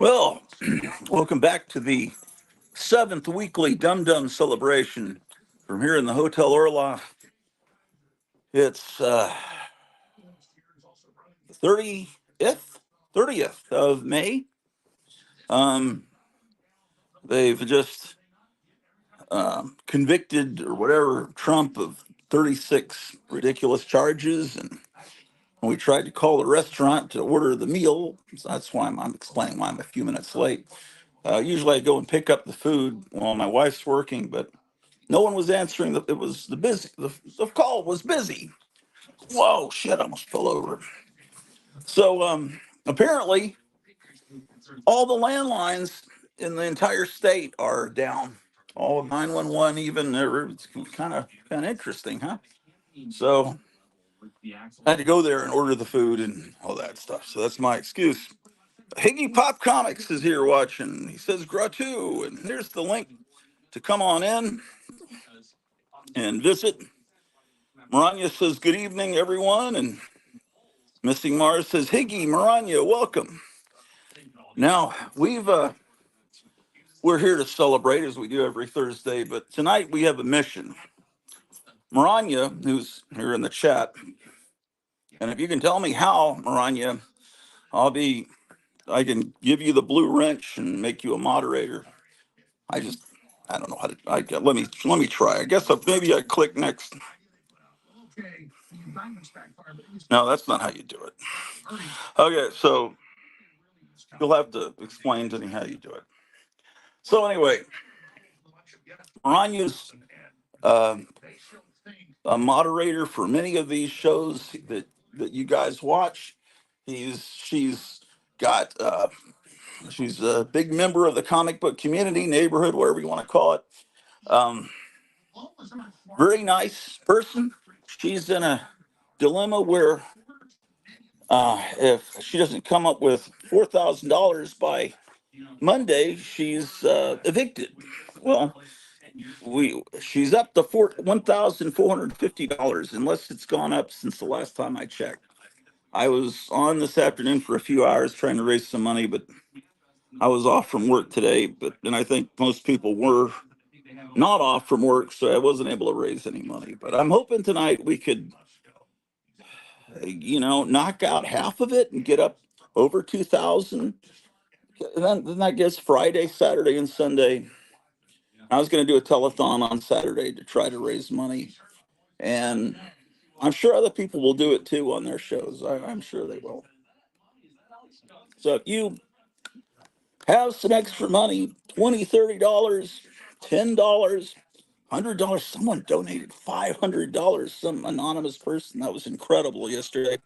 Well, welcome back to the seventh weekly Dum-Dum celebration from here in the Hotel Orloff. It's 30th, 30th of May. Um, they've just convicted or whatever Trump of 36 ridiculous charges, and when we tried to call the restaurant to order the meal, so that's why I'm explaining why I'm a few minutes late. Usually I go and pick up the food while my wife's working, but no one was answering. It was the busy. The call was busy. Whoa, shit! I almost fell over. So apparently, all the landlines in the entire state are down. All 911, even it's kind of interesting, huh? So I had to go there and order the food and all that stuff. So that's my excuse. Higgy Pop Comics is here watching. He says gratu, and here's the link to come on in and visit. Maranya says good evening, everyone, and Missing Mars says Higgy Maranya, welcome. Now we're here to celebrate as we do every Thursday, but tonight we have a mission. Maranya, who's here in the chat, and if you can tell me how, Maranya, I'll be I can give you the blue wrench and make you a moderator. I just I don't know how to. Let me try. I guess maybe I click next. No, that's not how you do it. Okay, so you'll have to explain to me how you do it. So anyway, Maranya's uh, a moderator for many of these shows that you guys watch. She's got she's a big member of the comic book community, neighborhood, whatever you want to call it. Um, Very nice person. She's in a dilemma where if she doesn't come up with $4,000 by Monday, she's evicted. Well, she's up to $1,450 unless it's gone up since the last time I checked. I was on this afternoon for a few hours trying to raise some money, but I was off from work today. And I think most people were not off from work, so I wasn't able to raise any money. But I'm hoping tonight we could, knock out half of it and get up over 2,000. Then that gets Friday, Saturday, and Sunday. I was going to do a telethon on Saturday to try to raise money, and I'm sure other people will do it too on their shows. I'm sure they will. So if you have some extra money, $20, $30, $10, $100. Someone donated $500. Some anonymous person. That was incredible yesterday.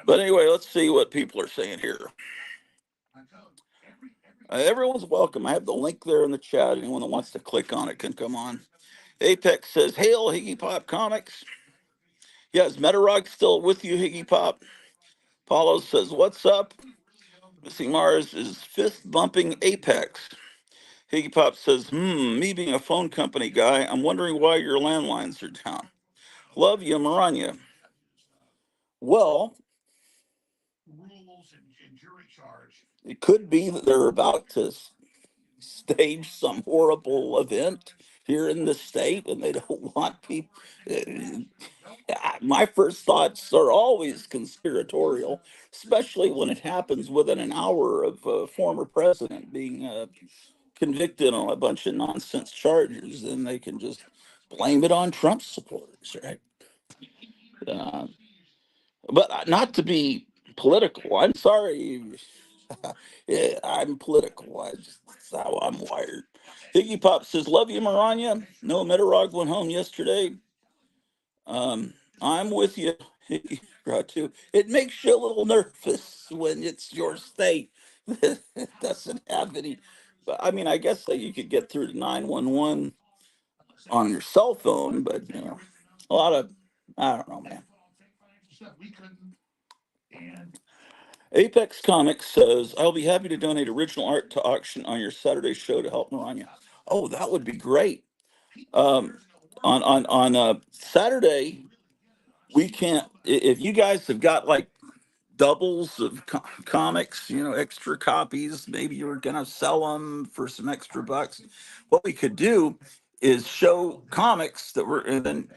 But anyway, let's see what people are saying here. Everyone's welcome. I have the link there in the chat. Anyone that wants to click on it can come on. Apex says, "Hail, Higgy Pop Comics." Yeah, is Metarog still with you, Higgy Pop? Paulo says, "What's up?" Missing Mars is fist bumping Apex. Higgy Pop says, me being a phone company guy, I'm wondering why your landlines are down. Love you, Maranya. Well, it could be that they're about to stage some horrible event here in the state and they don't want people. My first thoughts are always conspiratorial, especially when it happens within an hour of a former president being convicted on a bunch of nonsense charges. Then they can just blame it on Trump supporters, right? Uh, but not to be political. I'm sorry. Yeah, I'm political. That's how I'm wired. Higgy Pop says, "Love you, Maranya. No, Metarog went home yesterday. I'm with you, Higgy Pop, too. It makes you a little nervous when it's your state that doesn't have any. But I mean, I guess that you could get through to 911 on your cell phone, but a lot of, I don't know, man. Apex Comics says, I'll be happy to donate original art to auction on your Saturday show to help Maranya. Oh, that would be great. Um, on Saturday, we can't, if you guys have got like doubles of comics, extra copies. Maybe you're going to sell them for some extra bucks. What we could do is show comics that were, and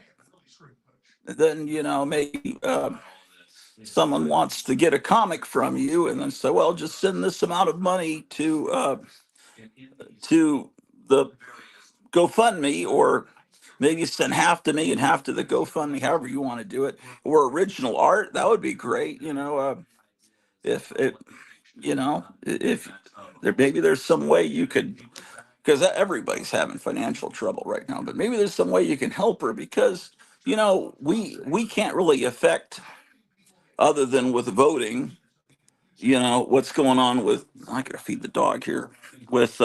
then maybe someone wants to get a comic from you, and then say, well, just send this amount of money to the GoFundMe, or maybe send half to me and half to the GoFundMe, however you want to do it. Or original art, that would be great. If it, if there, maybe there's some way you could, because everybody's having financial trouble right now, but maybe there's some way you can help her, because we can't really affect, other than with voting, what's going on with, I gotta feed the dog here, with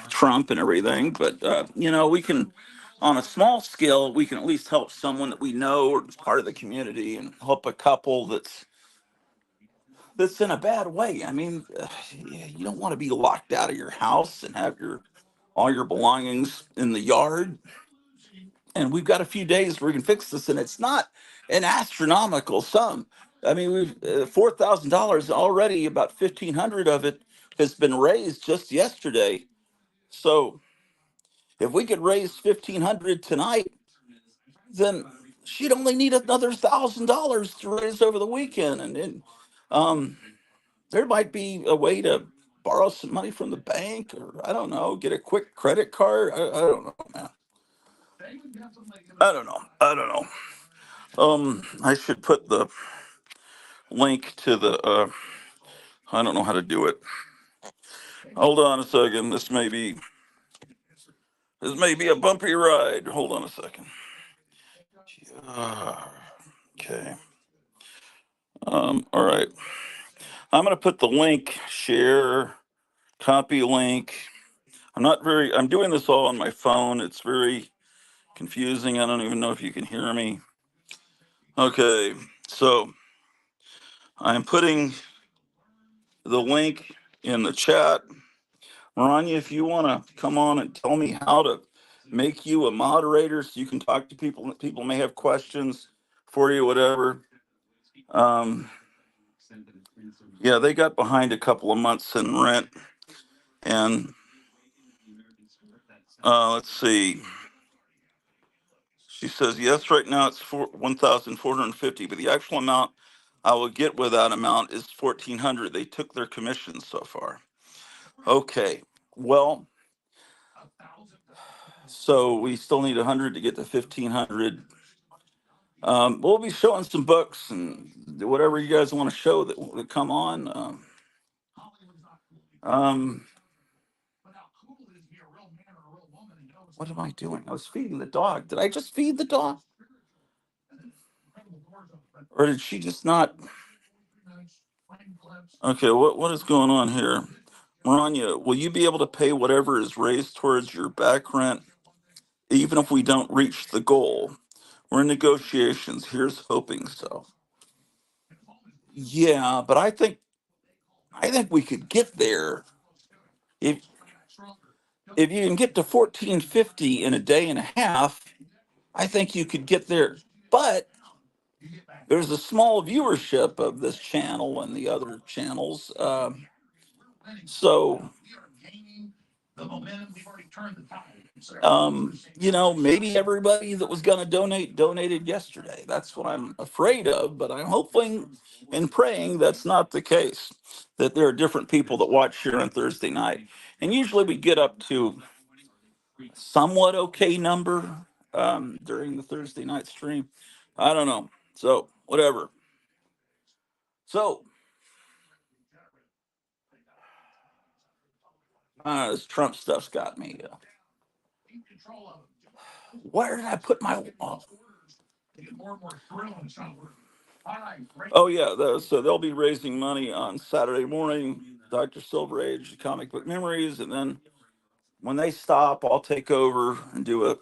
Trump and everything. But we can, on a small scale, we can at least help someone that we know or is part of the community, and help a couple that's in a bad way. I mean, you don't want to be locked out of your house and have all your belongings in the yard. And we've got a few days where we can fix this, and it's not an astronomical sum. I mean, we've $4,000 already. About 1,500 of it has been raised just yesterday. So if we could raise 1,500 tonight, then she'd only need another $1,000 to raise over the weekend, and um, there might be a way to borrow some money from the bank, or I don't know, get a quick credit card. I don't know, man. I don't know. I should put the link to the. I don't know how to do it. Hold on a second. This may be a bumpy ride. Hold on a second. Uh, okay. All right. I'm going to put the link, share, copy link. I'm doing this all on my phone. It's very confusing. I don't even know if you can hear me. Okay. So I'm putting the link in the chat. Rania, if you want to come on and tell me how to make you a moderator so you can talk to people, people may have questions for you, whatever. Yeah, they got behind a couple of months in rent. And let's see. She says, yes, right now it's 1,450, but the actual amount I will get with that amount is 1,400. They took their commissions so far. Okay, well, so we still need 100 to get to 1,500. We'll be showing some books and whatever you guys want to show that come on. Um, what am I doing? I was feeding the dog. Did I just feed the dog? Or did she just not? Okay, what is going on here? Maranya, will you be able to pay whatever is raised towards your back rent, even if we don't reach the goal? We're in negotiations. Here's hoping so. Yeah, but I think we could get there if you can get to 1450 in a day and a half. I think you could get there, but there's a small viewership of this channel and the other channels. So maybe everybody that was going to donate donated yesterday. That's what I'm afraid of, but I'm hoping and praying that's not the case, that there are different people that watch here on Thursday night. And usually we get up to somewhat okay number during the Thursday night stream. I don't know. So, whatever. So, this Trump stuff's got me. Where did I put my. Oh, yeah. So, they'll be raising money on Saturday morning. Dr. Silver Age, Comic Book Memories. And then when they stop, I'll take over and do a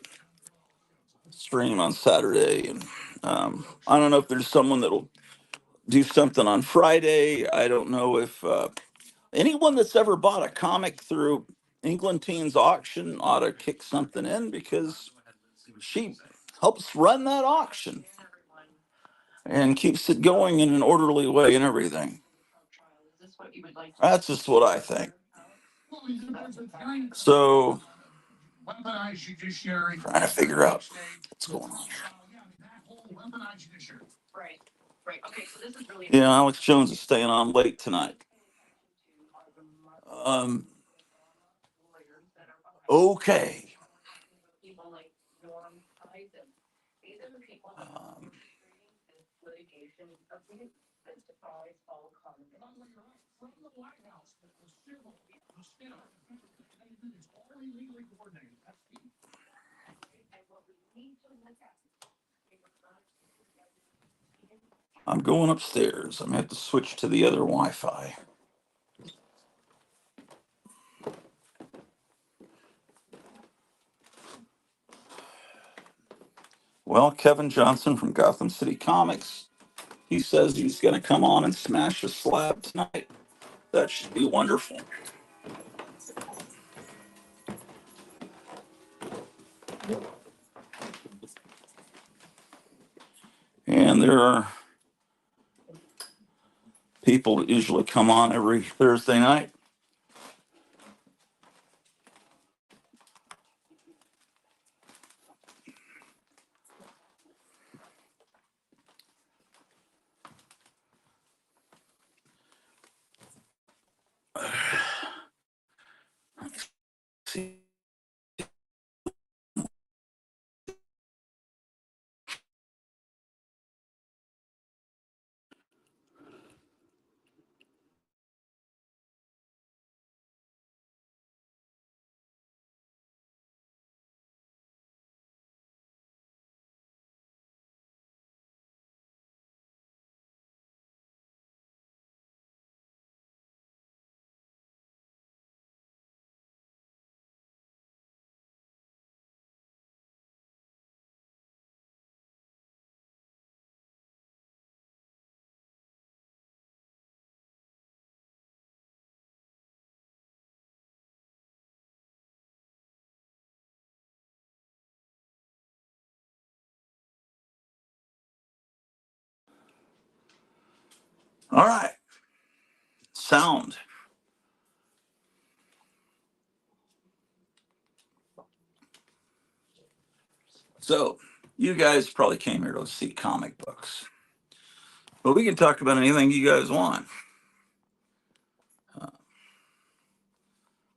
stream on Saturday. And I don't know if there's someone that'll do something on Friday. I don't know if anyone that's ever bought a comic through England Teens Auction ought to kick something in, because she helps run that auction. and keeps it going in an orderly way and everything. That's just what I think. So, trying to figure out what's going on here. Yeah, Alex Jones is staying on late tonight. Um, okay. Um, I'm going upstairs. I'm going to have to switch to the other Wi-Fi. Well, Kevin Johnson from Gotham City Comics, he says he's going to come on and smash a slab tonight. That should be wonderful. And there are people that usually come on every Thursday night. See, all right, sound. So, you guys probably came here to see comic books, but we can talk about anything you guys want.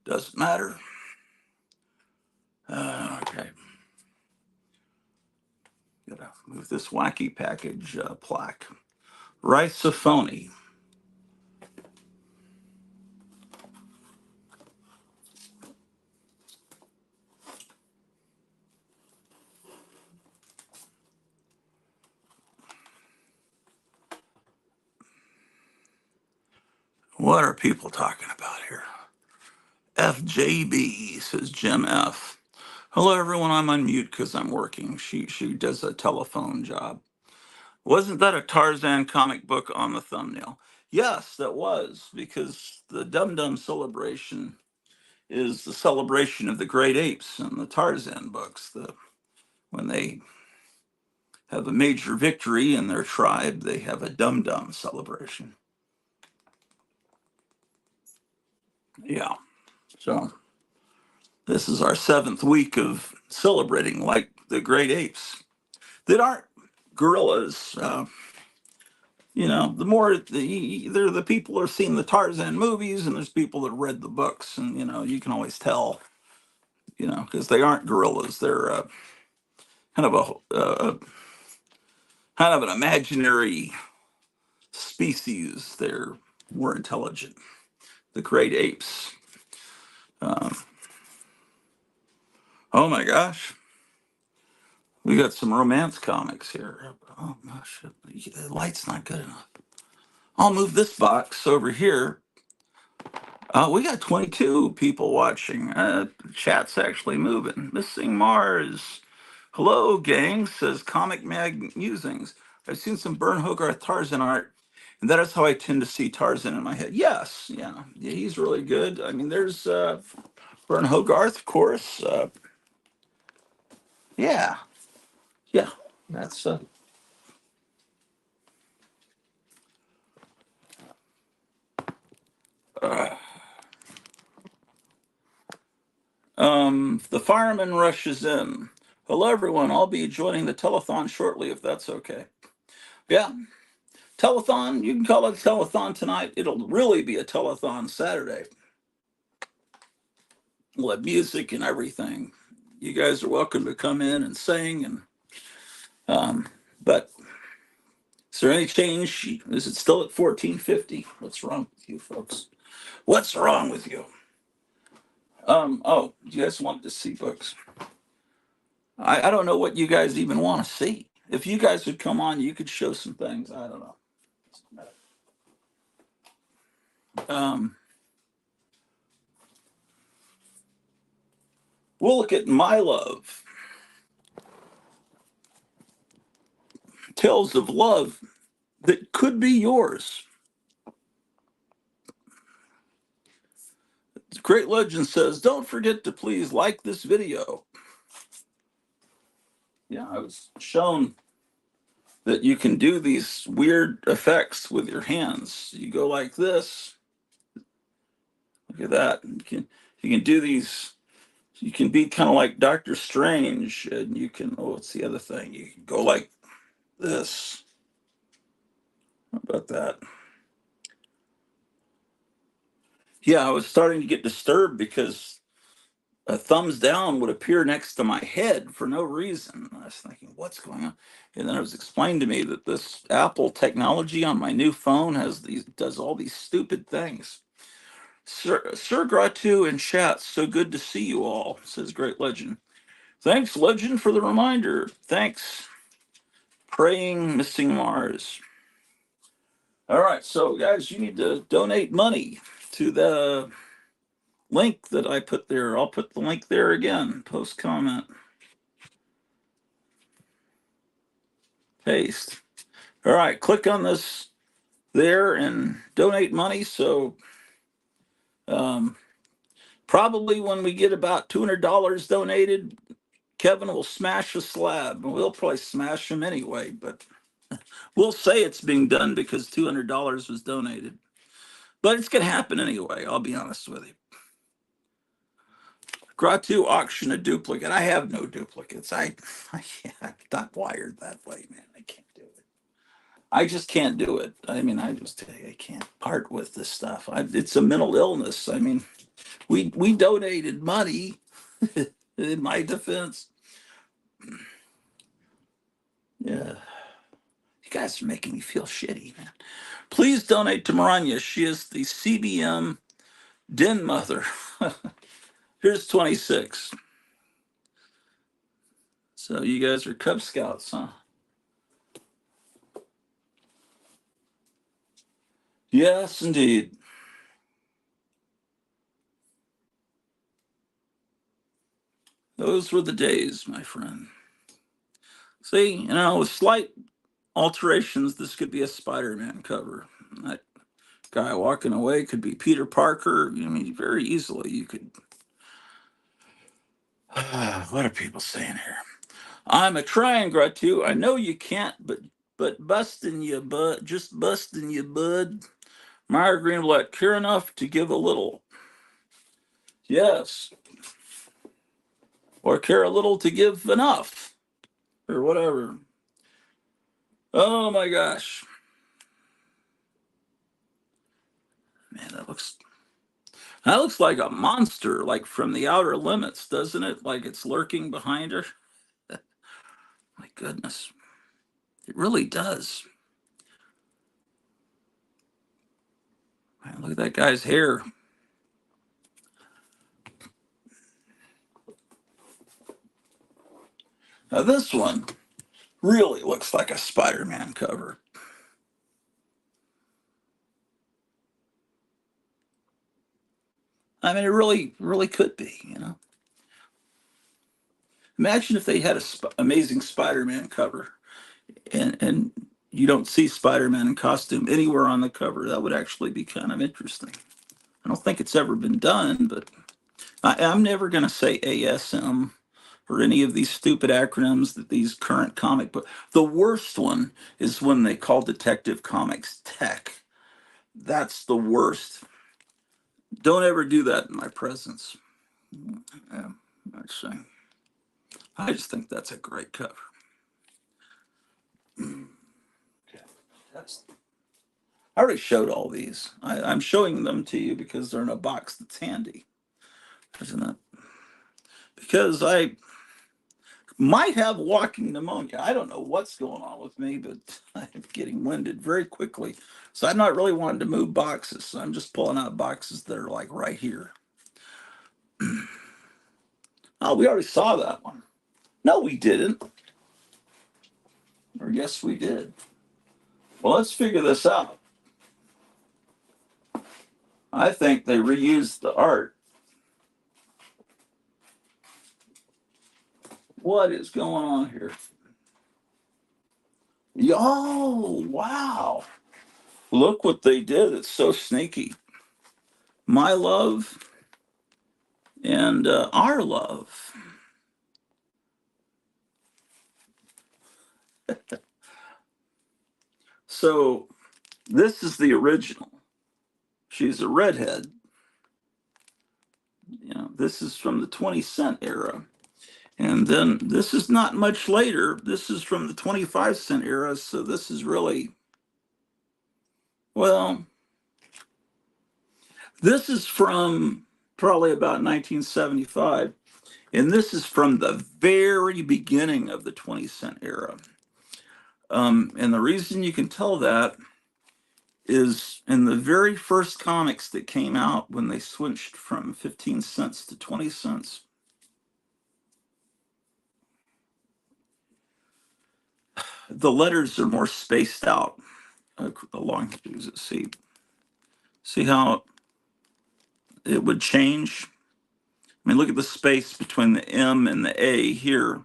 Doesn't matter. Okay. Gotta move this wacky package plaque. Rhizophony. What are people talking about here? FJB, says Jim F. Hello, everyone. I'm on mute because I'm working. She does a telephone job. Wasn't that a Tarzan comic book on the thumbnail? Yes, that was, because the Dum-Dum celebration is the celebration of the great apes and the Tarzan books. When they have a major victory in their tribe, they have a Dum-Dum celebration. Yeah. So this is our 7th week of celebrating like the great apes that aren't gorillas. The more they're the people who are seeing the Tarzan movies, and there's people that read the books, and you can always tell, because they aren't gorillas. They're kind of kind of an imaginary species. They're more intelligent. The great apes. Um, oh my gosh, we got some romance comics here. Oh gosh, the light's not good enough. I'll move this box over here. We got 22 people watching. Chat's actually moving. Missing Mars. Hello, gang, says Comic Mag Musings. I've seen some Bern Hogarth Tarzan art, and that is how I tend to see Tarzan in my head. Yes, yeah, he's really good. I mean, there's Bern Hogarth, of course. Yeah, yeah, that's The fireman rushes in. Hello, everyone. I'll be joining the telethon shortly, if that's okay. Yeah, telethon. You can call it a telethon tonight. It'll really be a telethon Saturday. We'll have music and everything. You guys are welcome to come in and sing. But is there any change? Is it still at 1450? What's wrong with you folks? What's wrong with you? Oh, you guys wanted to see books. I don't know what you guys even want to see. If you guys would come on, you could show some things. I don't know. We'll look at My Love, Tales of Love That Could Be Yours. Great Legend says, don't forget to please like this video. Yeah, I was shown that you can do these weird effects with your hands. You go like this. Look at that. You can do these. You can be kind of like Doctor Strange, and you can. Oh, what's the other thing? You can go like this. How about that? Yeah, I was starting to get disturbed because a thumbs down would appear next to my head for no reason. I was thinking, what's going on? And then it was explained to me that this Apple technology on my new phone does all these stupid things. Sir Gratu in chat, so good to see you all, says Great Legend. Thanks, Legend, for the reminder. Thanks, Praying Missing Mars. All right, so guys, you need to donate money to the link that I put there. I'll put the link there again. Post comment. Paste. All right, click on this there and donate money. So probably when we get about $200 donated, Kevin will smash a slab. We'll probably smash him anyway, but we'll say it's being done because $200 was donated. But it's going to happen anyway, I'll be honest with you. Gratu auction a duplicate. I have no duplicates. I'm not wired that way, man. I can't do it. I just can't do it. I mean, I can't part with this stuff. It's a mental illness. I mean, we donated money in my defense. Yeah. You guys are making me feel shitty, man. Please donate to Maranya. She is the CBM den mother. Here's 26. So you guys are Cub Scouts, huh? Yes, indeed. Those were the days, my friend. See, with slight alterations, this could be a Spider-Man cover. That guy walking away could be Peter Parker. I mean, very easily you could. What are people saying here? I'm a trying, Gratu. I know you can't, but busting you, bud. Just busting you, bud. Meyer Greenblatt, care enough to give a little. Yes. Or care a little to give enough. Or whatever. Oh my gosh. Man, that looks like a monster, like from the Outer Limits, doesn't it? Like it's lurking behind her. My goodness. It really does. Man, look at that guy's hair. Now this one really looks like a Spider-Man cover. I mean, it really, really could be. Imagine if they had Amazing Spider-Man cover, and you don't see Spider-Man in costume anywhere on the cover. That would actually be kind of interesting. I don't think it's ever been done, but I'm never going to say ASM or any of these stupid acronyms that these current comic book. The worst one is when they call Detective Comics tech. That's the worst. Don't ever do that in my presence. Yeah, let's see. I just think that's a great cover. That's, I already showed all these. I'm showing them to you because they're in a box that's handy, isn't it? Because I might have walking pneumonia. I don't know what's going on with me, but I'm getting winded very quickly. So I'm not really wanting to move boxes. So I'm just pulling out boxes that are like right here. Oh, we already saw that one. No, we didn't. Or yes, we did. Well, let's figure this out. I think they reused the art. What is going on here? Oh, wow. Look what they did. It's so sneaky. My love and our love. So this is the original. She's a redhead. You know, this is from the 20-cent era. And then this is not much later. This is from the 25-cent era. So this is really, well, this is from probably about 1975. And this is from the very beginning of the 20-cent era. And the reason you can tell that is in the very first comics that came out when they switched from 15 cents to 20 cents. The letters are more spaced out along here. See how it would change? I mean, look at the space between the M and the A here.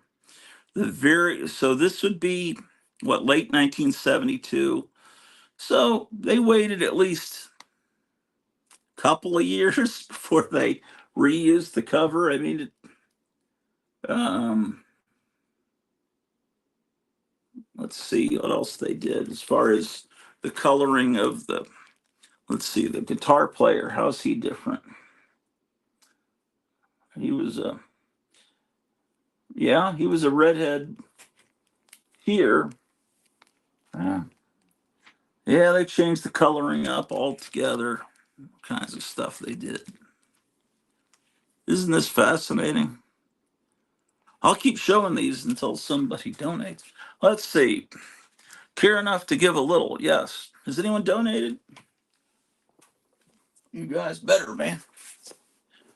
So this would be what, late 1972. So they waited at least a couple of years before they reused the cover. I mean, let's see what else they did as far as the coloring of the, let's see, the guitar player. How's he different? He was he was a redhead here. Uh, yeah, they changed the coloring up altogether. All kinds of stuff they did. Isn't this fascinating? I'll keep showing these until somebody donates. Let's see. Care enough to give a little. Yes. Has anyone donated? You guys better, man.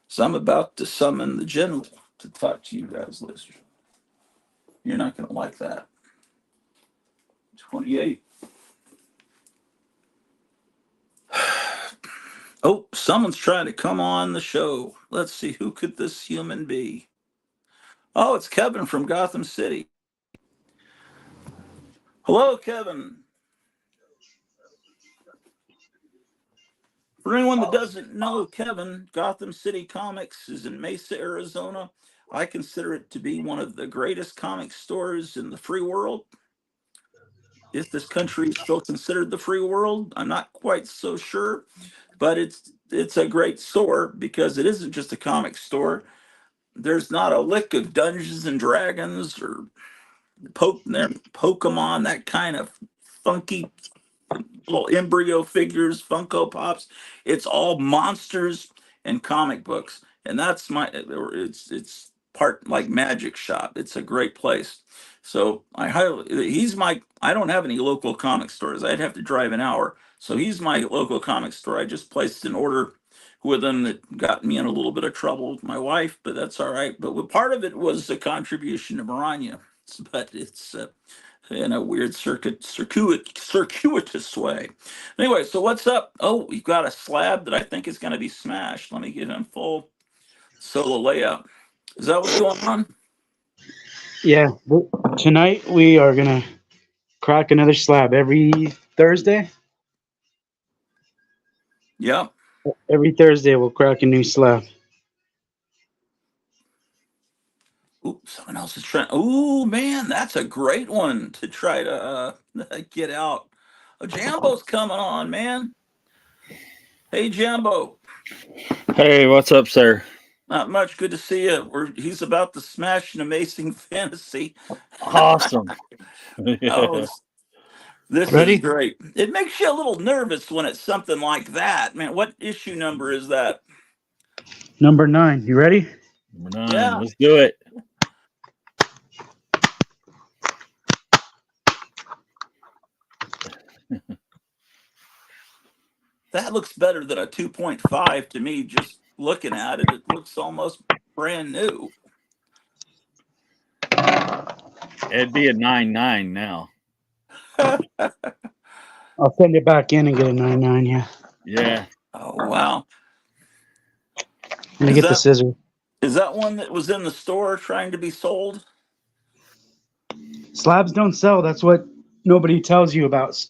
So I'm about to summon the general to talk to you guys, Lister. You're not going to like that. 28. Oh, someone's trying to come on the show. Let's see, who could this human be? Oh, it's Kevin from Gotham City. Hello, Kevin. For anyone that doesn't know Kevin, Gotham City Comics is in Mesa, Arizona. I consider it to be one of the greatest comic stores in the free world. If this country is still considered the free world, I'm not quite so sure, but it's a great store because it isn't just a comic store. There's not a lick of Dungeons and Dragons or Pokemon, that kind of funky little embryo figures, Funko Pops. It's all monsters and comic books, and that's it's part like magic shop. It's a great place. So I don't have any local comic stores. I'd have to drive an hour. So he's my local comic store. I just placed an order with him that got me in a little bit of trouble with my wife, but that's all right. But part of it was a contribution to Maranya, but it's in a weird circuitous way. Anyway, so what's up? Oh, we've got a slab that I think is going to be smashed. Let me get in full solo layout. Is that what's going on? Yeah, tonight we are gonna crack another slab every Thursday. Yeah. Every Thursday we'll crack a new slab. Oops, someone else is trying. Oh man, that's a great one to try to get out. Oh, Jambo's coming on, man. Hey, Jambo. Hey, what's up, sir? Not much. Good to see you. He's about to smash an amazing fantasy. Awesome. Oh, Yeah. this is Ready? great. It makes you a little nervous when it's something like that. Man, what issue number is that? Number 9. You ready? Number 9. Yeah, Let's do it. that looks better than a 2.5 to me. Just looking at it, it looks almost brand new. It'd be a 9-9 now. I'll send it back in and get a 9.9. Yeah. Yeah. Oh wow. Let me Is get the that scissors. is that one that was in the store trying to be sold? Slabs don't sell. That's what nobody tells you about.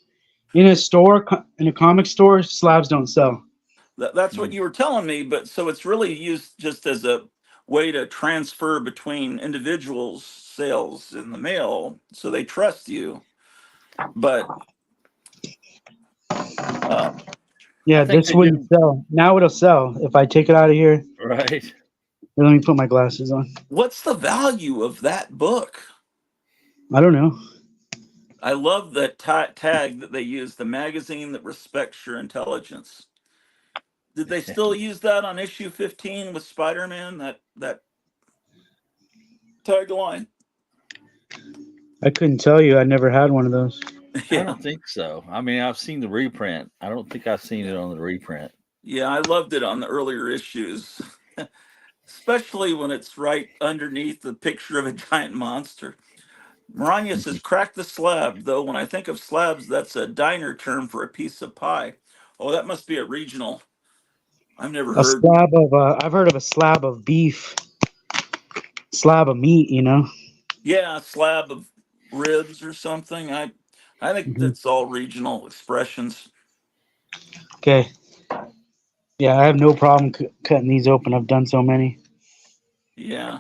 In a store, in a comic store, slabs don't sell. That's what Mm. you were telling me, but so it's really used just as a way to transfer between individuals' sales in the mail, so they trust you. But um, I Yeah, think this they wouldn't do. sell. Now it'll sell if I take it out of here. Right. Let me put my glasses on. what's the value of that book? I don't know. I love the tag that they use, the magazine that respects your intelligence. Did they still use that on issue 15 with Spider-Man? That tagline? I couldn't tell you. I never had one of those. I Yeah, don't think so. I mean, I've seen the reprint. I don't think I've seen it yeah, on the reprint. yeah. I loved it on the earlier issues, especially when it's right underneath the picture of a giant monster. Maranya says, crack the slab, though. When I think of slabs, that's a diner term for a piece of pie. Oh, that must be a regional. I've never A heard. slab of, I've heard of a slab of beef, slab of meat, you know? Yeah, a slab of ribs or something. I think Mhm. that's all regional expressions. Okay. Yeah, I have no problem cutting these open. I've done so many. Yeah.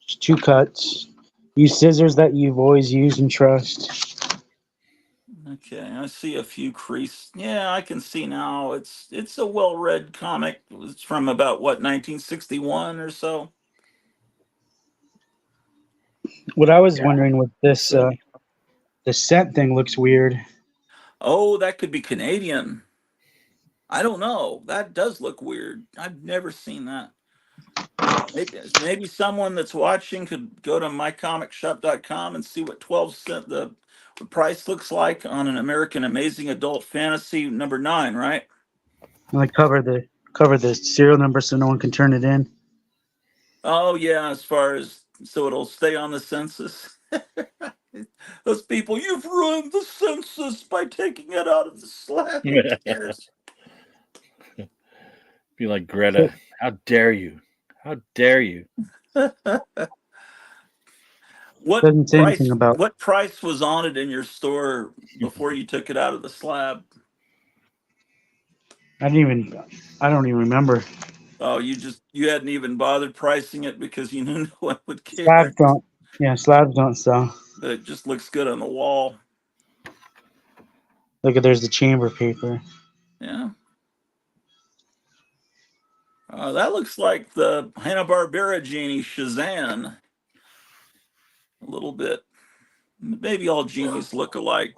Just 2 cuts. Use scissors that you've always used and trust. Okay, I see a few crease. Yeah, I can see now. It's a well-read comic. It's from about what 1961 or so. What I was Yeah, I wondering with think this, so. the scent thing looks weird. Oh, that could be Canadian. I don't know. That does look weird. I've never seen that. Maybe someone that's watching could go to mycomicshop.com and see what 12 cent the price looks like on an American Amazing Adult Fantasy number 9, right? And like cover the serial number so no one can turn it in. Oh yeah, as far as so it'll stay on the census. Those people, you've ruined the census by taking it out of the slab. Who cares? Be like So, Greta. How dare you? How dare you? what doesn't say anything price? about. What price was on it in your store before you took it out of the slab? I didn't even. I don't even remember. Oh, you hadn't even bothered pricing it because you knew no one would Slabs care. don't. Yeah, slabs don't sell. But it just looks good on the wall. Look at there's the chamber paper. Yeah. That looks like the Hanna-Barbera genie Shazam a little bit. Maybe all genies look alike.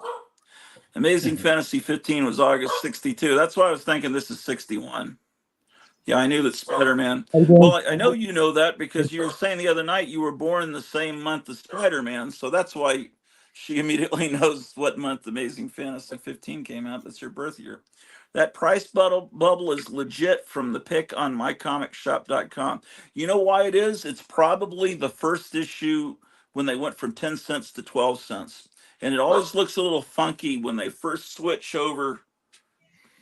Amazing Fantasy 15 was August 62. That's why I was thinking this is 61. Yeah, I knew that Spider-Man. How you Well, doing? I know you know that because you were saying the other night you were born the same month as Spider-Man, so that's why she immediately knows what month Amazing Fantasy 15 came out. That's your birth year. That price bubble is legit from the pick on mycomicshop.com. You know why it is? It's probably the first issue when they went from 10 cents to 12 cents. And it always looks a little funky when they first switch over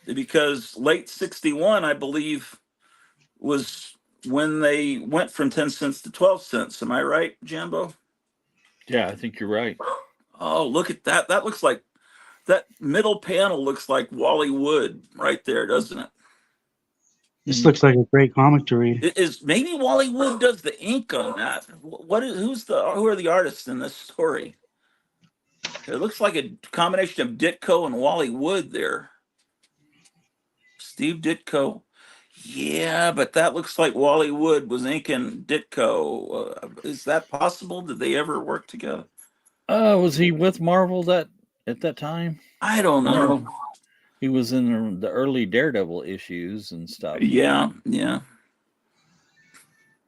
because late 61, I believe, was when they went from 10 cents to 12 cents. Am I right, Jambo? Yeah, I think you're right. Oh, look at that. That looks like that middle panel looks like Wally Wood right there, doesn't it? This Mhm. looks like a great comic to read. It is maybe Wally Wood does the ink on that. Who are the artists in this story? It looks like a combination of Ditko and Wally Wood there. Steve Ditko. Yeah, but that looks like Wally Wood was inking Ditko. Is that possible? Did they ever work together? Was he with Marvel that at that time? I don't I know. know he was in the early Daredevil issues and stuff. Yeah, yeah.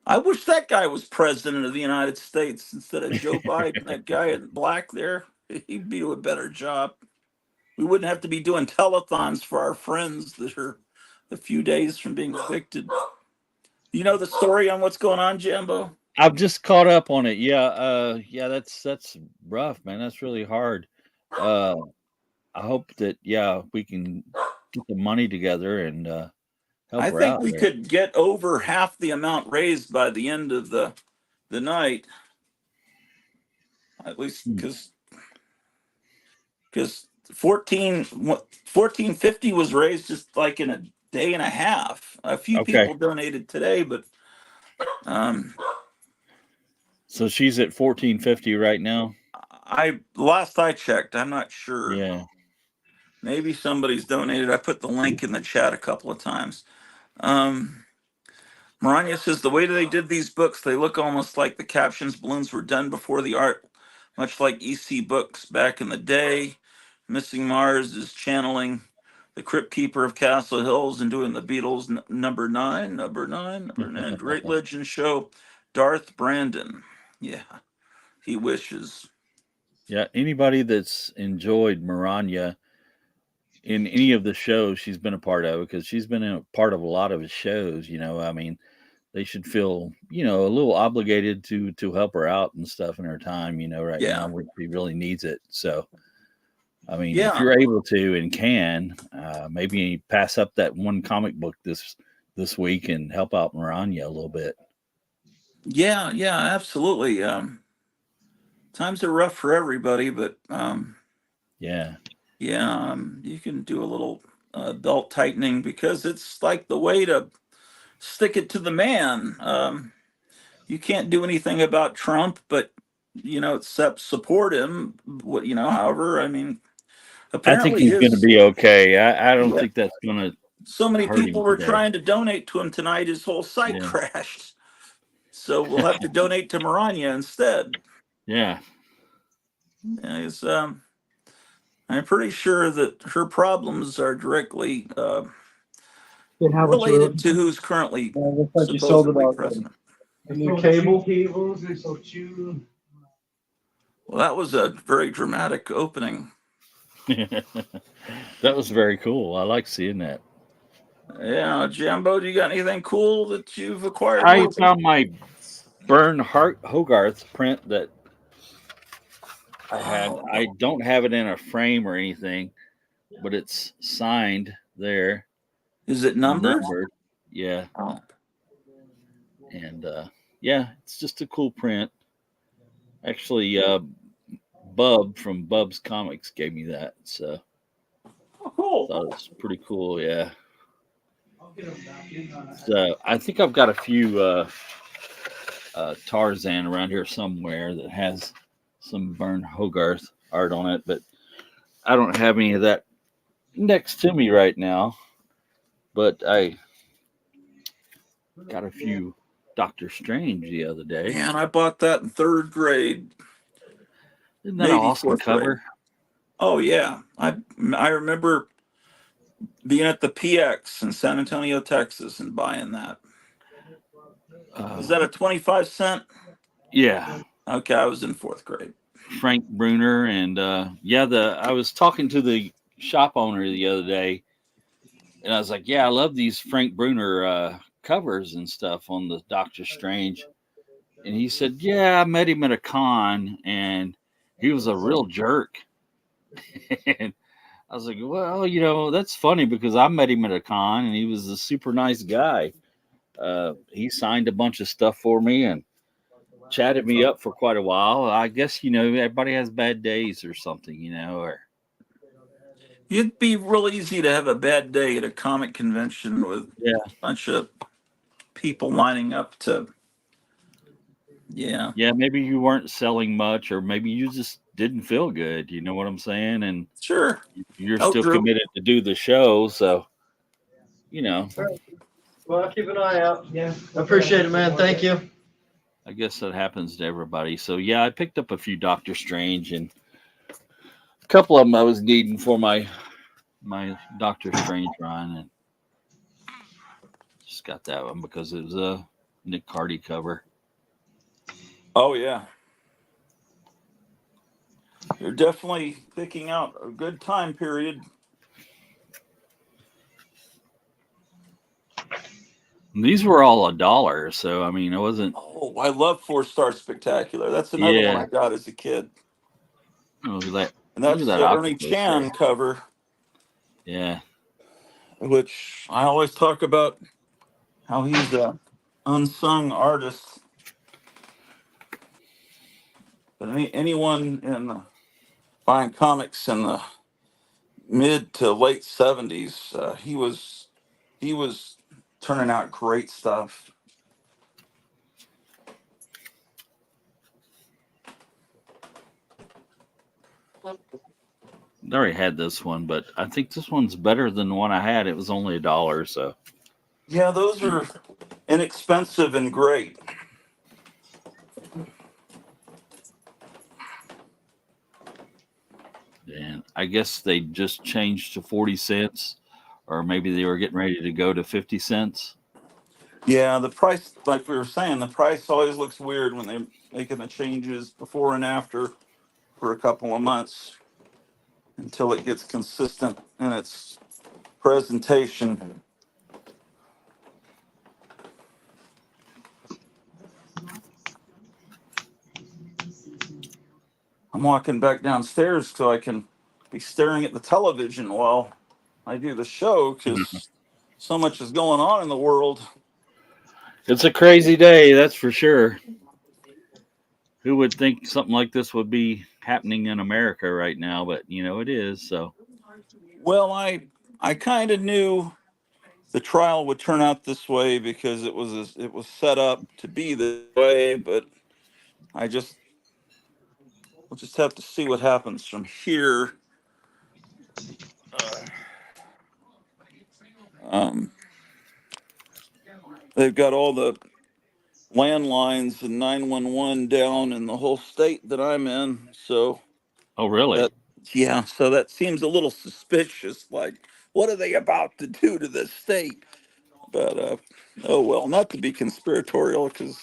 I wish that guy was president of the United States instead of Joe Biden. That guy in black there, he'd do a better job. We wouldn't have to be doing telethons for our friends that are a few days from being evicted. You know the story on what's going on, Jambo? I've just caught up on it. Yeah, yeah, that's rough, man. That's really hard. Uh, I hope that we can get the money together and help I her think out we there. could get over half the amount raised by the end of the night, at least Hmm. because 1450 was raised just like in a day and a half. A few Okay, people donated today, but um, so she's at 1450 right now. I last I checked, I'm not sure. Yeah. Maybe somebody's donated. I put the link in the chat a couple of times. Um, Maranya says the way they did these books, they look almost like the captions balloons were done before the art, much like EC books back in the day. Missing Mars is channeling the Crypt Keeper of Castle Hills and doing the Beatles number nine, number nine. Great legend show, Darth Brandon. Yeah, he wishes. Yeah, anybody that's enjoyed Maranya in any of the shows she's been a part of, because she's been a part of a lot of his shows, I mean, they should feel, a little obligated to help her out and stuff in her time, right now Yeah, where she really needs it. So, I mean, if yeah, you're able to and can, maybe pass up that one comic book this week and help out Maranya a little bit. yeah, yeah, absolutely. Times are rough for everybody, but Yeah. yeah, you can do a little belt tightening because it's like the way to stick it to the man. You can't do anything about Trump, but except support him. However, I mean, I think apparently he's going to his be okay. I don't yeah, think that's going to so many hurt people him were today. trying to donate to him tonight. His whole site Yeah. crashed, so we'll have to donate to Maranya instead. Yeah. Yeah, I'm pretty sure that her problems are directly Then how about you? related to who's currently Looks like you sold it supposedly already. president. A new cable. Cables. They sold two. Well, that was a very dramatic opening. That was very cool. I like seeing that. Yeah, Jambo, do you got anything cool that you've acquired I lately? found my Hogarth print that I had. I Oh, don't have it in a frame or anything, but it's signed there is it and numbered? numbered. Yeah. Oh, And yeah, it's just a cool print. Actually, Bub from Bub's Comics gave me that. So cool. thought it was pretty cool. Yeah. So I think I've got a few Tarzan around here somewhere that has some Vern Hogarth art on it, but I don't have any of that next to me right now. But I got a few Doctor Strange the other day. Man, I bought that in third grade, Isn't that an maybe awesome fourth grade. cover? Oh yeah, I remember being at the PX in San Antonio, Texas, and buying that. Is that a 25 cent? Yeah, Okay, I was in fourth grade. Frank Bruner, and I was talking to the shop owner the other day, and I was like, "Yeah, I love these Frank Bruner covers and stuff on the Doctor Strange." And he said, "Yeah, I met him at a con, and he was a real jerk." And I was like, "Well, that's funny because I met him at a con, and he was a super nice guy. He signed a bunch of stuff for me and chatted me up for quite a while. I guess everybody has bad days or something, or It'd be real easy to have a bad day at a comic convention with yeah, a bunch of people lining up to, yeah, yeah. Maybe you weren't selling much, or maybe you just didn't feel good. You know what I'm saying? And sure, you're no still Drew. committed to do the show, so you know, Well, I'll keep an eye out. Yeah. I appreciate it, man. Thank you. I guess that happens to everybody. So yeah, I picked up a few Doctor Strange, and a couple of them I was needing for my Doctor Strange run, and just got that one because it was a Nick Cardy cover. Oh yeah, you're definitely picking out a good time period. And these were all $1, so I mean, it wasn't. Oh, I love Four Star Spectacular. That's another one Yeah, I got as a kid, look at that. and Look at that's that the Ernie octopus there. Chan cover, Yeah, which I always talk about how he's a unsung artist. But anyone in buying comics in the mid to late '70s, he was turning out great stuff. I already had this one, but I think this one's better than the one I had. It was only $1, so Yeah, those are inexpensive and great. and I guess they just changed to 40 cents, or maybe they were getting ready to go to 50 cents. Yeah, the price, like we were saying, the price always looks weird when they're making the changes before and after for a couple of months until it gets consistent in its presentation. I'm walking back downstairs so I can be staring at the television while I do the show because so much is going on in the world. It's a crazy day, that's for sure. Who would think something like this would be happening in America right now? But it is. So Well, I kind of knew the trial would turn out this way because it was set up to be this way, but I just we'll just have to see what happens from here. Uh, um, they've got all the landlines and 911 down in the whole state that I'm in, so oh, really? that yeah, so that seems a little suspicious. Like, what are they about to do to this state? But oh well, not to be conspiratorial because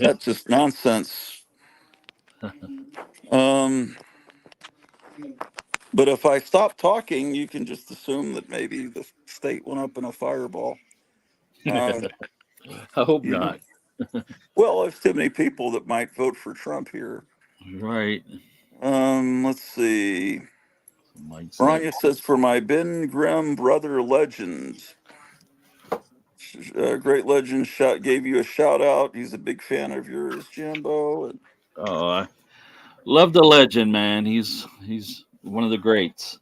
that's just nonsense. Um, but if I stop talking, you can just assume that maybe the state went up in a fireball. I Um, hope you know, not. well, there's too many people that might vote for Trump here. Right. Let's see. Mike said, Rania says, for my Ben Grimm brother legend, great legend gave you a shout out. He's a big fan of yours, Jimbo. And "Oh, I love the legend, man. He's one of the greats.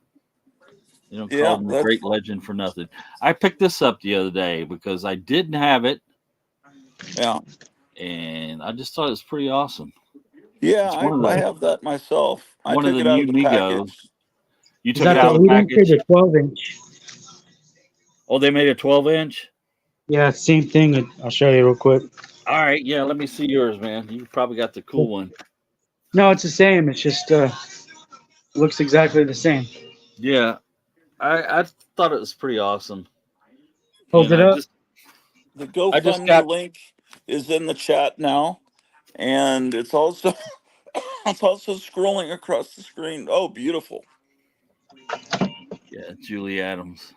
You don't call yeah, him the that's great legend for nothing." I picked this up the other day because I didn't have it, yeah, and I just thought it was pretty awesome. yeah. It's I, I have that myself. I one of took the it out of new the Migos. package. You Is took it that Yeah, the out of the 8 inch or package. the 12 inch? Oh, they made a 12 inch. Yeah, same thing. I'll show you real quick. All right, yeah. Let me see yours, man. You probably got the cool one. No, it's the same. It's just looks exactly the same. Yeah, I thought it was pretty awesome, Hold and it up. the I just GoFundMe got link is in the chat now, and it's also it's also scrolling across the screen. Oh, beautiful! yeah, Julie Adams.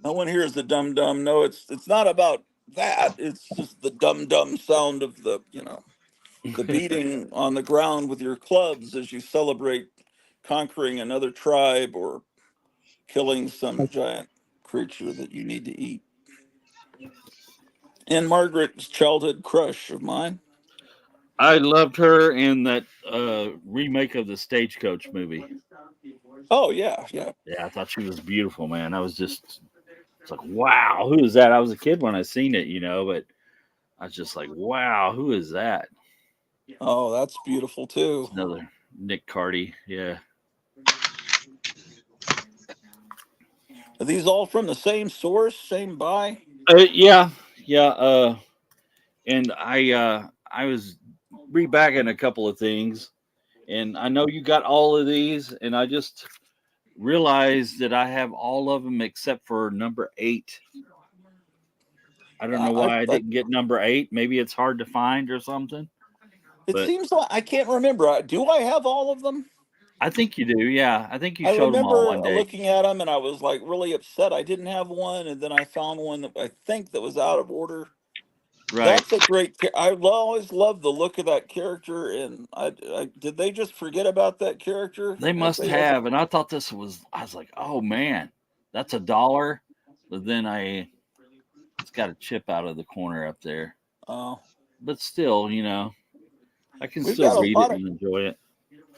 No one here is the Dum-Dum. No, it's not about that. It's just the Dum-Dum sound of the beating on the ground with your clubs as you celebrate conquering another tribe or killing some giant creature that you need to eat. And Margaret's childhood crush of mine. I loved her in that remake of the Stagecoach movie. Oh yeah, yeah. Yeah, I thought she was beautiful, man. I was just, it's like, wow, who is that? I was a kid when I seen it, but I was just like, wow, who is that? Oh, that's beautiful too. It's another Nick Cardy. Yeah. Are these all from the same source, same buy? Yeah, yeah. And I was rebagging a couple of things, and I know you got all of these, and I just realized that I have all of them except for number 8. I don't know why I I didn't get number 8. Maybe it's hard to find or something. it But seems like I can't remember. Do I have all of them? I think you do. Yeah, I think you I showed them all remember one day. looking at them and I was like really upset I didn't have one, and then I found one that I think that was out of order. Right. That's a great. I always loved the look of that character, and I did they just forget about that character? They If must they ever, have, and I thought this was. I was like, oh man, that's $1. But then it's got a chip out of the corner up there. oh, But still, I can we've still got a read it lot of and enjoy it.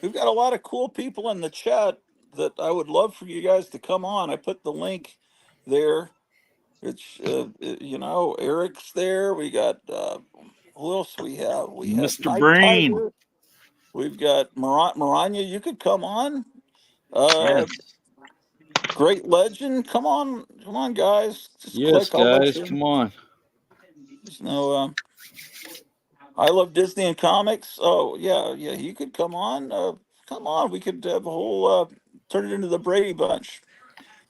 we've got a lot of cool people in the chat that I would love for you guys to come on. I put the link there. It's Eric's there. We got who else we have? We have Mr. Night Brain. Tiger. We've got Maranya. You could come on. Uh, Yes. Great Legend. Come on, guys. Just Yes, click. I'll let guys, you. come on. There's no. I love Disney and comics. Oh yeah, yeah. You could come on. Come on. We could have a whole. Turn it into the Brady Bunch.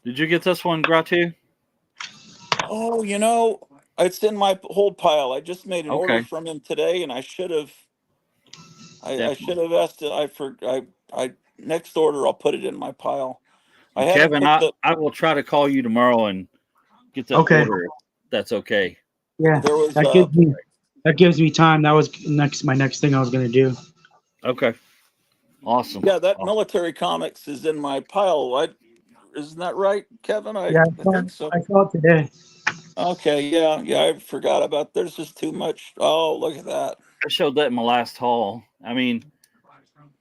Did you get this one, Gratu? Oh, it's in my hold pile. I just made an order Okay, from him today, and I should have. I should definitely. have asked it. I next order. I'll put it in my pile. I And haven't Kevin, put I, the. I will try to call you tomorrow and get that Okay. order. If that's okay. Yeah. There was. That gives me time. That was my next thing I was gonna do. Okay, awesome. Yeah, that military comics is in my pile. Isn't that right, Kevin? Yeah, I think so. I saw it today. Okay, yeah, I forgot about. There's just too much. Oh, look at that. I showed that in my last haul. I mean,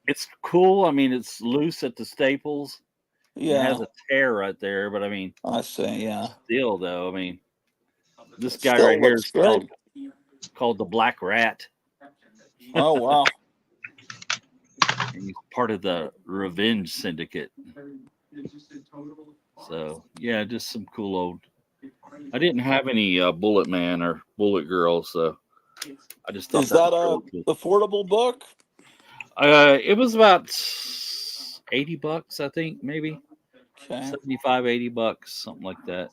it's cool. I mean, it's loose at the staples and it Yeah, has a tear right there. But I mean, I see. Yeah, still though, I mean, this it guy right still here looks is great. called the Black Rat, Oh wow. and he's part of the Revenge Syndicate. So yeah, just some cool old. I didn't have any Bullet Man or Bullet Girl, so I just thought Is that that was a really cool. affordable book? It was about $80, I think, maybe Okay. 75, $80, something like that.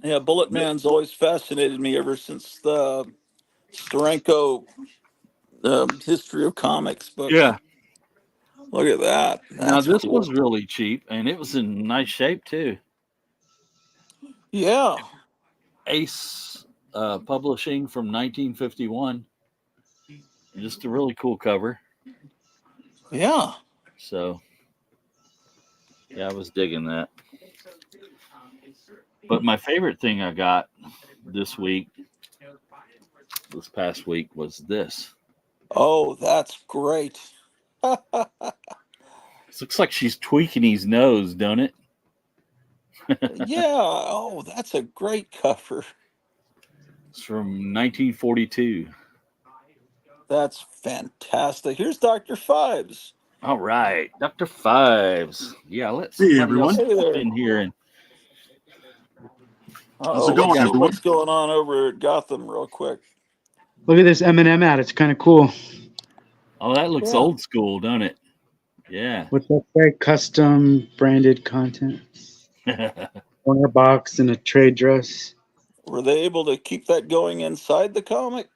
Yeah, Bullet Man's always fascinated me ever since the Steranko History of Comics books. Yeah. Look at that. Now That's this cool. was really cheap, and it was in nice shape too. Yeah, Ace Publishing from 1951. Just a really cool cover. yeah. So yeah, I was digging that. But my favorite thing I got this past week, was this. Oh, that's great. This looks like she's tweaking his nose, don't it? Yeah. Oh, that's a great cover. It's from 1942. That's fantastic. Here's Dr. Fives. All right, Dr. Fives. Yeah, let Hey, somebody everyone. else Hey jump there. in here. And How's Uh-oh, it going, let's see everyone? what's going on over at Gotham real quick. Look at this M&M ad. It's kind of cool. oh, that looks Yeah. old school, don't it? Yeah. What's that say? Custom branded content. Corner box and a trade dress. Were they able to keep that going inside the comic?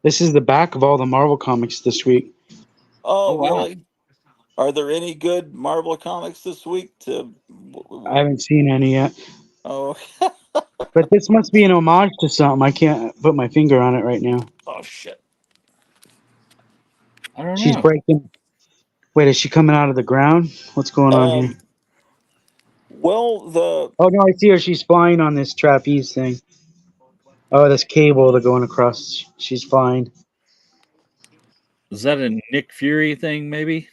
This is the back of all the Marvel comics this week. Oh, Oh, wow. really? Are there any good Marvel comics this week? I haven't seen any yet. Oh, But this must be an homage to something. I can't put my finger on it right now. oh shit. I don't She's know. breaking. Wait, is she coming out of the ground? What's going on here? Well, Oh, no, I see her. She's flying on this trapeze thing. Oh, this cable they're going across. She's flying. Is that a Nick Fury thing, maybe?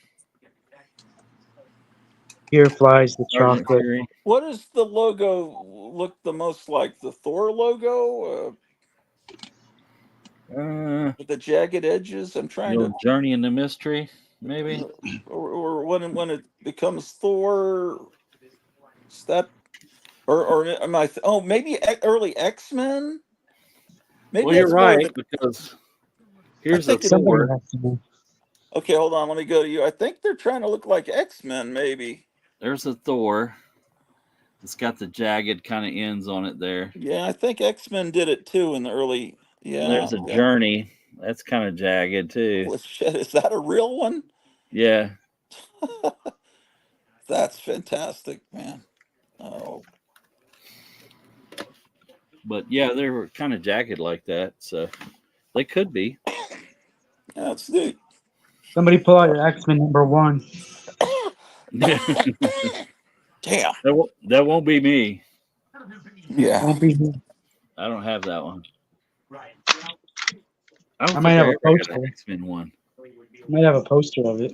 Here flies the Sergeant chocolate. Fury? what does the logo look the most like? The Thor logo with the jagged edges? I'm trying Little to, Journey into Mystery, maybe? or when it becomes Thor. Is that or am I? Oh, maybe early X-Men. Maybe Well, you're that's more right the. because I here's a think it. Somebody Thor. has to be. Okay, hold on. Let me go to you. I think they're trying to look like X-Men. Maybe. There's a Thor. It's got the jagged kind of ends on it there. Yeah, I think X-Men did it too in the early. And Yeah. there's a Yeah. Journey. That's kind of jagged too. Holy shit! Is that a real one? Yeah. That's fantastic, man. Oh, But yeah, they were kind of jagged like that. So they could be. that's neat. Somebody pull out your X-Men #1. that, Damn. won't be me. Yeah. Won't be here. I don't have that one. I don't I might think I have a ever had poster. an X-Men one. I might have a poster of it.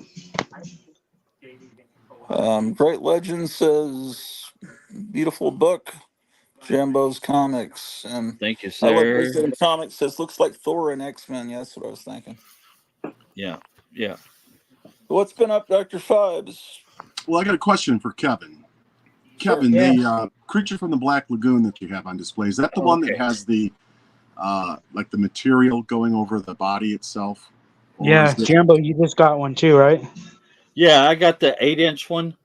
Great Legend says beautiful book. Jambo's Comics, and Thank you, I love what they sir. said in comics. Says looks like Thor and X-Men. Yeah, that's what I was thinking. Yeah. Yeah. What's been up, Dr. Fibes? Well, I got a question for Kevin. Sure. Kevin, Yeah. the creature from the Black Lagoon that you have on display, is that the one that Okay. has the like the material going over the body itself? Or Yeah, is it- Jambo, you just got one too, right? Yeah, I got the 8-inch one.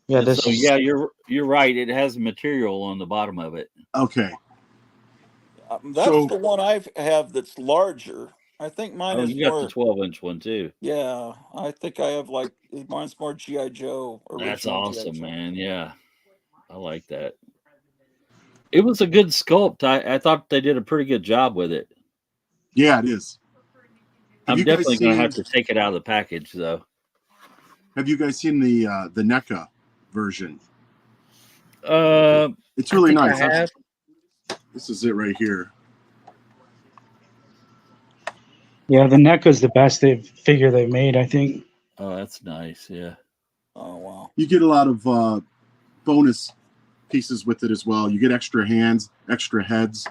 Yeah, And this so is yeah, you're right. It has material on the bottom of it. okay. That's So- the one I have that's larger. I think mine Oh, is you got more. the 12-inch one too. Yeah, I think I have like mine's more GI Joe That's original G.I. awesome, Joe. man. Yeah, I like that. It was a good sculpt. I thought they did a pretty good job with it. Yeah, it is. Have I'm you guys definitely going to seen? have to take it out of the package, though. Have you guys seen the NECA version? It's I really think nice. I have. This is it right here. yeah. The NECA's the best figure they've made, I think. Oh, that's nice. Yeah. Oh wow. You get a lot of bonus pieces with it as well. You get extra hands, extra heads,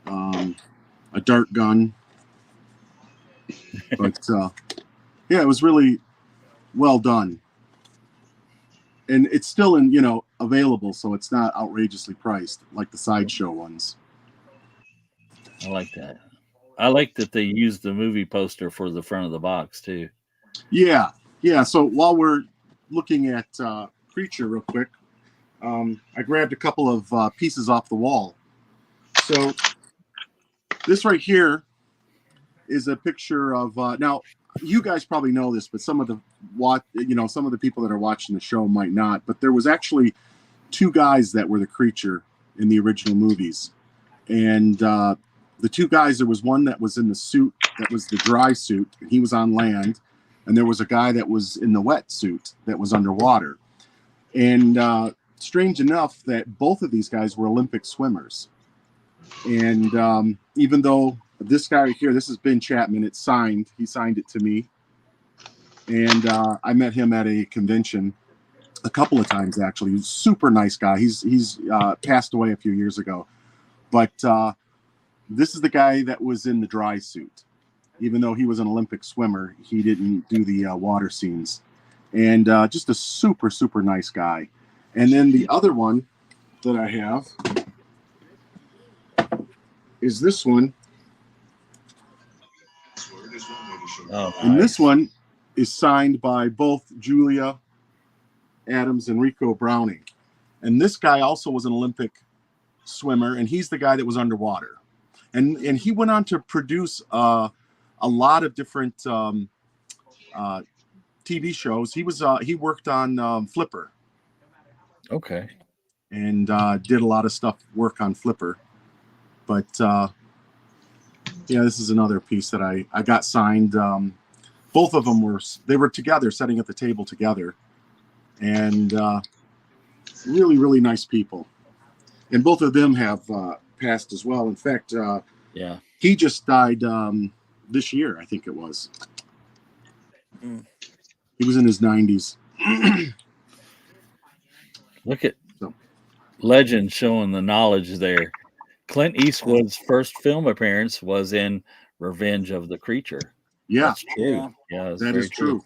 a dart gun. But yeah, it was really well done, and it's still available, so it's not outrageously priced like the sideshow ones. I like that. I like that they used the movie poster for the front of the box too. Yeah. So while we're looking at Creature real quick, I grabbed a couple of pieces off the wall. So this right here is a picture of now. You guys probably know this, but some of the people that are watching the show might not. But there was actually two guys that were the Creature in the original movies, and the two guys, there was one that was in the suit that was the dry suit, and he was on land, and there was a guy that was in the wet suit that was underwater. And strange enough that both of these guys were Olympic swimmers. And even though this guy right here, this is Ben Chapman, it's signed. He signed it to me. And I met him at a convention a couple of times, actually. He's a super nice guy. He's passed away a few years ago. But this is the guy that was in the dry suit. Even though he was an Olympic swimmer, he didn't do the water scenes. And just a super, super nice guy. And then the other one that I have is this one. Oh, And nice. this one is signed by both Julia Adams and Rico Browning. And this guy also was an Olympic swimmer, and he's the guy that was underwater. And he went on to produce a lot of different TV shows. He worked on Flipper. Okay. And did a lot of work on Flipper. But yeah, this is another piece that I got signed. Both of them were together, sitting at the table together, and really, really nice people. And both of them have passed as well. In fact, Yeah. he just died this year, I think it was. Mm. He was in his 90s. Look at Legend showing the knowledge there. Clint Eastwood's first film appearance was in Revenge of the Creature. Yeah, That's true. Yeah. Yeah, that's that very is true.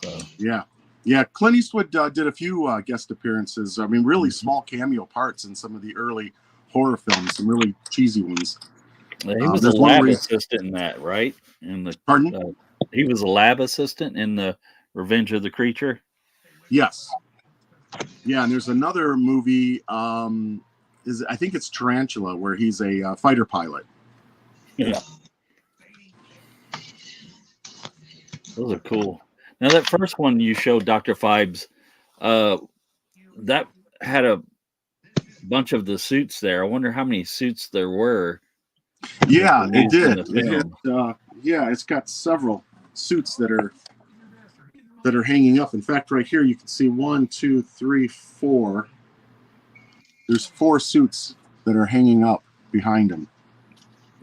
So Yeah. Yeah, Clint Eastwood did a few guest appearances. I mean, really small cameo parts in some of the early horror films, some really cheesy ones. He was a There's one lab where assistant in that, right? In the pardon? he was a lab assistant in the Revenge of the Creature. Yes. Yeah, and there's another movie. I think it's Tarantula, where he's a fighter pilot. Yeah, those are cool. Now that first one you showed, Dr. Fibes, that had a bunch of the suits there. I wonder how many suits there were. Yeah, it Used in did. the film. It's got several suits that are hanging up. In fact, right here you can see 1, 2, 3, 4. There's 4 suits that are hanging up behind him.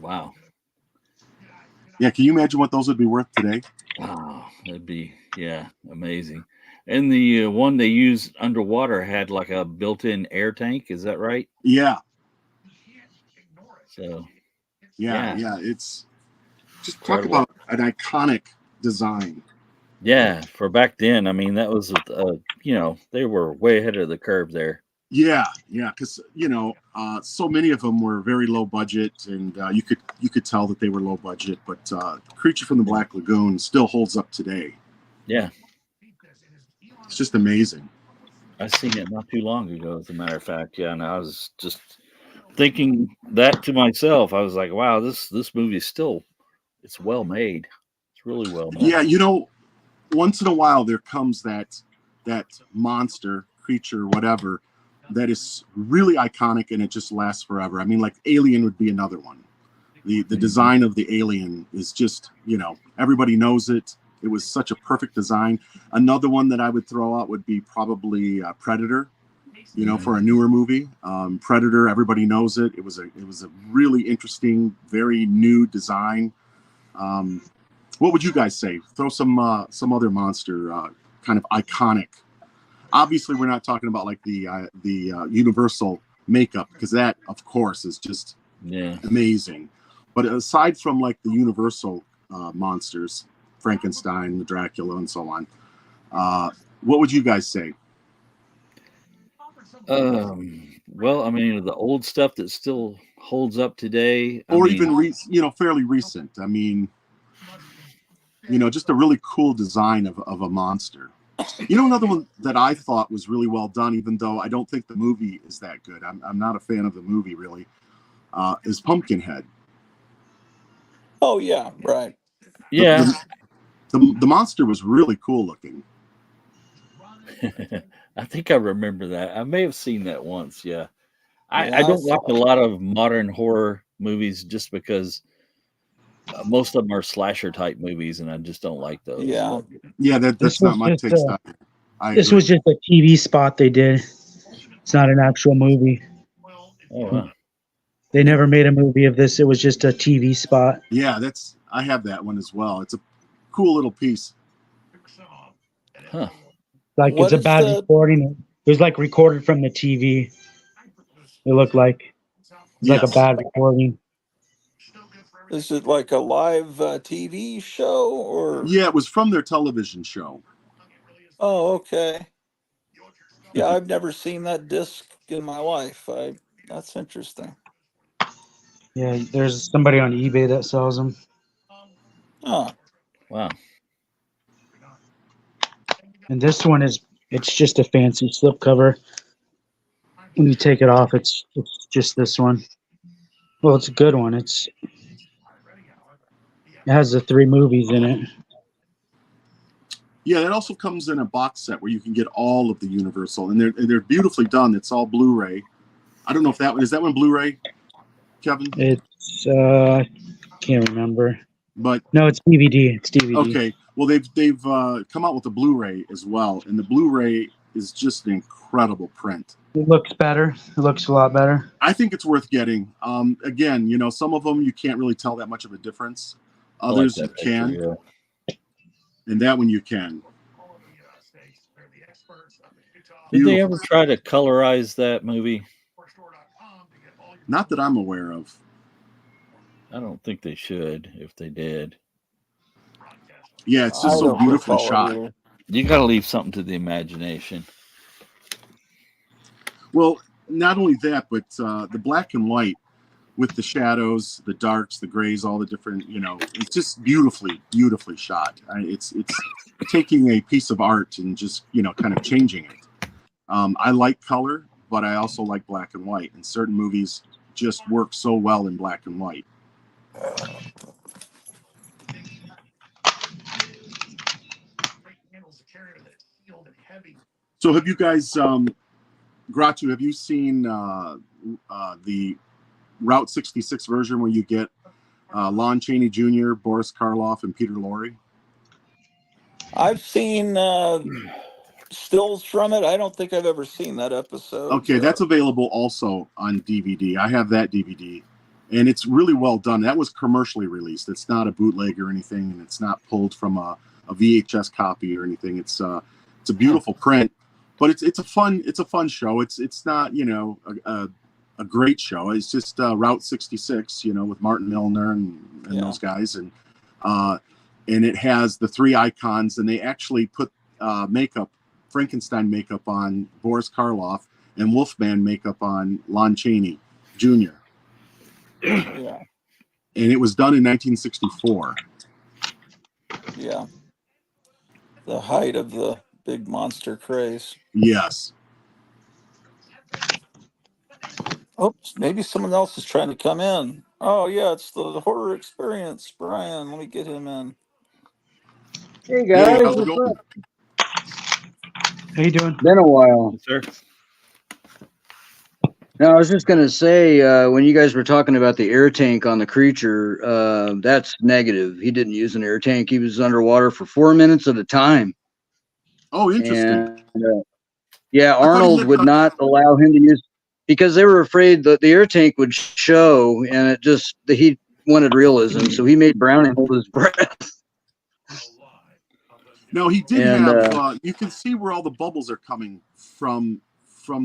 Wow. Yeah, can you imagine what those would be worth today? Oh, that'd be amazing. And the one they used underwater had like a built-in air tank. Is that right? Yeah, So yeah. It's just incredible. talk about an iconic design. Yeah, for back then, I mean, that was they were way ahead of the curve there. Yeah, because so many of them were very low budget, and you could tell that they were low budget. But Creature from the Black Lagoon still holds up today. Yeah, It's just amazing. I seen it not too long ago, as a matter of fact. Yeah, and I was just thinking that to myself. I was like, wow, this movie is it's well made. It's really well made. Yeah, once in a while there comes that monster, creature, whatever, that is really iconic and it just lasts forever. I mean, like Alien would be another one. The design of the alien is just, everybody knows it. It was such a perfect design. Another one that I would throw out would be probably Predator. For a newer movie, Predator, everybody knows it. It was a really interesting, very new design. What would you guys say? Throw some other monster, kind of iconic. Obviously, we're not talking about like the Universal makeup, because that, of course, is just amazing. But aside from like the Universal monsters, Frankenstein, the Dracula, and so on, what would you guys say? Well, I mean, the old stuff that still holds up today, Even fairly recent. I mean, just a really cool design of a monster. Another one that I thought was really well done, even though I don't think the movie is that good. I'm not a fan of the movie, really, is Pumpkinhead. Oh, yeah, right. Yeah. The monster was really cool looking. I think I remember that. I may have seen that once. Yeah. Yeah, I don't watch a lot of modern horror movies just because most of them are slasher type movies, and I just don't like those. Yeah. Yeah, that's not my taste. This was just a TV spot they did. It's not an actual movie. Oh, wow. They never made a movie of this. It was just a TV spot. Yeah, I have that one as well. It's a cool little piece. Huh. Like it's a bad recording. It was like recorded from the TV. It looked like like a bad recording. Is it like a live TV show or? Yeah, it was from their television show. Oh, okay. Yeah, I've never seen that disc in my life. That's interesting. Yeah, there's somebody on eBay that sells them. Oh, wow. And this one it's just a fancy slipcover. When you take it off, it's just this one. Well, it's a good one. It has the 3 movies in it. Yeah, that also comes in a box set where you can get all of the Universal, and they're beautifully done. It's all Blu-ray. I don't know if that one is Blu-ray, Kevin. It's can't remember. But no, it's DVD. It's DVD. Okay, well they've come out with a Blu-ray as well, and the Blu-ray is just an incredible print. It looks better. It looks a lot better. I think it's worth getting. Again, some of them you can't really tell that much of a difference. Others you can. Yeah. And that one you can. Did they ever try to colorize that movie? Not that I'm aware of. I don't think they should if they did. Yeah, it's just so beautifully shot. You got to leave something to the imagination. Well, not only that, but the black and white with the shadows, the darks, the grays, all the different, it's just beautifully shot. It's taking a piece of art and just, kind of changing it. I like color, but I also like black and white, and certain movies just work so well in black and white. So have you guys, Gratu, have you seen the Route 66 version where you get Lon Chaney Jr., Boris Karloff, and Peter Lorre? I've seen stills from it. I don't think I've ever seen that episode. Okay, that's available also on DVD. I have that DVD, and it's really well done. That was commercially released. It's not a bootleg or anything, and it's not pulled from a VHS copy or anything. It's a beautiful print, but it's a fun show. It's not a great show. It's just Route 66, with Martin Milner and those guys, and it has the three icons, and they actually put Frankenstein makeup on Boris Karloff and Wolfman makeup on Lon Chaney Jr. Yeah. And it was done in 1964. Yeah. The height of the big monster craze. Yes. Oops, maybe someone else is trying to come in. Oh, yeah, it's the horror experience. Brian, let me get him in. Hey guys, Hey, how's it what's going? up? How you doing? Been a while. Sir. Now I was just gonna say, when you guys were talking about the air tank on the creature, that's negative. He didn't use an air tank. He was underwater for 4 minutes at a time. Oh, interesting. And yeah, thought he Arnold lived would on- not allow him to use because they were afraid that the air tank would show, and he wanted realism, so he made Browning hold his breath. No, he did And, have. You can see where all the bubbles are coming from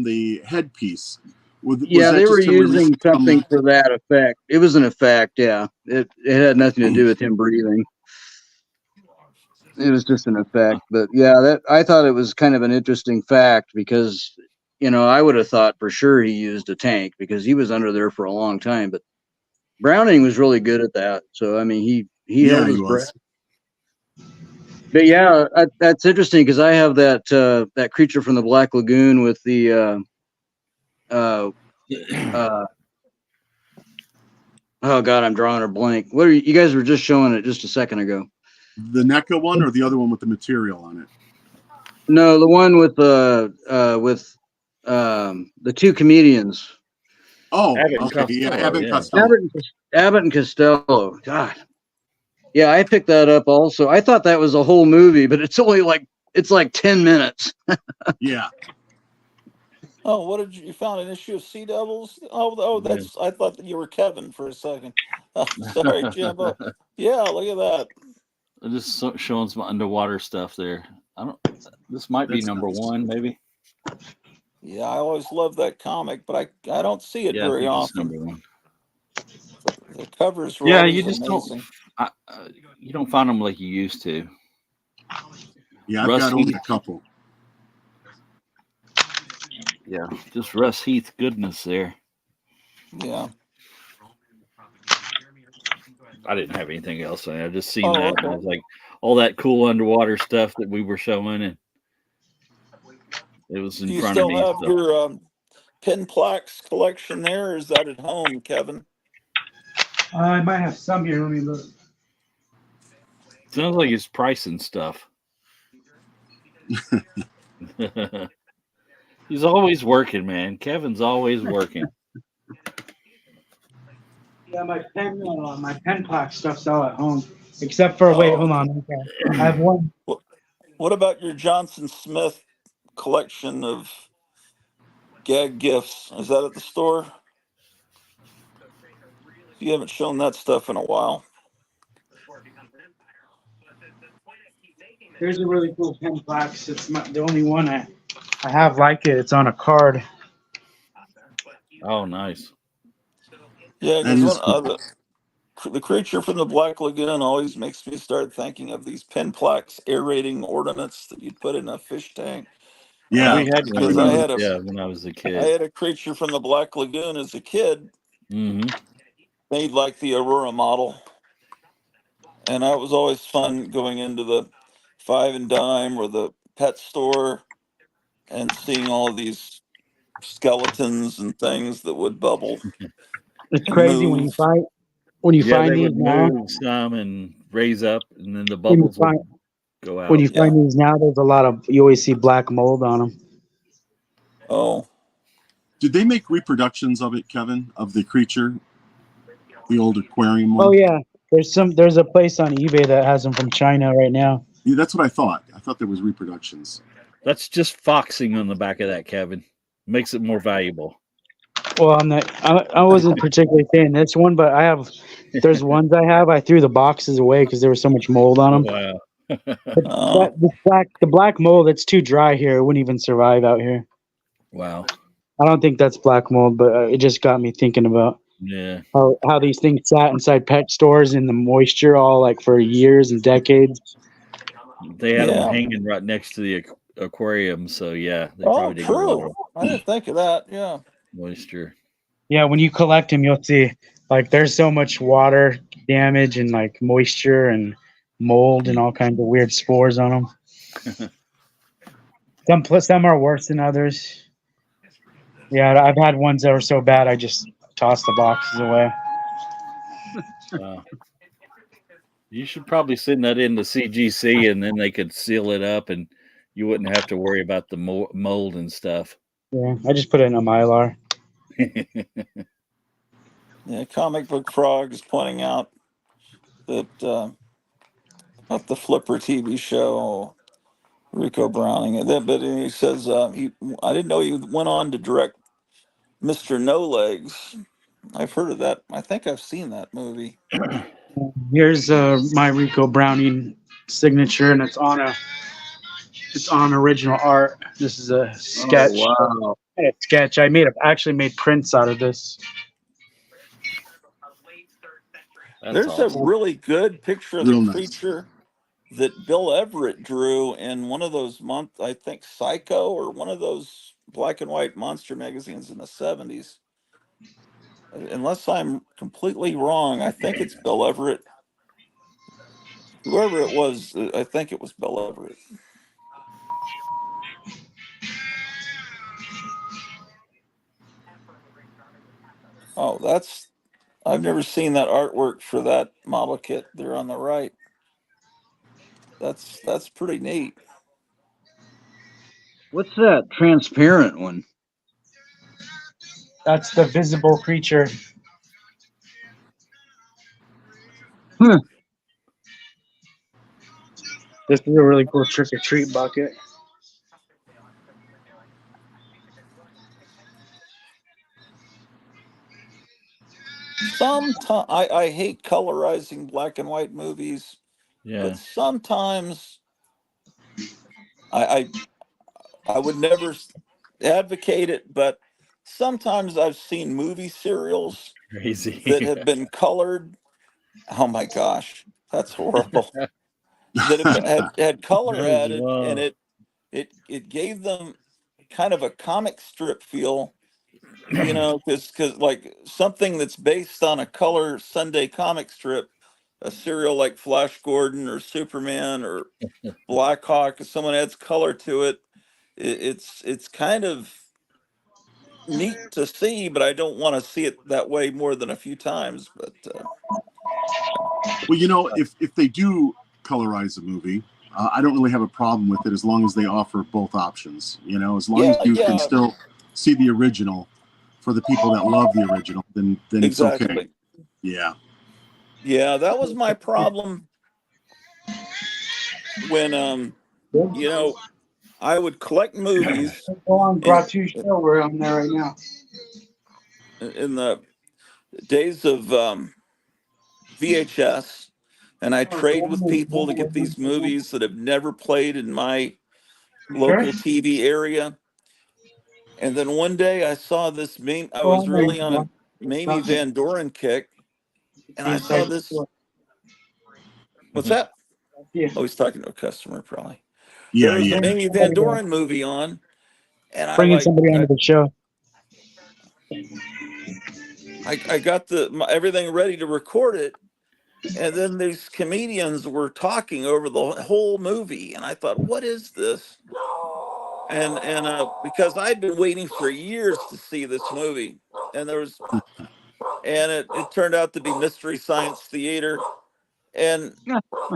the headpiece. Was Yeah, that they were just to release using something for that effect. It was an effect, yeah. It had nothing to do with him breathing. It was just an effect. But yeah, I thought it was kind of an interesting fact because, I would have thought for sure he used a tank because he was under there for a long time. But Browning was really good at that. So, I mean, he held his breath. But yeah, that's interesting because I have that creature from the Black Lagoon with the oh God, I'm drawing a blank. What are you guys were just showing it just a second ago? The NECA one or the other one with the material on it? No, the one with the two comedians. Oh, Abbott and okay, yeah, Costello, Abbott and yeah. Costello. Abbott and Costello. God. Yeah, I picked that up also. I thought that was a whole movie, but it's only like 10 minutes. Yeah. Oh, what did you found an issue of Sea Devils? Oh, that's I thought that you were Kevin for a second. Sorry, Jimbo. Yeah, look at that. Just showing some underwater stuff there. This might be That's number nice. one, maybe. Yeah, I always loved that comic, but I don't see it Yeah, I very think it's often. number one. The covers were Yeah, always you just amazing. you don't find them like you used to. Yeah, I've Russ got only Heath. a couple. Yeah, just Russ Heath goodness there. Yeah. I didn't have anything else. I just seen Oh, that. okay. And it was like all that cool underwater stuff that we were showing, and it was in Do you front of still me. have So. your pin plaques collection there, or is that at home, Kevin? I might have some here. Let me look. Sounds like he's pricing stuff. He's always working, man. Kevin's always working. Yeah, my pen plaque stuff's all at home. Except for wait, hold on. Okay. I have one. What about your Johnson Smith collection of gag gifts? Is that at the store? You haven't shown that stuff in a while. Here's a really cool pen plaque. It's the only one I have like it. It's on a card. Oh, nice. Yeah, That because is cool. the creature from the Black Lagoon always makes me start thinking of these Penplax aerating ornaments that you'd put in a fish tank. Yeah, We had one of Because I those, had a yeah, when I was a I kid. had a creature from the Black Lagoon as a kid, Hmm. made like the Aurora model, and that was always fun going into the Five and Dime or the pet store and seeing all of these skeletons and things that would bubble It's and crazy move. when you Yeah, find they these would now. move some and raise up, and then the When you bubbles would find go when out. you Yeah. find these now, there's a lot of you always see black mold on them. Oh, did they make reproductions of it, Kevin, of the creature, the old aquarium Oh one? yeah, there's a place on eBay that has them from China right now. Yeah, that's what I thought. I thought there was reproductions. That's just foxing on the back of that, Kevin. Makes it more valuable. Well, I wasn't particularly saying this one, but there's ones I threw the boxes away because there was so much mold on Oh, them. wow. But the black mold, it's too dry here. It wouldn't even survive out here. Wow. I don't think that's black mold, but it just got me thinking about Yeah. how these things sat inside pet stores in the moisture all like for years and decades. They had them yeah. hanging right next to the aquarium, so yeah, they Oh, probably did get a lot true. of I didn't think of that. Yeah. moisture. Yeah, when you collect them, you'll see like there's so much water damage and like moisture and mold and all kinds of weird spores on them. Some are worse than others. Yeah, I've had ones that were so bad I just tossed the boxes away. Wow. You should probably send that in to CGC, and then they could seal it up, and you wouldn't have to worry about the mold and stuff. Yeah, I just put it in a Mylar. Yeah. Comic Book Frog is pointing out that about the Flipper TV show, Rico Browning. But he says I didn't know he went on to direct Mr. No Legs. I've heard of that. I think I've seen that movie. Here's my Rico Browning signature, and it's on original art. This is a sketch. Oh, wow. A sketch. Actually made prints out of this. That's There's a awesome. really good picture of the Real nice. creature that Bill Everett drew in one of those I think Psycho or one of those black and white monster magazines in the 70s. Unless I'm completely wrong, I think it's Bill Everett. Whoever it was, I think it was Bill Everett. Oh, I've never seen that artwork for that model kit there on the right. That's pretty neat. What's that transparent one? That's the visible creature. Huh. This is a really cool trick or treat bucket. Sometimes I hate colorizing black and white movies, but Yeah. sometimes I I would never advocate it, but sometimes I've seen movie serials that Crazy. have been colored. Oh my gosh, that's horrible. That have had color That is added, and wild. it gave them kind of a comic strip feel, because like something that's based on a color Sunday comic strip, a serial like Flash Gordon or Superman or Black Hawk, if someone adds color to it, it's kind of neat to see, but I don't want to see it that way more than a few times. But Well, if they do colorize a movie, I don't really have a problem with it as long as they offer both options. As long as yeah, you can yeah, still see the original for the people that love the original, then it's okay. exactly. Yeah. Yeah, that was my problem when I would collect movies Go on, in brought you show where I'm there right now. in the days of VHS, and I trade with people to get these movies that have never played in my local TV area. And then one day I saw this meme. I was really on a Mamie Van Doren kick, and I saw this. What's that? Yeah. Oh, he's talking to a customer, probably. Yeah, There was yeah. an Amy Van Doren movie on, and Bringing somebody onto the show. I got everything ready to record it, and then these comedians were talking over the whole movie, and I thought, what is this? And because I'd been waiting for years to see this movie, and it turned out to be Mystery Science Theater,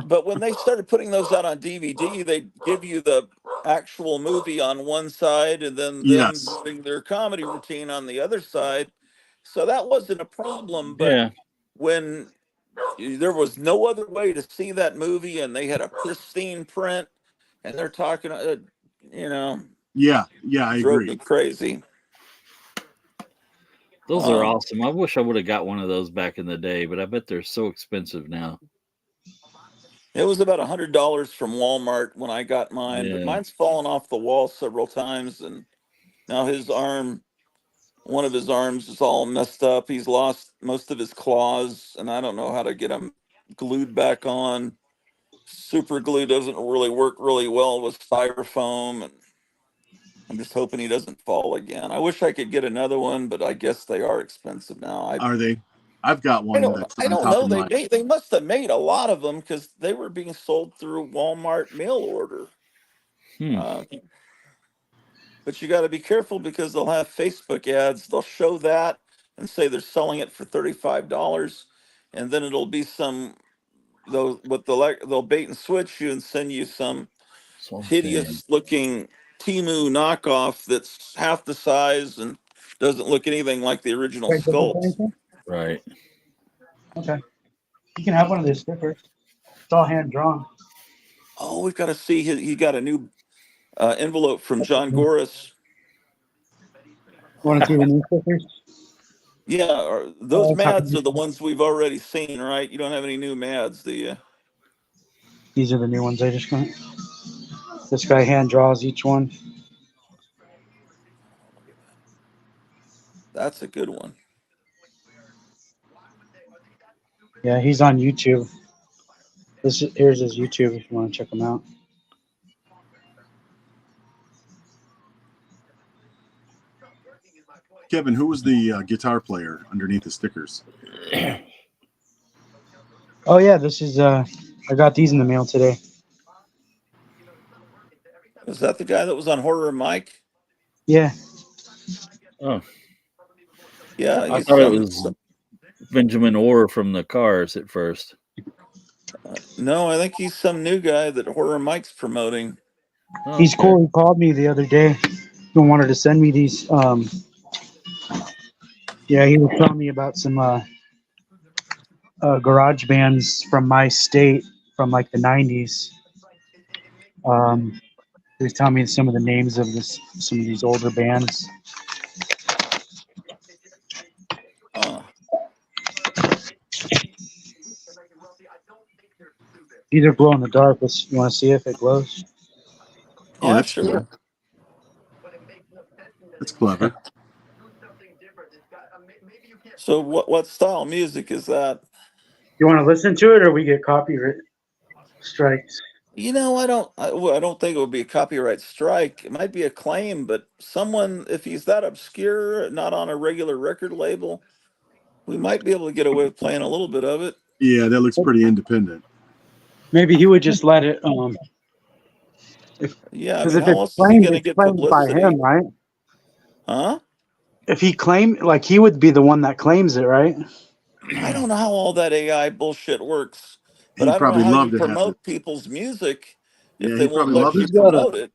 but when they started putting those out on DVD, they give you the actual movie on one side and then them Yes. doing their comedy routine on the other side. So that wasn't a problem. But Yeah. when there was no other way to see that movie and they had a pristine print and they're talking, Yeah, I drove agree. me crazy. Those are awesome. I wish I would have got one of those back in the day, but I bet they're so expensive now. It was about $100 from Walmart when I got mine, but Yeah. mine's fallen off the wall several times, and now one of his arms is all messed up. He's lost most of his claws, and I don't know how to get him glued back on. Super glue doesn't really work really well with styrofoam, and I'm just hoping he doesn't fall again. I wish I could get another one, but I guess they are expensive now. Are they? I've got one that's I on don't top know. of mine. They must have made a lot of them because they were being sold through Walmart mail order. But you got to be careful because they'll have Facebook ads. They'll show that and say they're selling it for $35, and then it'll be they'll bait and switch you and send you some hideous looking Timu knockoff that's half the size and doesn't look anything like the original sculpt. Right. Okay. You can have one of these stickers. It's all hand drawn. Oh, we've got to see. He got a new envelope from John Goris. Want to see the new stickers? Yeah, those Mads are the ones we've already seen, right? You don't have any new Mads, do you? These are the new ones I just got. This guy hand draws each one. That's a good one. Yeah, he's on YouTube. Here's his YouTube if you want to check him out. Kevin, who was the guitar player underneath the stickers? Oh yeah, this is I got these in the mail today. Is that the guy that was on Horror Mike? Yeah. Oh. Yeah, I thought it was Benjamin Orr from the Cars at first. No, I think he's some new guy that Horror Mike's promoting. Oh, he's cool. He called me the other day. He wanted to send me these. Yeah, he was telling me about some garage bands from my state from like the 90s. He was telling me some of the names of some of these older bands. These are glow in the dark. You want to see if it glows? Oh, that's cool. That's clever. So what style music is that? You want to listen to it, or we get copyright strikes? I don't think it would be a copyright strike. It might be a claim, but someone, if he's that obscure, not on a regular record label, we might be able to get away with playing a little bit of it. Yeah, that looks pretty independent. Maybe he would just let it. How else is he going to get publicity? By him, right? Huh? If he claimed, like, he would be the one that claims it, right? I don't know how all that AI bullshit works, but He'd I don't know probably how love you to have promote it. people's music Yeah, if they he'd won't probably let love you it. promote it.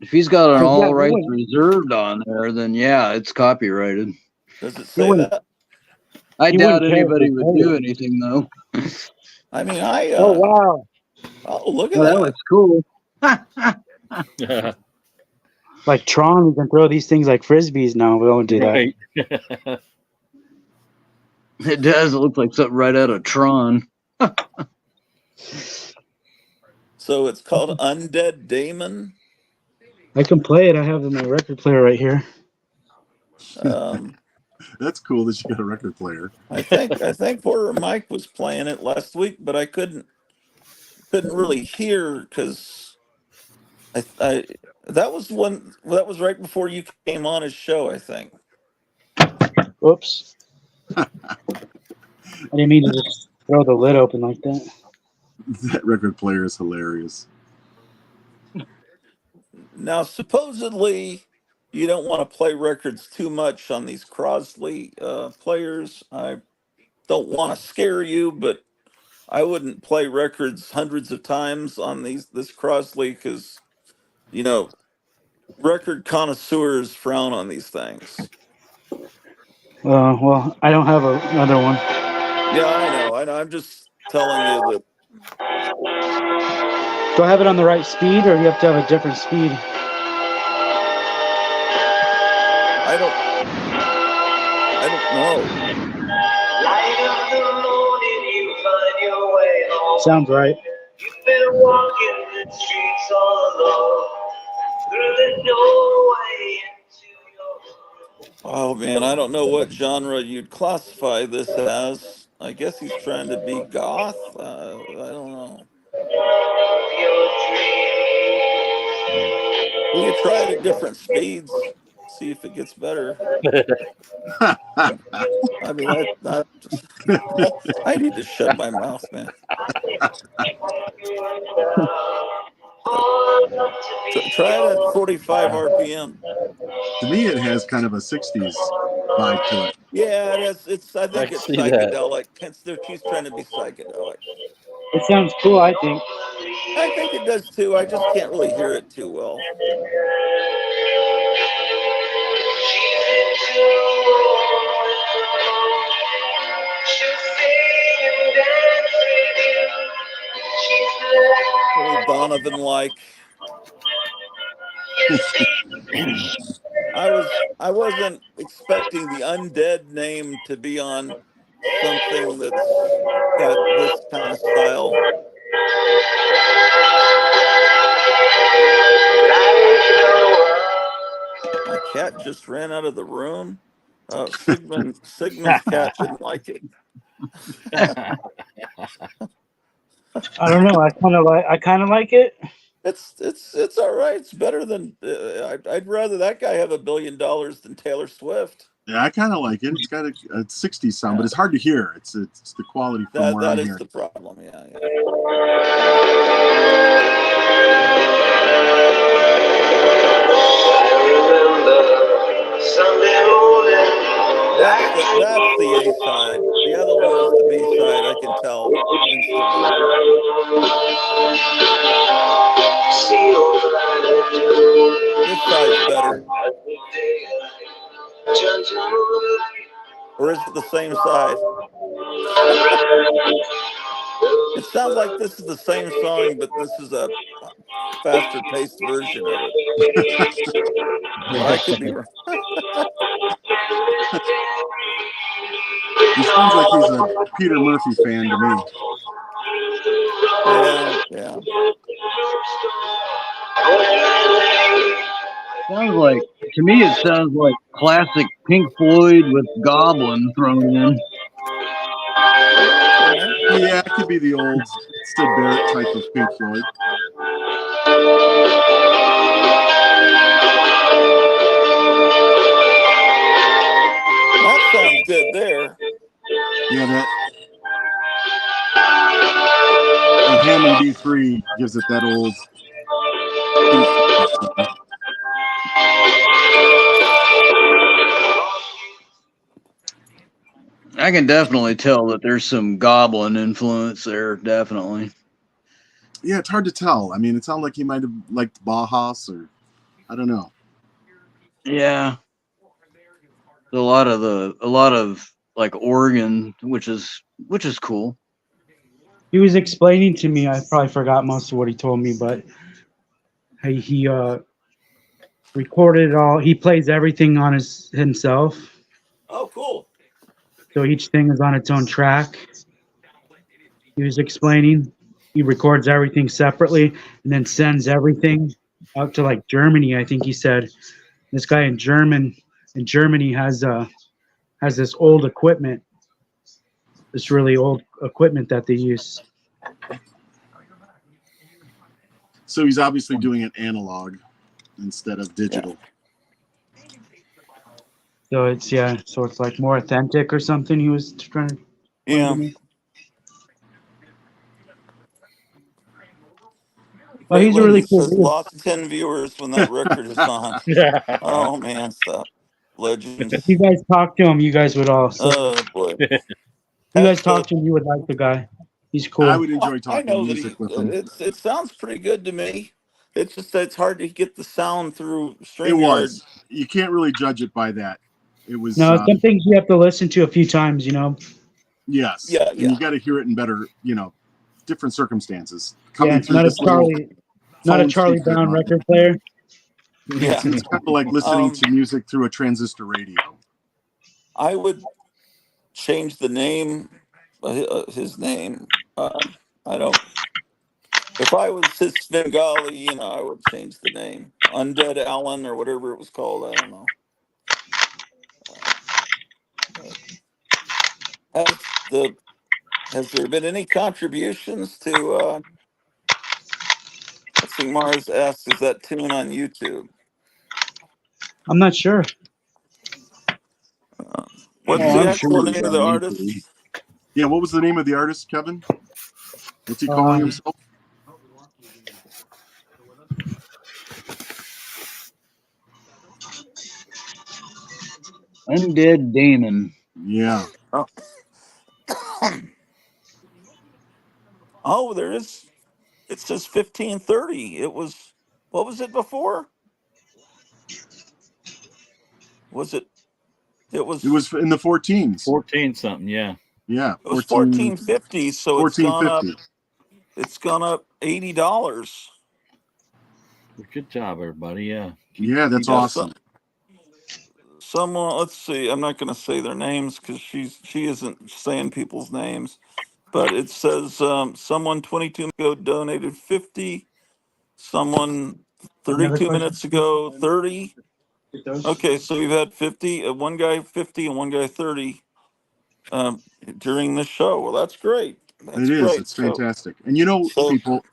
If he's got an all rights wouldn't. reserved on there, then yeah, it's copyrighted. Does it say that? I He doubt wouldn't care anybody if they would played do it. anything though. I mean, Oh wow! Oh, look at Well, that that. looks cool. Like Tron, we can throw these things like frisbees now. We don't do that. Right. It does. It looks like something right out of Tron. So it's called Undead Damon. I can play it. I have my record player right here. That's cool that you got a record player. I think poor Mike was playing it last week, but I couldn't really hear because I that was right before you came on his show, I think. Oops. I didn't mean to just throw the lid open like that. That record player is hilarious. Now, supposedly, you don't want to play records too much on these Crosley players. I don't want to scare you, but I wouldn't play records hundreds of times on this Crosley because, record connoisseurs frown on these things. Well, I don't have another one. Yeah, I know. I'm just telling you that. Do I have it on the right speed, or do you have to have a different speed? I don't know. Sounds right. You've been walking the streets all alone through the doorway into your. Oh man, I don't know what genre you'd classify this as. I guess he's trying to be goth. I don't know. We could try it at different speeds, see if it gets better. I mean, I need to shut my mouth, man. Try it at 45 RPM. To me, it has kind of a 60s vibe to it. Yeah, it's. I think it's see that. psychedelic. Hence, she's trying to be psychedelic. It sounds cool, I think. I think it does too. I just can't really hear it too well. Little Donovan-like. I wasn't expecting the Undead name to be on something that's got this kind of style. My cat just ran out of the room. Sigmund's cat didn't like it. I don't know. I kind of like it. It's all right. It's better than I'd rather that guy have $1 billion than Taylor Swift. Yeah, I kind of like it. It's got a 60s sound, but it's hard to hear. It's the quality from where I'm That is here. the problem. Yeah. That's the A side. The other one is the B side. I can tell instantly. This side's better. Or is it the same side? It sounds like this is the same song, but this is a faster paced version of it. But I could be wrong. He sounds like he's a Peter Murphy fan to me. Yeah. Sounds like, to me, it sounds like classic Pink Floyd with Goblin thrown in. Yeah, it could be the old Sid Barrett type of Pink Floyd. That sounds good there. Yeah, that Hammond B3 gives it that old Pink Floyd. I can definitely tell that there's some Goblin influence there, definitely. Yeah, it's hard to tell. I mean, it sounded like he might have liked Bauhaus, or I don't know. Yeah, a lot of like organ, which is cool. He was explaining to me. I probably forgot most of what he told me, but he recorded it all. He plays everything on himself. Oh, cool. So each thing is on its own track. He was explaining. He records everything separately and then sends everything out to like Germany. I think he said this guy in Germany has has this old equipment, this really old equipment that they use. So he's obviously doing it analog instead of digital. So it's like more authentic or something. He was trying to. Yeah. Well, he's a really Caitlin cool says dude. lost 10 viewers when that record is on. Oh man, stop. Legends. If you guys talk to him, you guys would all. Oh boy. If you guys talk to him, you would like the guy. He's cool. I would enjoy I talking know that music with him. it sounds pretty good to me. It's just that it's hard to get the sound through It StreamYard. was. You can't really judge it by that. It was. No, some things you have to listen to a few times, you know. Yes. Yeah, And you got to hear it in better, different circumstances. Yeah, Coming through not a this little phone Charlie speaker Brown button. record player. Yeah. It's kind of like listening to music through a transistor radio. I would change the name, his name. I don't. If I was his Svengali, I would change the name. Undead Allen or whatever it was called. I don't know. Has there been any contributions to? Let's see. Mars asks, "Is that tune on YouTube?" I'm not sure. What's Oh, the I'm actual sure name it's of the on artist? YouTube. Yeah, what was the name of the artist, Kevin? What's he calling himself? Undead Damon. Yeah. Oh, there is. It says 1530. It was. What was it before? Was it? It was. It was in the 14s. 14 something, yeah. Yeah. It was 1450. So it's gone up. 1450. It's gone up $80. Good job, everybody. Yeah. Yeah, that's You got awesome. Someone. Let's see. I'm not going to say their names because she isn't saying people's names. But it says someone 22 minutes ago donated 50. Someone 32 minutes ago 30. Okay, so we've had 50, one guy 50 and one guy 30 during this show. Well, that's great. That's It is. great. It's fantastic. And people,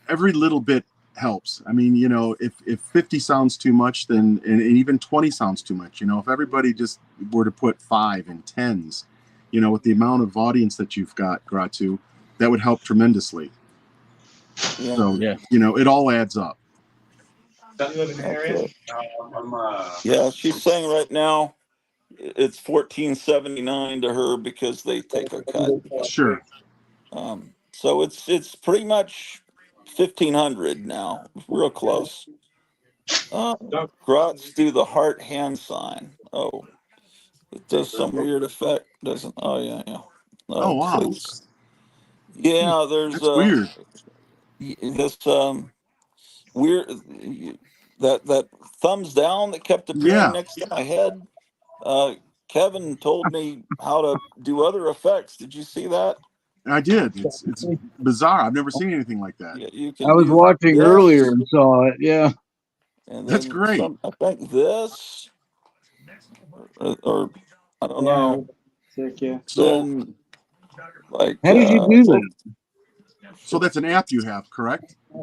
every little bit helps. I mean, if 50 sounds too much, then and even 20 sounds too much. If everybody just were to put 5 and 10s, with the amount of audience that you've got, Gratu, that would help tremendously. Yeah. So, Yeah. It all adds up. Okay. Yeah, she's saying right now it's $14.79 to her because they take a cut. Sure. So it's pretty much $1,500 now, real close. Grotz do the heart hand sign. Oh, it does some weird effect, doesn't? Oh yeah. Oh, wow. Please. Yeah, there's That's weird. this weird that thumbs down that kept appearing next to my head. Kevin told me how to do other effects. Did you see that? I did. It's bizarre. I've never seen anything like that. Yeah, you can. I was do watching this, earlier and saw it. Yeah. and That's then great. I think this, or I don't know. Sick, yeah. Then, like, How did you do that? So that's an app you have, correct? I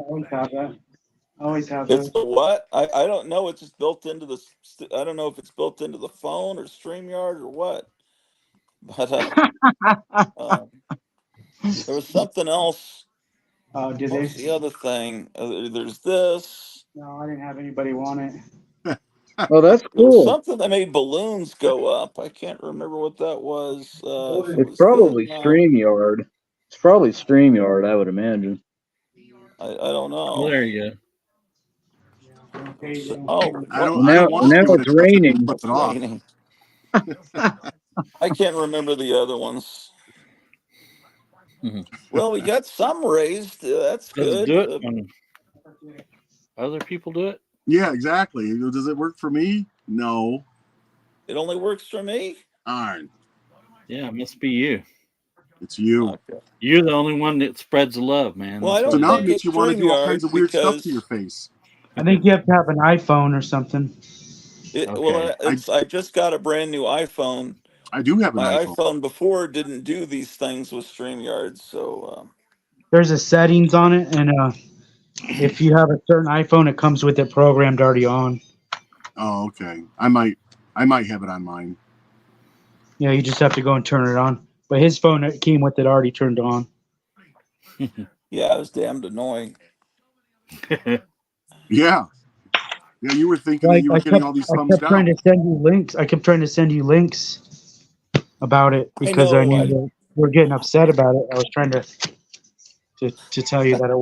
always have that. It's the what? I don't know. It's just built into the. I don't know if it's built into the phone or StreamYard or what. But there was something else. Oh, did What's they? the other thing? There's this. No, I didn't have anybody want it. Oh, that's There was cool. something that made balloons go up. I can't remember what that was. If it It's was probably this, StreamYard. It's probably StreamYard, I would imagine. I don't know. Well, there you go. Oh, I don't Now want to do it. it's raining. Flip it off. raining. I can't remember the other ones. Mhm. Well, we got some raised. That's Does good. it do it when other people do it? Yeah, exactly. Does it work for me? No. It only works for me. Darn. Yeah, it must be you. It's you. Okay. You're the only one that spreads the love, man. Well, I That's don't So what now it it think makes it's you want to do all kinds StreamYard of weird stuff because to your face. I think you have to have an iPhone or something. It, Okay. well, I just got a brand new iPhone, I do have an My iPhone. iPhone before didn't do these things with StreamYard, so There's a settings on it, and if you have a certain iPhone, it comes with it programmed already on. Oh, okay. I might have it on mine. Yeah, you just have to go and turn it on. But his phone, it came with it already turned on. yeah, it was damned annoying. Yeah. Yeah, you were thinking that Like you were getting all these I thumbs kept trying down. to send you links. I kept trying to send you links about it I because I know. knew you were getting upset about it. I was trying to tell you that it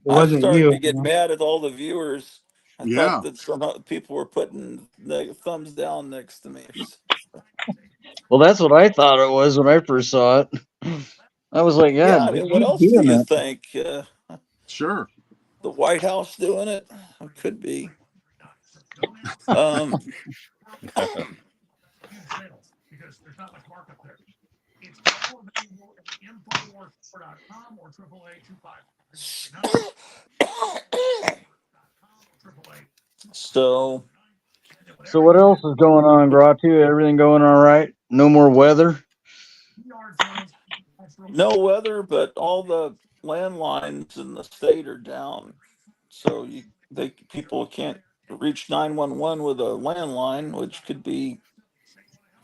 I wasn't started to you. get mad at all the viewers. I thought Yeah. that somehow people were putting the thumbs down next to me. Well, that's what I thought it was when I first saw it. I was like, Yeah, God, I mean, what who's else do doing you that? think? Sure. The White House doing it? It could be. Um, so So what else is going on, Gratu? Everything going all right? No more weather? no weather, but all the landlines in the state are down. So people can't reach 911 with a landline, which could be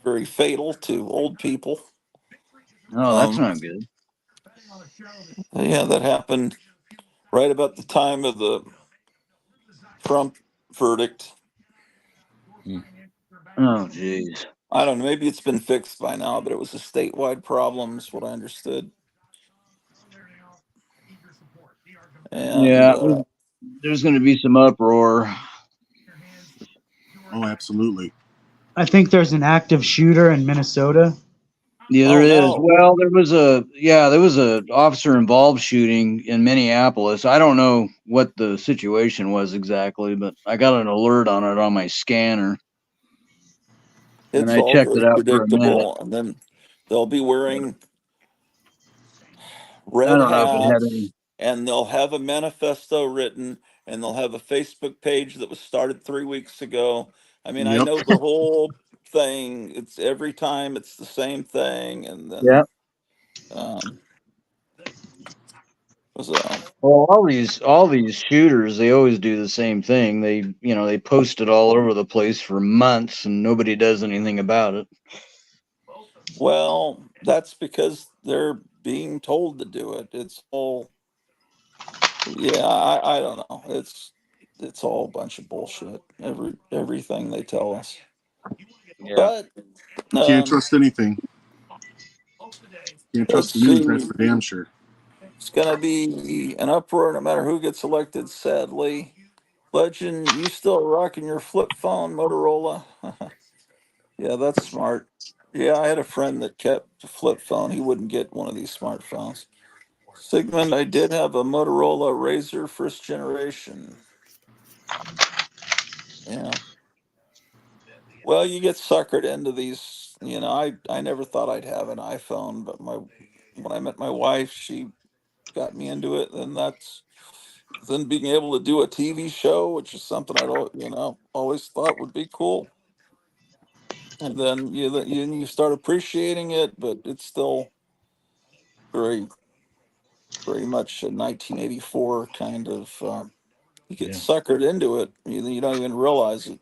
very fatal to old people. Oh, that's Um, not good. yeah, that happened right about the time of the Trump verdict. Oh, jeez. I don't know. Maybe it's been fixed by now, but it was a statewide problem, is what I understood. And Yeah, there's going to be some uproar. Oh, absolutely. I think there's an active shooter in Minnesota. Yeah, there oh is. no, Well, there was a officer involved shooting in Minneapolis. I don't know what the situation was exactly, but I got an alert on it on my scanner, and it's I all checked it very out for a minute. predictable. And then they'll be wearing I red don't know if it had hats, any. and they'll have a manifesto written, and they'll have a Facebook page that was started 3 weeks ago. I mean, I Yep. know the whole thing. It's every time it's the same thing, and then Yeah. um, so Well, all these shooters, they always do the same thing. They post it all over the place for months, and nobody does anything about it. well, that's because they're being told to do it. It's all yeah. I don't know. It's all a bunch of bullshit. Everything they tell us, Yeah. but You can't um, trust anything. Can't let's trust the news, that's see. for damn sure. It's going to be an uproar no matter who gets elected, sadly. Legend, you still rocking your flip phone, Motorola? Yeah, that's smart. Yeah, I had a friend that kept a flip phone. He wouldn't get one of these smartphones. Sigmund, I did have a Motorola Razr first generation. Yeah. Well, you get suckered into these. I never thought I'd have an iPhone, but when I met my wife, she got me into it, and that's then being able to do a TV show, which is something always thought would be cool. And then you start appreciating it, but it's still very very much a 1984 kind of. You get Yeah. suckered into it. You don't even realize it.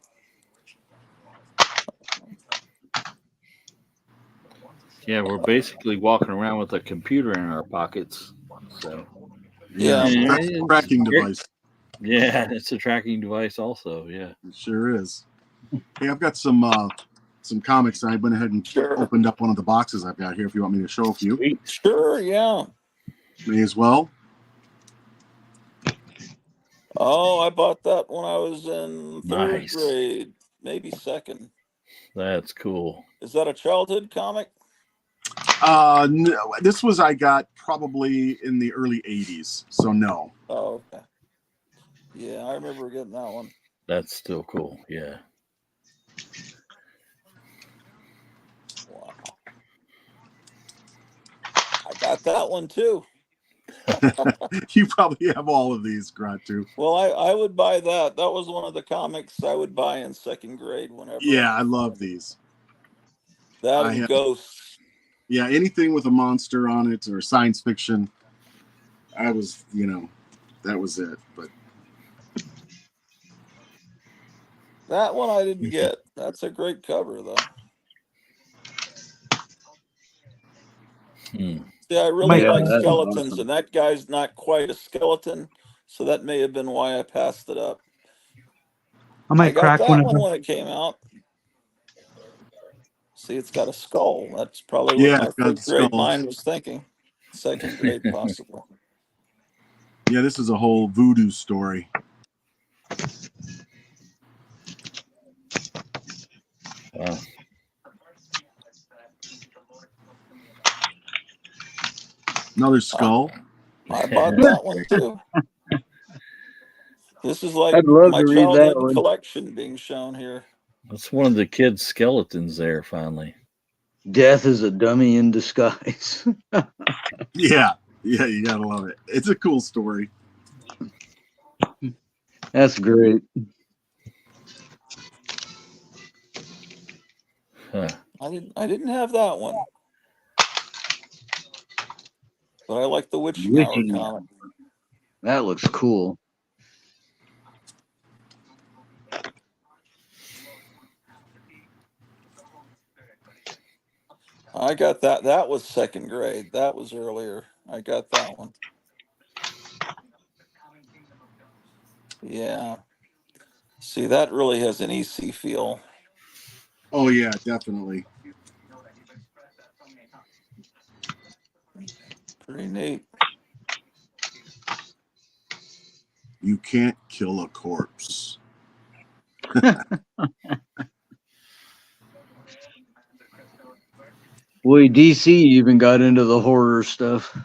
Yeah, we're basically walking around with a computer in our pockets. So Yeah. Yeah. it's Tracking great. device. Yeah, it's a tracking device also. Yeah. It sure is. Hey, I've got some comics. I went ahead and Sure. opened up one of the boxes I've got here if you want me to show a few. Sweet. Sure. Yeah. May as well. Oh, I bought that when I was in third Nice. grade, maybe second. That's cool. Is that a childhood comic? No, this was I got probably in the early 80s, so no. Oh, okay. Yeah, I remember getting that one. That's still cool. Yeah. Wow. I got that one too. You probably have all of these, Gratu. Well, I would buy that. That was one of the comics I would buy in second grade whenever I Yeah, I could love find it. these. That I and have, ghosts. yeah, anything with a monster on it or science fiction. I was, that was it. But That one I didn't get. That's a great cover, though. Hmm. See, I really Mike, Yeah, like that's skeletons, awesome. and that guy's not quite a skeleton, so that may have been why I passed it up. I I might got crack one that of one them. when it came out. See, it's got a skull. That's probably what yeah, my it's got first grade skulls. mind was thinking. Second grade, possibly. Yeah, this is a whole voodoo story. Wow. Another skull. I bought that one too. This is like I'd love my to read that childhood one. collection being shown here. That's one of the kids' skeletons there, finally. Death is a dummy in disguise. Yeah, you gotta love it. It's a cool story. That's great. Huh. I didn't have that one, but I like the Witching Hour Witching comic. Hour. That looks cool. I got that. That was second grade. That was earlier. I got that one. Yeah. See, that really has an EC feel. Oh yeah, definitely. Pretty neat. You can't kill a corpse. Boy, DC even got into the horror stuff.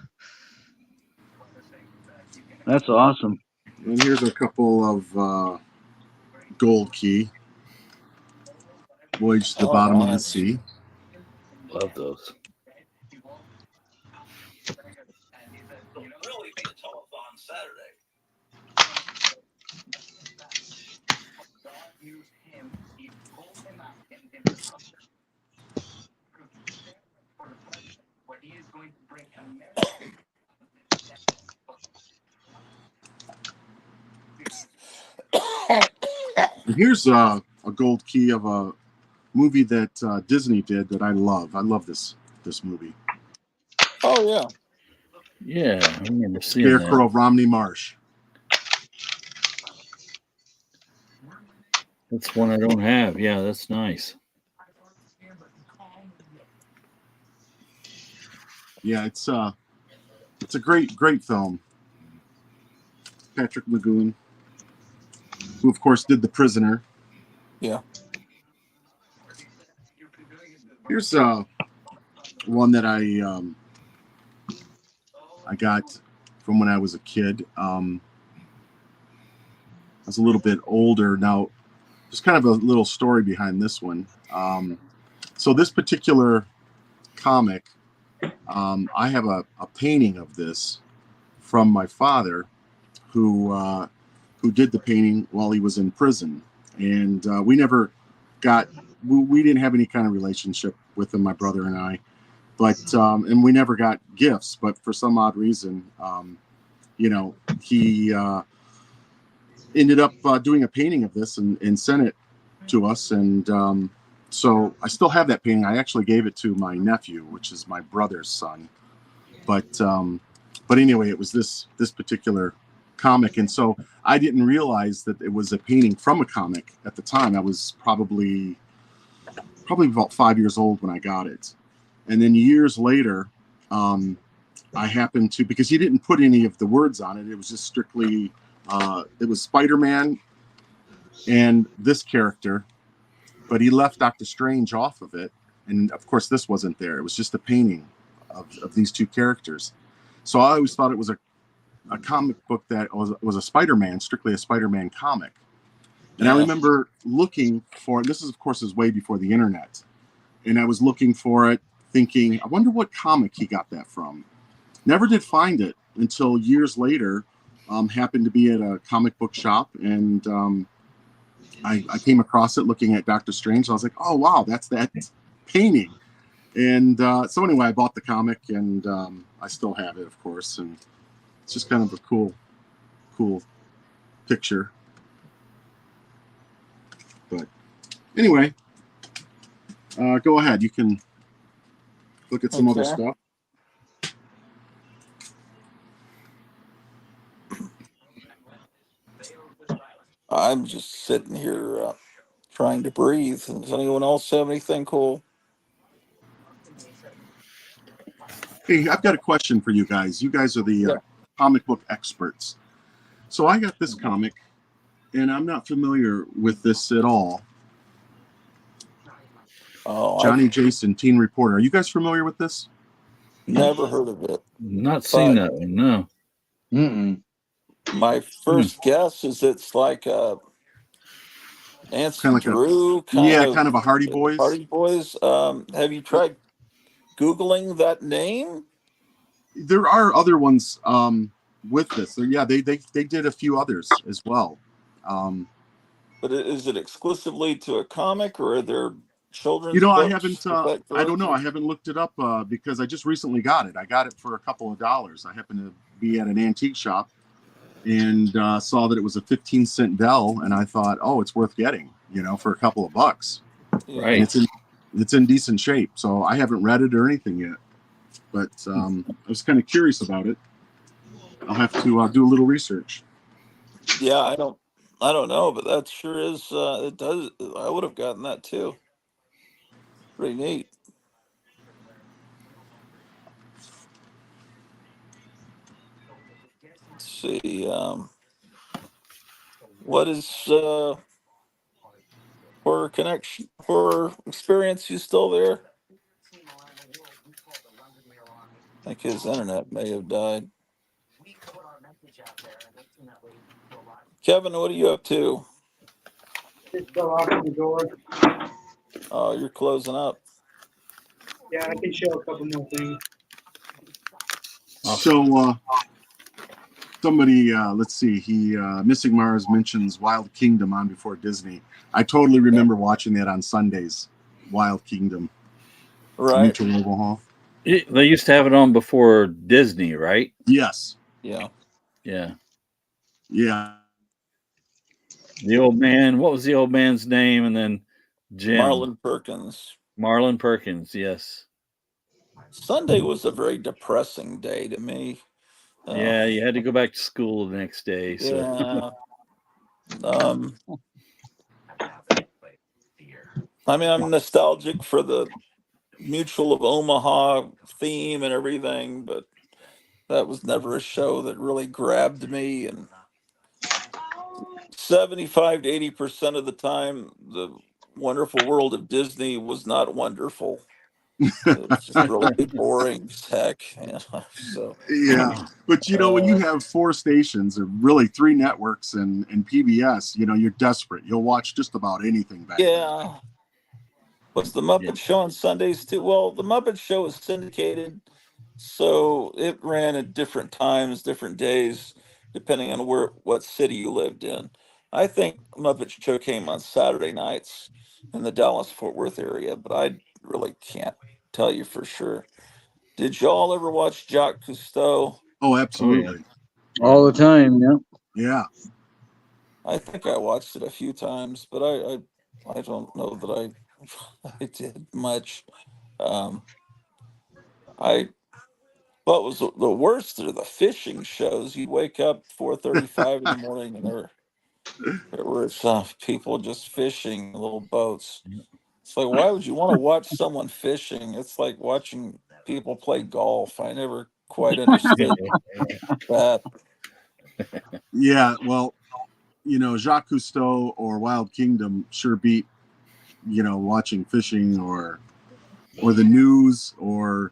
That's awesome. And here's a couple of gold key. Voyage to the Oh, bottom of the nice. sea. Love those. Really be a telethon Saturday. And here's a gold key of a movie that Disney did that I love. I love this movie. Oh yeah. Yeah, I remember seeing Scarecrow that. of Romney Marsh. That's one I don't have. Yeah, that's nice. Yeah, it's a great film. Patrick Magoon, who of course did The Prisoner. Yeah. Here's one that I got from when I was a kid. I was a little bit older now. There's kind of a little story behind this one. So this particular comic, I have a painting of this from my father, who did the painting while he was in prison, and we never got. We didn't have any kind of relationship with him, my brother and I, but and we never got gifts. But for some odd reason, he ended up doing a painting of this and sent it to us, and so I still have that painting. I actually gave it to my nephew, which is my brother's son. But anyway, it was this particular comic, and so I didn't realize that it was a painting from a comic at the time. I was probably about 5 years old when I got it, and then years later, I happened to, because he didn't put any of the words on it. It was just strictly it was Spider-Man and this character, but he left Doctor Strange off of it, and of course this wasn't there. It was just a painting of these two characters. So I always thought it was a comic book that was a Spider-Man, strictly a Spider-Man comic. And I remember looking for it. This is, of course, is way before the internet. And I was looking for it, thinking, I wonder what comic he got that from. Never did find it until years later. Happened to be at a comic book shop, and I came across it looking at Doctor Strange. I was like, oh, wow, that's that painting. And so anyway, I bought the comic, and I still have it, of course, and it's just kind of a cool picture. But anyway, go ahead. You can look at some other Okay. stuff. I'm just sitting here trying to breathe. Does anyone else have anything cool? Hey, I've got a question for you guys. You guys are the Yeah. comic book experts. So I got this comic, and I'm not familiar with this at all. Oh, Johnny I've Jason, Teen Reporter. Are you guys familiar with this? never heard of it. Not seen But that one. No. Mm-mm. my first guess is it's like a Nancy Kind of like a Drew yeah, kind of a Hardy Boys. Hardy Boys. Have you tried Googling that name? There are other ones with this. So, yeah, they did a few others as well. But is it exclusively to a comic, or are there You children's know, I books haven't. that that I go don't know. into? I haven't looked it up because I just recently got it. I got it for a couple of dollars. I happened to be at an antique shop and saw that it was a 15-cent Dell, and I thought, oh, it's worth getting. For a couple of bucks, Yeah. and it's in decent shape. So I haven't read it or anything yet, but I was kind of curious about it. I'll have to do a little research. Yeah, I don't know, but that sure is. It does. I would have gotten that too. Pretty neat. Let's see. What is horror connection, horror experience? You still there? I think his internet may have died. Kevin, what are you up to? Just fell off the door. Oh, you're closing up. Yeah, I can show a couple more things. So somebody, let's see, he Missing Mars mentions Wild Kingdom on before Disney. I totally remember watching that on Sundays. Wild Kingdom, Right. Mutual Overhaul. They used to have it on before Disney, right? Yes. Yeah. Yeah. Yeah. The old man. What was the old man's name? And then Jim. Marlon Perkins. Marlon Perkins. Yes. Sunday was a very depressing day to me. Yeah, you had to go back to school the next day. So. Yeah. I mean, I'm nostalgic for the Mutual of Omaha theme and everything, but that was never a show that really grabbed me. And 75 to 80% of the time, the Wonderful World of Disney was not wonderful. It was just really boring as heck. So Yeah, but when you have 4 stations, or really 3 networks, and PBS, you're desperate. You'll watch just about anything back then. yeah. Was the Muppet Show on Sundays too? Well, the Muppet Show was syndicated, so it ran at different times, different days, depending on what city you lived in. I think Muppet Show came on Saturday nights in the Dallas-Fort Worth area, but I really can't tell you for sure. Did y'all ever watch Jacques Cousteau? Oh, absolutely. All the time. Yeah. Yeah. I think I watched it a few times, but I don't know that I did much. What was the worst are the fishing shows. You'd wake up 4:35 in the morning, and there were some people just fishing little boats. It's like, why would you want to watch someone fishing? It's like watching people play golf. I never quite understood that. Yeah. Well, Jacques Cousteau or Wild Kingdom sure beat, watching fishing or the news or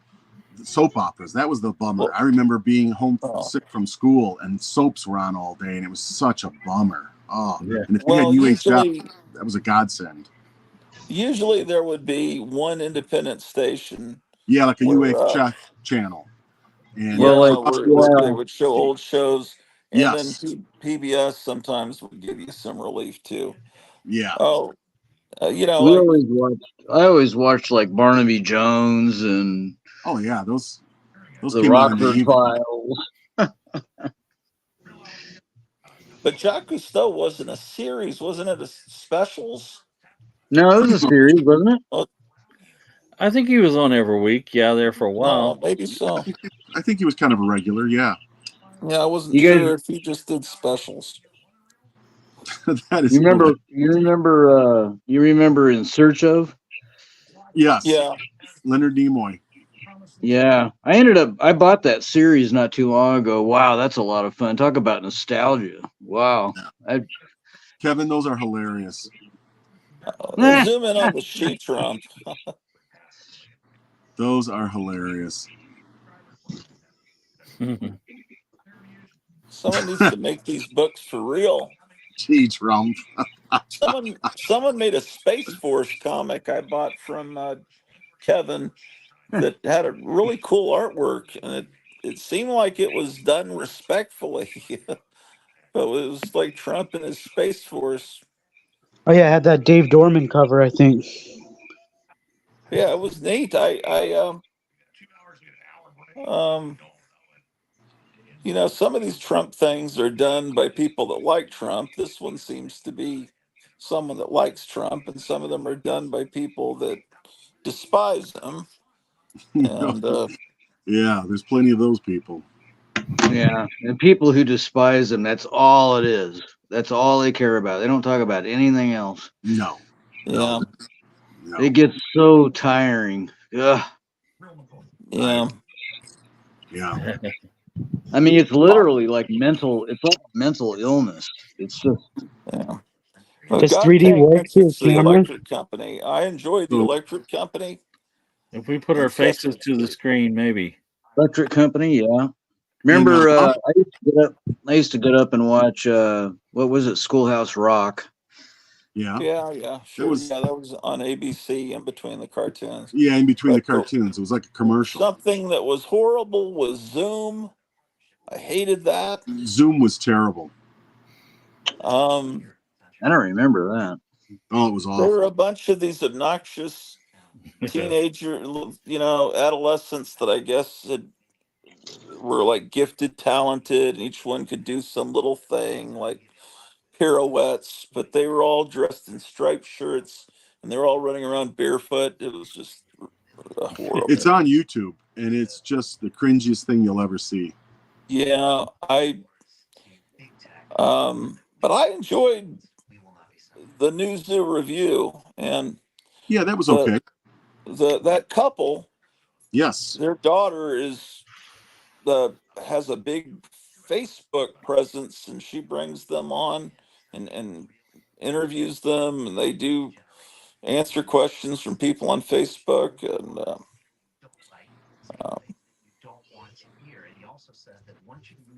the soap operas. That was the bummer. Well, I remember being home oh, sick from school, and soaps were on all day, and it was such a bummer. Oh, Yeah. and if you had well, UHF, that was a godsend. usually there would be one independent station Yeah, like a where, UHF channel. And Well, like, where they yeah. would show old shows, and then yes. PBS sometimes would give you some relief too. Yeah. Oh, You know, We like I always watched like Barnaby Jones and Oh yeah, those the came on in the Rockford evening. Files. but Jacques Cousteau wasn't a series, wasn't it? A specials. No, it was a series, wasn't it? Oh, I think he was on every week. Yeah, there for a no, while. maybe so. I think he was kind of a regular. Yeah, Yeah, I wasn't You guys, sure if he just did specials. that is hilarious. you remember In Search of? Yes, Yeah, Leonard Nimoy. Yeah, I bought that series not too long ago. Wow, that's a lot of fun. Talk about nostalgia. Wow. Kevin, those are hilarious. zoom in on the sheet Trump. Those are hilarious. Someone needs to make these books for real. Gee, Trump. Someone made a Space Force comic I bought from Kevin that had a really cool artwork, and it seemed like it was done respectfully, but it was like Trump and his Space Force. Oh yeah, I had that Dave Dorman cover, I think. Yeah, it was neat. Um, you know, some of these Trump things are done by people that like Trump. This one seems to be someone that likes Trump, and some of them are done by people that despise him. And Yeah, there's plenty of those people. Yeah, and people who despise him, that's all it is. That's all they care about. They don't talk about anything else. No, yeah, no. It gets so tiring. Ugh. yeah. Yeah. I mean, it's literally like it's like mental illness. It's just, Yeah. Well, Does God 3D Tank work for your mentions the camera? electric company. I enjoyed the So, electric company. If we put our And kept faces to the screen, maybe. electric company, yeah. and Remember, I used to get up and watch what was it, Schoolhouse Rock. yeah, yeah, that sure. was Yeah, that was on ABC in between the cartoons. in between the But cartoons. It was like a commercial. something that was horrible was Zoom. I hated that. Zoom was terrible. Um, I don't remember that. Oh, it was there were awful. a bunch of these obnoxious teenager, you know, adolescents that I guess were like gifted, talented, and each one could do some little thing like pirouettes, but they were all dressed in striped shirts and they were all running around barefoot. It was just It's horrible. on YouTube, and it's just the cringiest thing you'll ever see. Yeah, but I enjoyed the New Zoo review and Yeah, that was the okay. that couple, Yes. their daughter has a big Facebook presence and she brings them on and interviews them and they do answer questions from people on Facebook and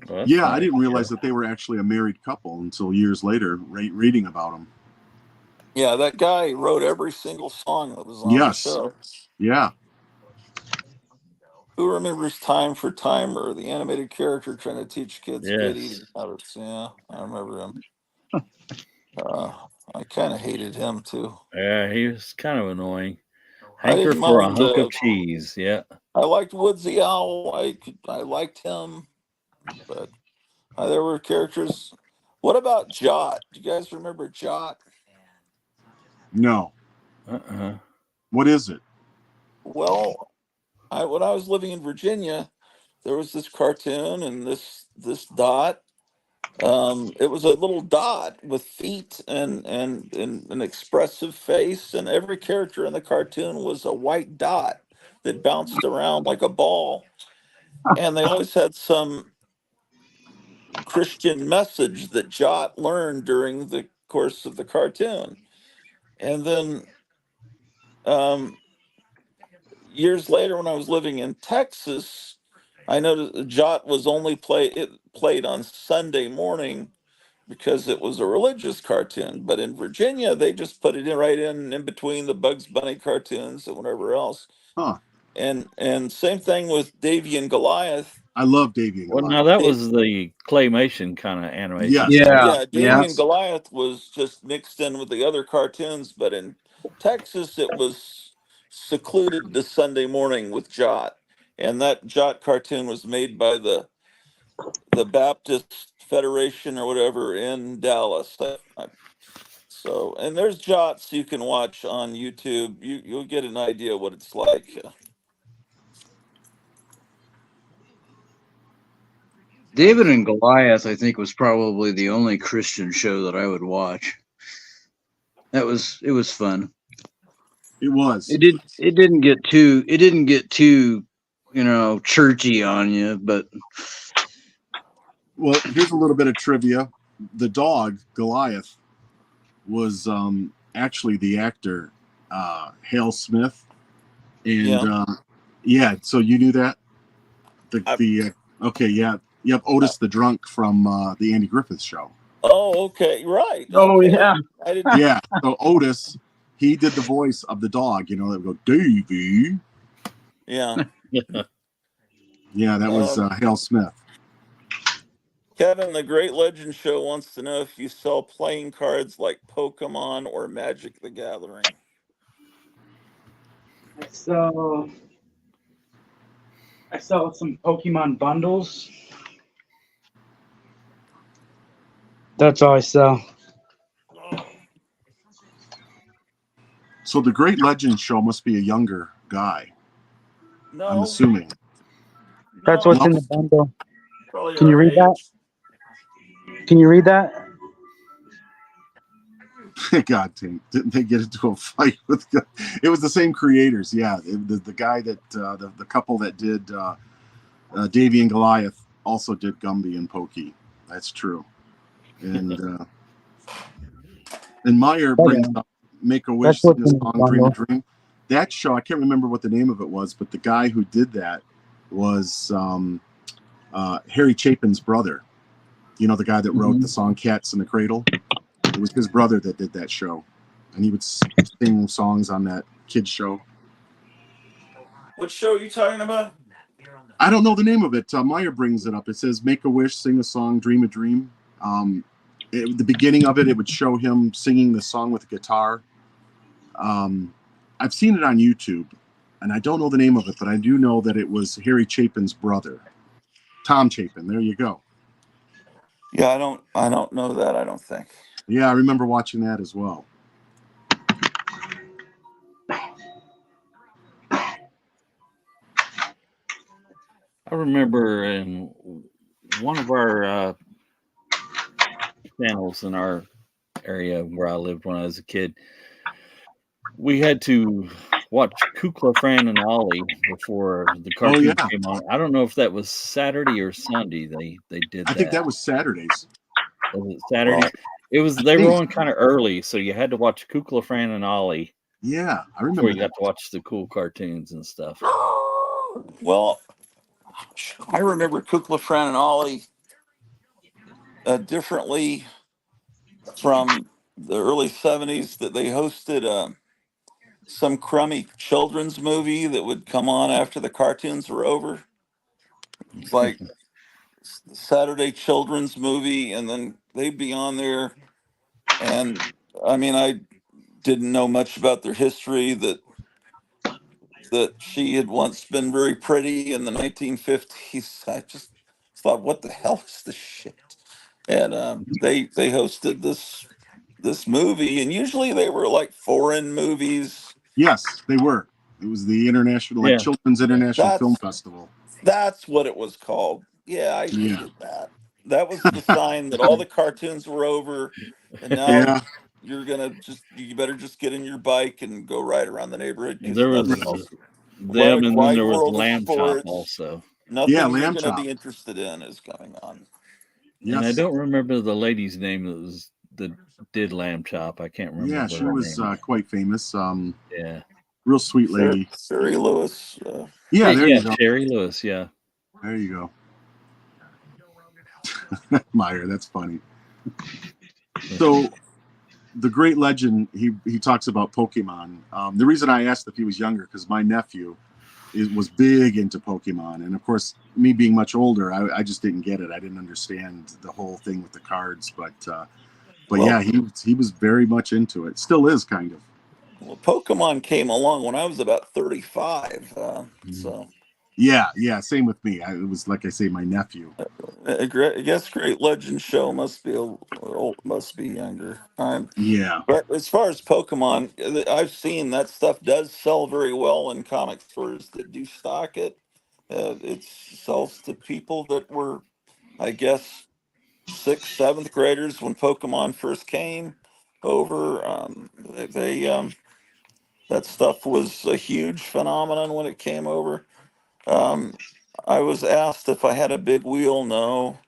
Well, that's Yeah, I nice. didn't realize that they were actually a married couple until years later, reading about them. yeah, that guy wrote every single song that was on the Yes. show. Yeah. Who remembers Time for Timer, the animated character trying to teach kids good Yes. eating habits? Yeah, I remember him. I kind of hated him too. Yeah, he was kind of annoying. I Hanker didn't for a mind. hunk of cheese. Yeah. I liked Woodsy Owl. I liked him, but there were characters. What about Jot? Do you guys remember Jot? No. Uh-uh. What is it? Well, when I was living in Virginia, there was this cartoon and this dot. It was a little dot with feet and an expressive face, and every character in the cartoon was a white dot that bounced around like a ball. And they always had some Christian message that Jot learned during the course of the cartoon. And then um, years later, when I was living in Texas, I noticed Jot was only played on Sunday morning because it was a religious cartoon. But in Virginia, they just put it right in between the Bugs Bunny cartoons and whatever else. Huh. And same thing with Davy and Goliath. I love Davy and Well, now Goliath. that was the claymation kind of animation. Yes. Yeah, Yeah, Davy yeah. and Goliath was just mixed in with the other cartoons, but in Texas, it was secluded to Sunday morning with Jot, and that Jot cartoon was made by the Baptist Federation or whatever in Dallas. So, and there's Jots you can watch on YouTube. You'll get an idea what it's like. David and Goliath, I think, was probably the only Christian show that I would watch. It was fun. It was. It didn't get too, churchy on you, but Well, here's a little bit of trivia. The dog, Goliath, was actually the actor Hale Smith. And yeah, so you knew that? Okay, yeah. Yep, Otis the drunk from the Andy Griffith Show. Oh, okay, right. Oh, okay. yeah. I didn't. Yeah, so Otis, he did the voice of the dog, that would go, Davey. Yeah. Yeah, that was Hale Smith. Kevin, the Great Legend Show wants to know if you sell playing cards like Pokemon or Magic the Gathering. I sell some Pokemon bundles. That's all I sell. So the Great Legend Show must be a younger guy, No, I'm assuming. That's no, what's in the bundle. probably Can you our read that? age. Can you read that? God dang, didn't they get into a fight with it was the same creators, yeah. The guy that the couple that did Davy and Goliath also did Gumby and Pokey. That's true. And Meyer brings up Make a Wish, That's Sing what's a in the Song, Dream a bundle. Dream. That show, I can't remember what the name of it was, but the guy who did that was Harry Chapin's brother. The guy that wrote the song Cats in the Cradle. It was his brother that did that show, and he would sing songs on that kids show. What show are you talking about? I don't know the name of it. Meyer brings it up. It says Make a Wish, Sing a Song, Dream a Dream. The beginning of it, it would show him singing the song with a guitar. I've seen it on YouTube, and I don't know the name of it, but I do know that it was Harry Chapin's brother, Tom Chapin. There you go. Yeah, I don't know that. I don't think. Yeah, I remember watching that as well. I remember in one of our channels in our area where I lived when I was a kid, we had to watch Kukla, Fran, and Ollie before the cartoon came on. I don't know if that was Saturday or Sunday. They did that. I think that was Saturdays. Was it Saturday? They were on kind of early, so you had to watch Kukla, Fran, and Ollie. Yeah, I remember. Before you got to watch the cool cartoons and stuff. Well, I remember Kukla, Fran, and Ollie differently from the early 70s, that they hosted some crummy children's movie that would come on after the cartoons were over. It's like Saturday children's movie, and then they'd be on there. And I mean, I didn't know much about their history, that she had once been very pretty in the 1950s. I just thought, what the hell is this shit? And they hosted this movie, and usually they were like foreign movies. Yes, they were. It was the International Children's International Film Festival. That's what it was called. Yeah, I hated that. That was the sign that all the cartoons were over, and now you better just get in your bike and go ride around the neighborhood. There was them, and then there was Lamb Chop also. Nothing you're going to be interested in is going on. Yes. And I don't remember the lady's name that did Lamb Chop. I can't remember. Yeah, she was quite famous. Yeah, real sweet lady. Sherry Lewis. Yeah, there you go. Sherry Lewis. Yeah, there you go. Meyer, that's funny. So, the Great Legend, he talks about Pokemon. The reason I asked if he was younger, because my nephew was big into Pokemon, and of course, me being much older, I just didn't get it. I didn't understand the whole thing with the cards, but yeah, he was very much into it. Still is, kind of. Well, Pokemon came along when I was about 35. So Yeah, same with me. It was like I say, my nephew. I guess Great Legend Show must be younger. Yeah. But as far as Pokemon, I've seen that stuff does sell very well in comic stores that do stock it. It sells to people that were, I guess, sixth, seventh graders when Pokemon first came over. That stuff was a huge phenomenon when it came over. Um, I was asked if I had a big wheel. No.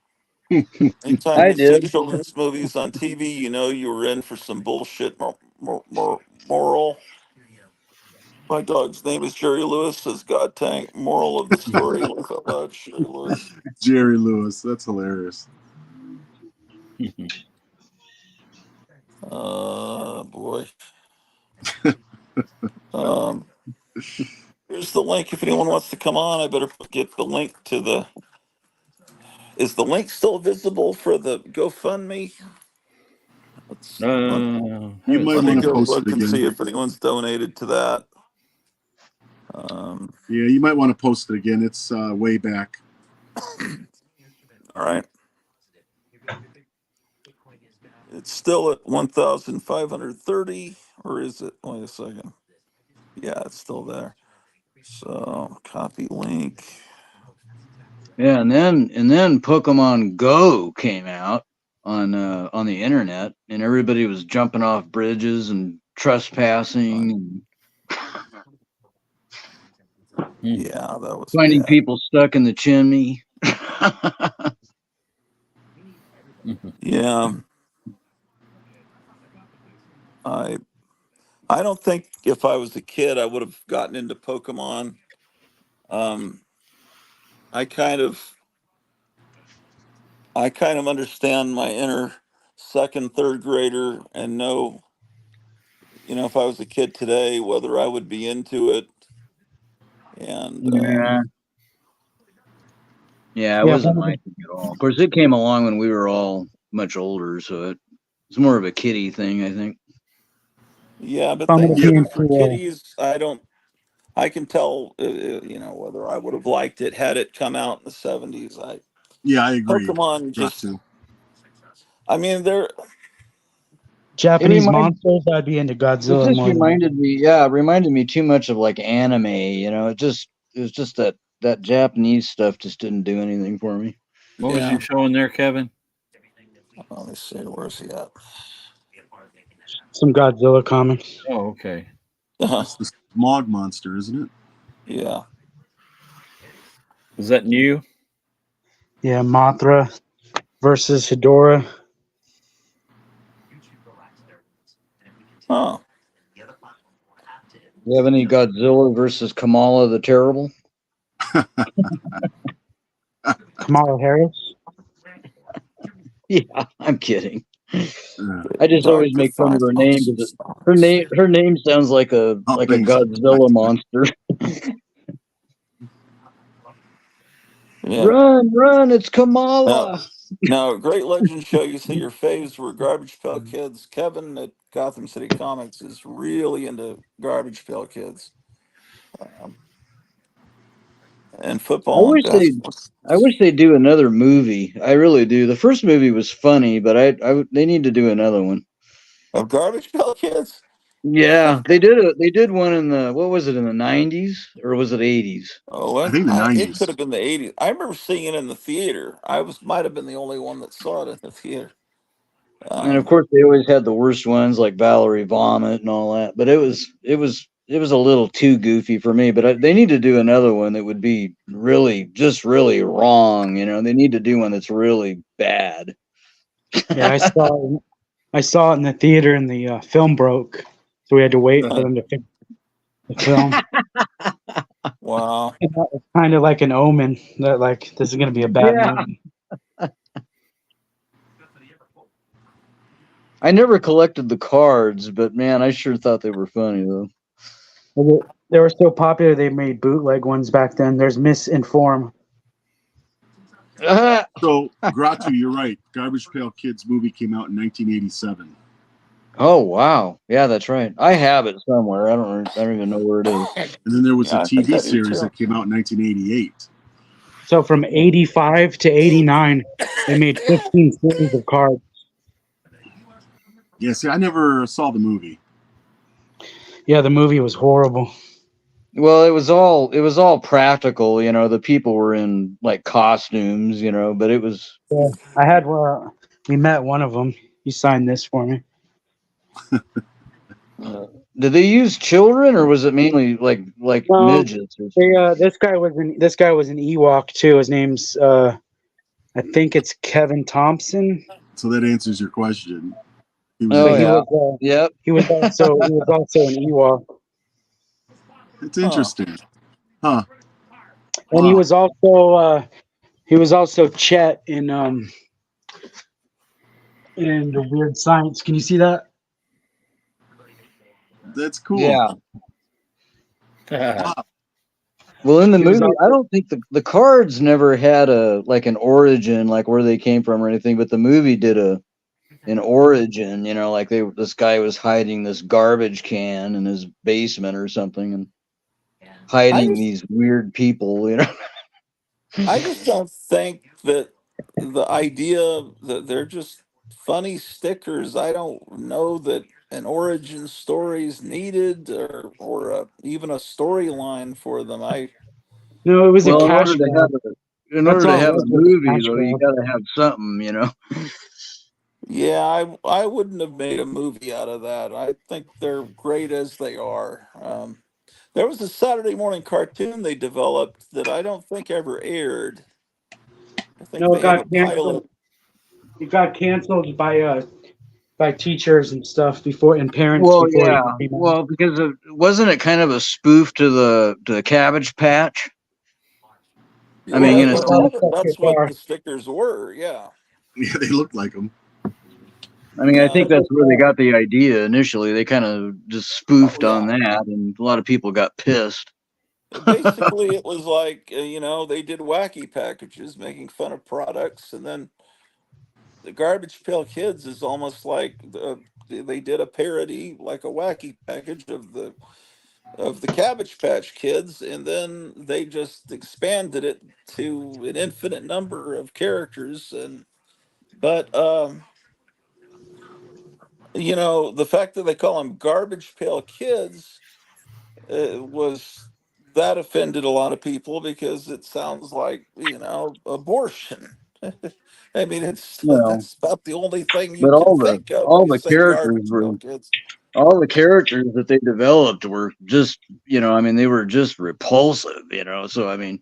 Anytime I you see did. children's movies on TV, you know you were in for some bullshit moral. My dog's name is Jerry Lewis, says God Tank. Moral of the story, laugh out loud, Jerry Lewis. Jerry Lewis. That's hilarious. Boy. Um, here's the link if anyone wants to come on. I better get the link to the. Is the link still visible for the GoFundMe? Let, You Haven't might let me want to seen go post it look and again. see if anyone's donated to that. Yeah, you might want to post it again. It's way back. All right. It's still at 1,530, or is it? Wait a second. Yeah, it's still there. So copy link. Yeah, and then Pokemon Go came out on the internet, and everybody was jumping off bridges and trespassing and Yeah, that was finding bad. people stuck in the chimney. Yeah, I I don't think if I was a kid I would have gotten into Pokemon. Um, I kind of I kind of understand my inner second, third grader and know, if I was a kid today, whether I would be into it. And Yeah, yeah, it Yeah, wasn't my thing at all. Of course, it came along when we were all much older, so it's more of a kiddie thing, I think. yeah, but I'm gonna things be that are for into kiddies, I can tell, whether I would have liked it had it come out in the 70s. Yeah, I agree. Pokemon Got just, to. I mean, they're, It Japanese reminded monsters. I'd be into it Godzilla just more than reminded me, yeah, it reminded me too much of like anime. It was just that Japanese stuff just didn't do anything for me. What was yeah. you showing there, Kevin? Let me see, where's he at? some Godzilla comics. Oh, okay. That's the smog monster, isn't it? Yeah. Is that new? Yeah, Mothra versus Hedorah. Oh, You have any Godzilla versus Kamala the Terrible? Kamala Harris. Yeah, I'm kidding. Yeah. I just always Dark make fun of Defiance her name because monsters. her name sounds like a Oh, thanks. Godzilla monster. Yeah. Run, it's Now, Kamala. now, Great Legend Show, you see your faves were Garbage Pail Kids. Kevin at Gotham City Comics is really into Garbage Pail Kids. And I football and wish they basketball. I wish they'd do another movie. I really do. The first movie was funny, but they need to do another one. Of Garbage Pail Kids? Yeah, they did one in the what was it in the 90s or was it 80s? Oh, I think the it could 90s. have been the 80s. I remember seeing it in the theater. Might have been the only one that saw it in the theater. And of Um, course they always had the worst ones like Valerie Vomit and all that. But it was a little too goofy for me, but they need to do another one that would be really wrong, They need to do one that's really bad. Yeah, I saw it in the theater, and the film broke, so we had to wait for them to fix the film. wow. And that was kind of like an omen that like this is gonna be a bad Yeah. movie. I never collected the cards, but man, I sure thought they were funny though. They were so popular they made bootleg ones back then. There's Misinform. So, Gratu, you're right. Garbage Pail Kids movie came out in 1987. Oh wow, yeah, that's right. I have it somewhere. I don't even know where it is. And then there was Yeah, a I think I TV do series too. that came out in 1988. So from 85 to 89, they made 15 series of cards. Yeah, see, I never saw the movie. Yeah, the movie was horrible. Well, it was all practical, you know. The people were in like costumes, you know, but it was. Yeah, I had we met one of them. He signed this for me. Did they use children, or was it mainly like midgets? Or They, this guy was an Ewok too. His name's I think it's Kevin Thompson. So that answers your question. He was Oh But in. yeah, yep. he was also an Ewok, It's Huh. interesting, huh? and Wow. he was also Chet in the Weird Science. Can you see that? That's cool. Yeah. Wow. Well, in the He was movie, I also don't think the cards never had a like an origin, like where they came from or anything. But the movie did an origin, you know, like this guy was hiding this garbage can in his basement or something, and I hiding just these weird people, you know. I just don't think that the idea that they're just funny stickers. I don't know that an origin story is needed, or even a storyline for them. no, it was a Well, cash grab. in That's order to all it have a was a movie, cash though, you grab. got to have something, you know. Yeah, I wouldn't have made a movie out of that. I think they're great as they are. There was a Saturday morning cartoon they developed that I don't think ever aired. I think No, it they have a got pilot. canceled. It got canceled by teachers and stuff and parents Well, before it yeah. even came out. Well, because wasn't it kind of a spoof to the Cabbage Patch? I mean, Well, in a A a lot of lot sense. of stuff that's gets what are. the stickers were. Yeah. Yeah, they look like them. I mean, I think Um, that's where they got the idea initially. They kind of just oh spoofed on yeah. that, and a lot of people got pissed. Basically, it was like they did wacky packages making fun of products, and then the Garbage Pail Kids is almost like they did a parody, like a wacky package of the Cabbage Patch Kids, and then they just expanded it to an infinite number of characters. But the fact that they call them Garbage Pail Kids was that offended a lot of people because it sounds like abortion. I mean, it's You know, that's about the only thing you but can think of when all you the say characters Garbage were Pail Kids. all the characters that they developed were just, you know, I mean, they were just repulsive, you know. So I mean,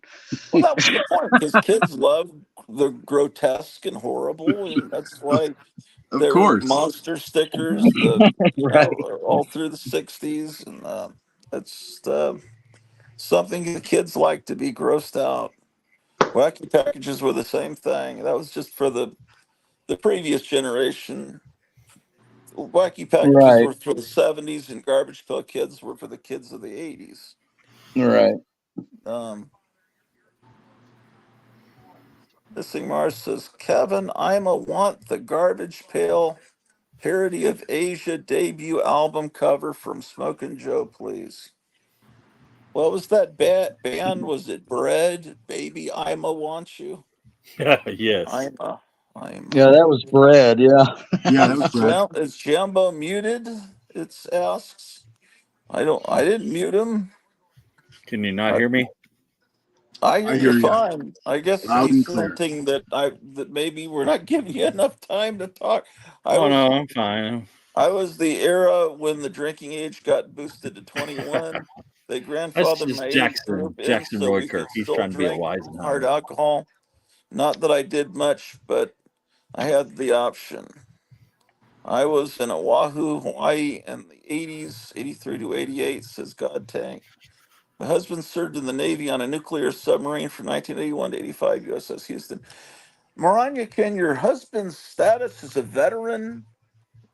Well, that was the point because kids love the grotesque and horrible, and that's why Of there were course. monster stickers. right, All through the '60s, and it's something the kids like to be grossed out. Wacky packages were the same thing. That was just for the previous generation. Wacky packages right, were for the '70s, and Garbage Pail Kids were for the kids of the '80s. right. Um, Missing Mars says, Kevin, I'm a want the Garbage Pail parody of Asia debut album cover from Smokin' Joe, please. What was that band? Was it Bread? Baby, I'm a want you. Yes. I'm a, I'm Yeah, a. that was bread. Yeah. Yeah, that was Brad. Is Jumbo muted? It asks. I didn't mute him. Can you not I, hear me? I I hear you hear you fine. I guess loud he's and clear. hinting that maybe we're not giving you enough time to talk. I Oh was no, I'm fine. I was the era when the drinking age got boosted to 21. They That's grandfathered my just age group in Jackson so we could Roykirk. He's still trying to be a drink wise and hard higher. alcohol. Not that I did much, but I had the option. I was in Oahu, Hawaii in the 80s, 83 to 88, says God Tank. My husband served in the Navy on a nuclear submarine from 1981 to 85, USS Houston. Maranya, can your husband's status as a veteran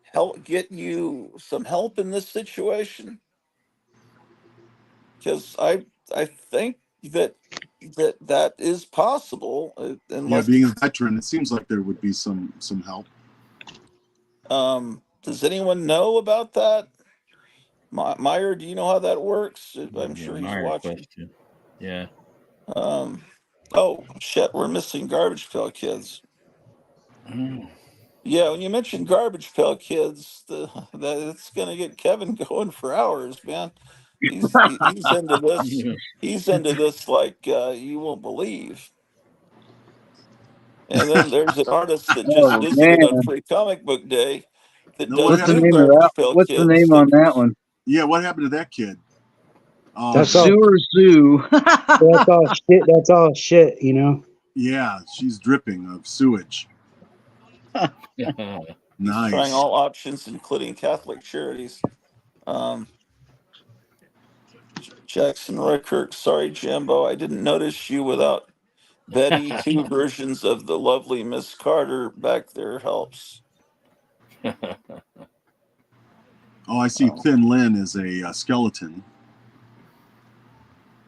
help get you some help in this situation? Because I think that is possible, Yeah, unless being a veteran, it seems like there would be some help. Does anyone know about that? Meyer, do you know how that works? I'm Yeah, sure he's Meyer watching. question. Yeah. Oh shit, we're missing Garbage Pail Kids. Mm. Yeah, when you mention Garbage Pail Kids, it's gonna get Kevin going for hours, man. He's into this. Yeah. He's into this like you won't believe. And then there's an artist that just Oh visited on man, Free Comic Book Day that No, what does what's the happened? new name of that? Garbage Pail What's the Kids name on that stickers. one? Yeah, what happened to that kid? Oh, That's all. Sewer Sue. That's all shit. That's all shit. You know. yeah, she's dripping of sewage. He's trying Nice. all options, including Catholic charities. Um, Jackson Rykirk, sorry, Jimbo, I didn't notice you without Betty. Two versions of the lovely Miss Carter back there helps. Oh, I see. Thin Lin is a skeleton.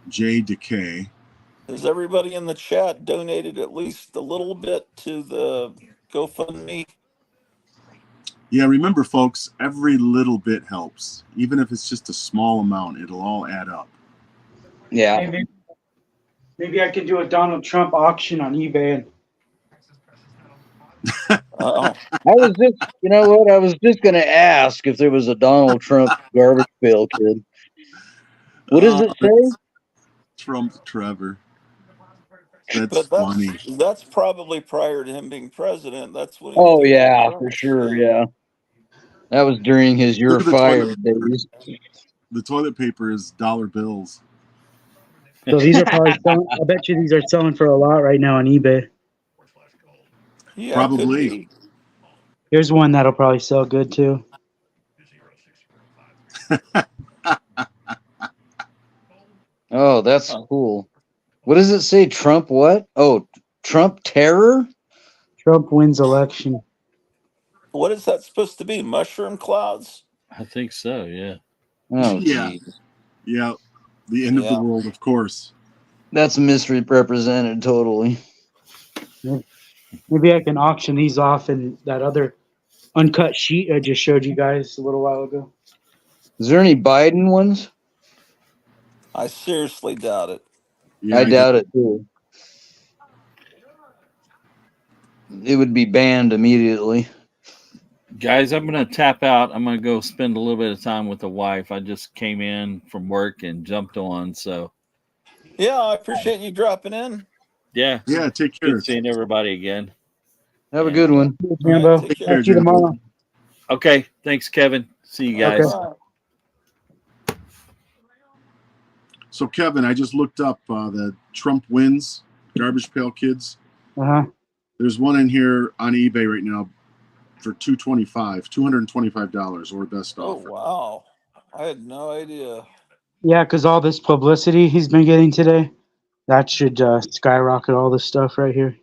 J Decay. Has everybody in the chat donated at least a little bit to the GoFundMe? Yeah, remember, folks, every little bit helps. Even if it's just a small amount, it'll all add up. Yeah. Hey, maybe I could do a Donald Trump auction on eBay. Oh, I was just, you know what? I was just going to ask if there was a Donald Trump garbage pail kid. What does it say? Trump Trevor. That's but funny. that's probably prior to him being president. That's when he was Oh doing all yeah, Trump for sure. shit. Yeah, that was during his Look "You're at the toilet fired" paper. days. The toilet paper is dollar bills. So these are probably selling. I bet you these are selling for a lot right now on eBay. Yeah, could Probably. be. Here's one that'll probably sell good too. Oh, that's cool. What does it say? Trump what? Oh, Trump terror? Trump wins election. What is that supposed to be? Mushroom clouds? I think so. Yeah. Oh, Yeah. geez. Yeah. The end of the Yeah. world, of course. That's misrepresented totally. Maybe I can auction these off in that other uncut sheet I just showed you guys a little while ago. Is there any Biden ones? I seriously doubt it. Yeah, I doubt it too. It would be banned immediately. Guys, I'm going to tap out. I'm going to go spend a little bit of time with the wife. I just came in from work and jumped on. So, Yeah, I appreciate you dropping in. yeah. Yeah, take care. Good seeing everybody again. Have a good one. All Jambo. right, take Take care. care, See you Jimbo. tomorrow. Okay. Thanks, Kevin. See you guys. All right. So, Kevin, I just looked up the Trump wins Garbage Pail Kids. Uh-huh. There's one in here on eBay right now for $225 or best Oh, offer. wow. I had no idea. Yeah, because all this publicity he's been getting today, that should skyrocket all this stuff right here.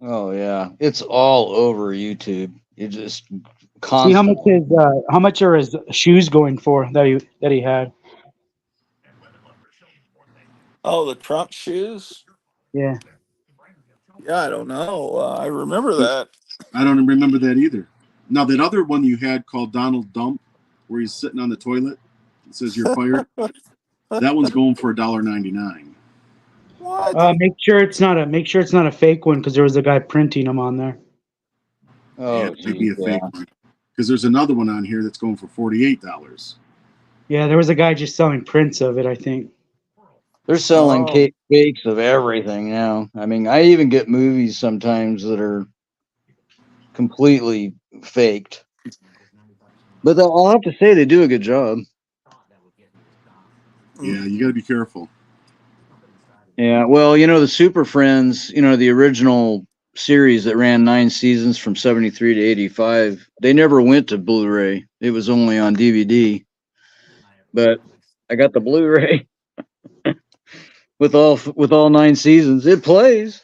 Oh yeah, it's all over YouTube. You just See constantly. how much are his shoes going for that he had? Oh, the Trump shoes? Yeah. Yeah, I don't know. I remember that. I don't remember that either. Now, that other one you had called Donald Dump, where he's sitting on the toilet, it says you're fired. That one's going for $1.99. What? Make sure it's not a fake one because there was a guy printing them on there. Oh, Yeah, it might be a geez, fake yeah. one. Because there's another one on here that's going for $48. Yeah, there was a guy just selling prints of it, I think. They're selling Oh. fakes of everything now. I mean, I even get movies sometimes that are completely faked. But I'll have to say they do a good job. Yeah, you got to be careful. Yeah, well, the Super Friends, the original series that ran 9 seasons from 73 to 85, they never went to Blu-ray. It was only on DVD. But I got the Blu-ray with all 9 seasons. It plays.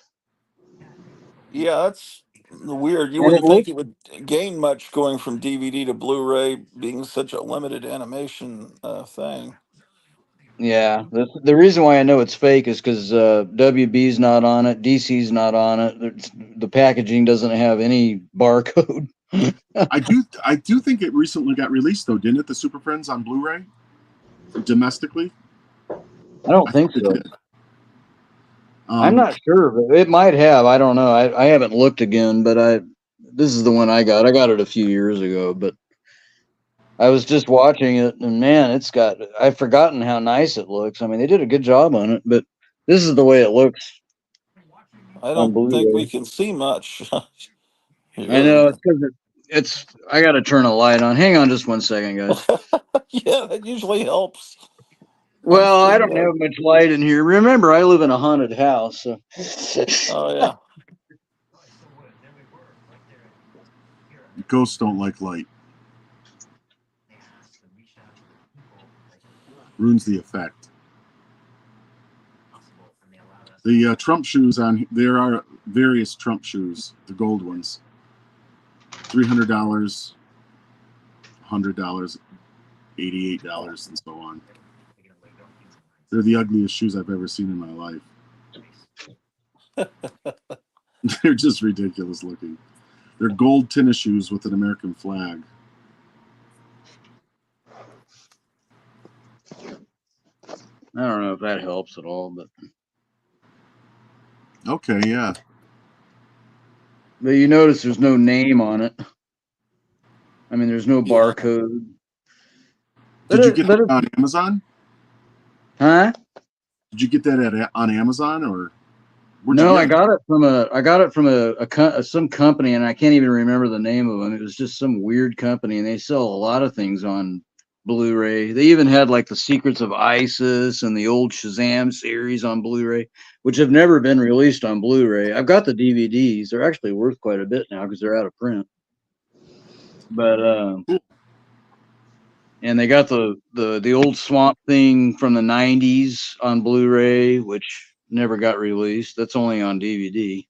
Yeah, that's weird. You And it wouldn't think looks, it would gain much going from DVD to Blu-ray, being such a limited animation thing. yeah. The reason why I know it's fake is because WB's not on it, DC's not on it. The packaging doesn't have any barcode. I do think it recently got released though, didn't it? The Super Friends on Blu-ray domestically. I don't think it so. did. I'm not sure, but it might have. I don't know. I haven't looked again, but this is the one I got. I got it a few years ago, but I was just watching it, and man, I've forgotten how nice it looks. I mean, they did a good job on it, but this is the way it looks I on don't think we Blu-ray. can see much. I know it's because it's. I got to turn a light on. Hang on, just one second, guys. Yeah, that usually helps. I'm Well, I don't sure. have much light in here. Remember, I live in a haunted house. So. Oh yeah. Ghosts don't like light. Ruins the effect. The Trump shoes there are various Trump shoes, the gold ones. $300, $100, $88, and so on. They're the ugliest shoes I've ever seen in my life. They're just ridiculous looking. They're gold tennis shoes with an American flag. I don't know if that helps at all, but Okay, yeah. you notice there's no name on it. I mean, there's no Yeah. barcode. Did you get that on Amazon? Huh? Did you get that on Amazon or? No, I got it from some company, and I can't even remember the name of them. It was just some weird company, and they sell a lot of things on Blu-ray. They even had like the Secrets of ISIS and the old Shazam series on Blu-ray, which have never been released on Blu-ray. I've got the DVDs. They're actually worth quite a bit now because they're out of print. But and they got the old Swamp Thing from the 90s on Blu-ray, which never got released. That's only on DVD.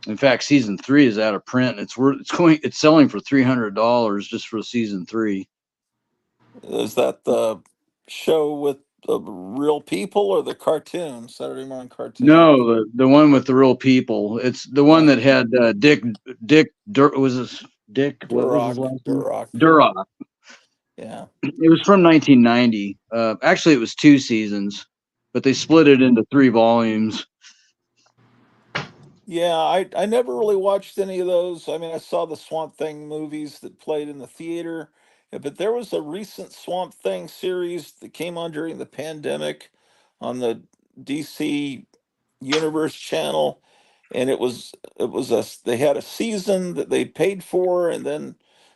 In fact, season 3 is out of print. It's selling for $300 just for season 3. Is that the show with the real people or the cartoon? Saturday morning cartoon? No, the one with the real people. It's the one that had Dick was this Dick? What was his last name? Durock. Yeah. It was from 1990. Actually, it was 2 seasons, but they split it into 3 volumes. Yeah, I never really watched any of those. I mean, I saw the Swamp Thing movies that played in the theater, but there was a recent Swamp Thing series that came on during the pandemic on the DC Universe channel, and they had a season that they paid for, and then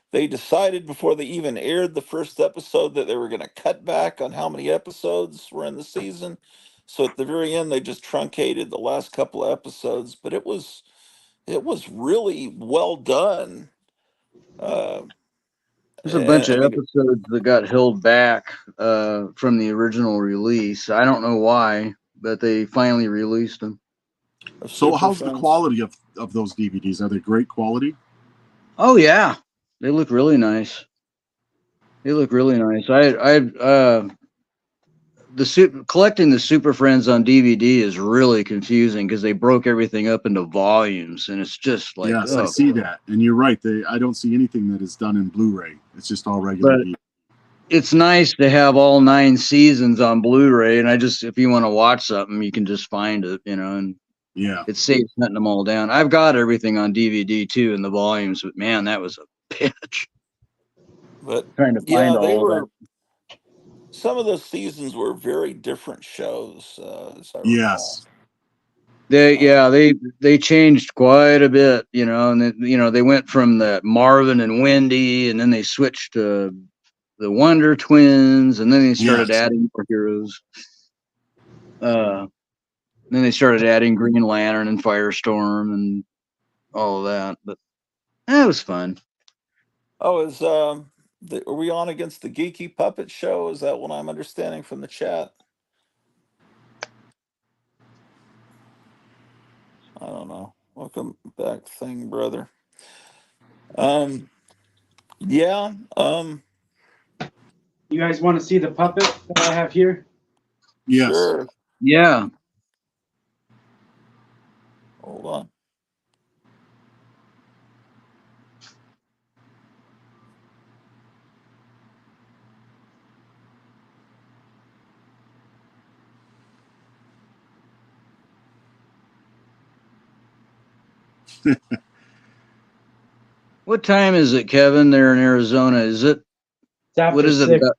they decided before they even aired the first episode that they were going to cut back on how many episodes were in the season. So at the very end, they just truncated the last couple of episodes, but it was really well done. Uh, There's a bunch I of mean, episodes that got held back from the original release. I don't know why, but they finally released them. So how's the quality of those DVDs? Are they great quality? Oh yeah, they look really nice. They look really nice. Collecting the Super Friends on DVD is really confusing because they broke everything up into volumes, and it's just like, yes, I see that, and you're right. I don't see anything that is done in Blu-ray. It's just all regular. But it's nice to have all 9 seasons on Blu-ray, and if you want to watch something, you can just find it, and yeah, it saves hunting them all down. I've got everything on DVD too in the volumes, but man, that was a bitch. But Trying to yeah, find all of that. some of those seasons were very different shows, as I recall. Yes. They changed quite a bit, and they went from the Marvin and Wendy, and then they switched to the Wonder Twins, and then they started adding more heroes. Then they started adding Green Lantern and Firestorm and all of that, but it was fun. Oh, are we on against the Geeky Puppet Show? Is that what I'm understanding from the chat? I don't know. Welcome back, thing, brother. Yeah. You guys want to see the puppet that I have here? Yes. Sure. Yeah. Hold on. What time is it, Kevin, there in Arizona? Is it, It's after what is it? 6,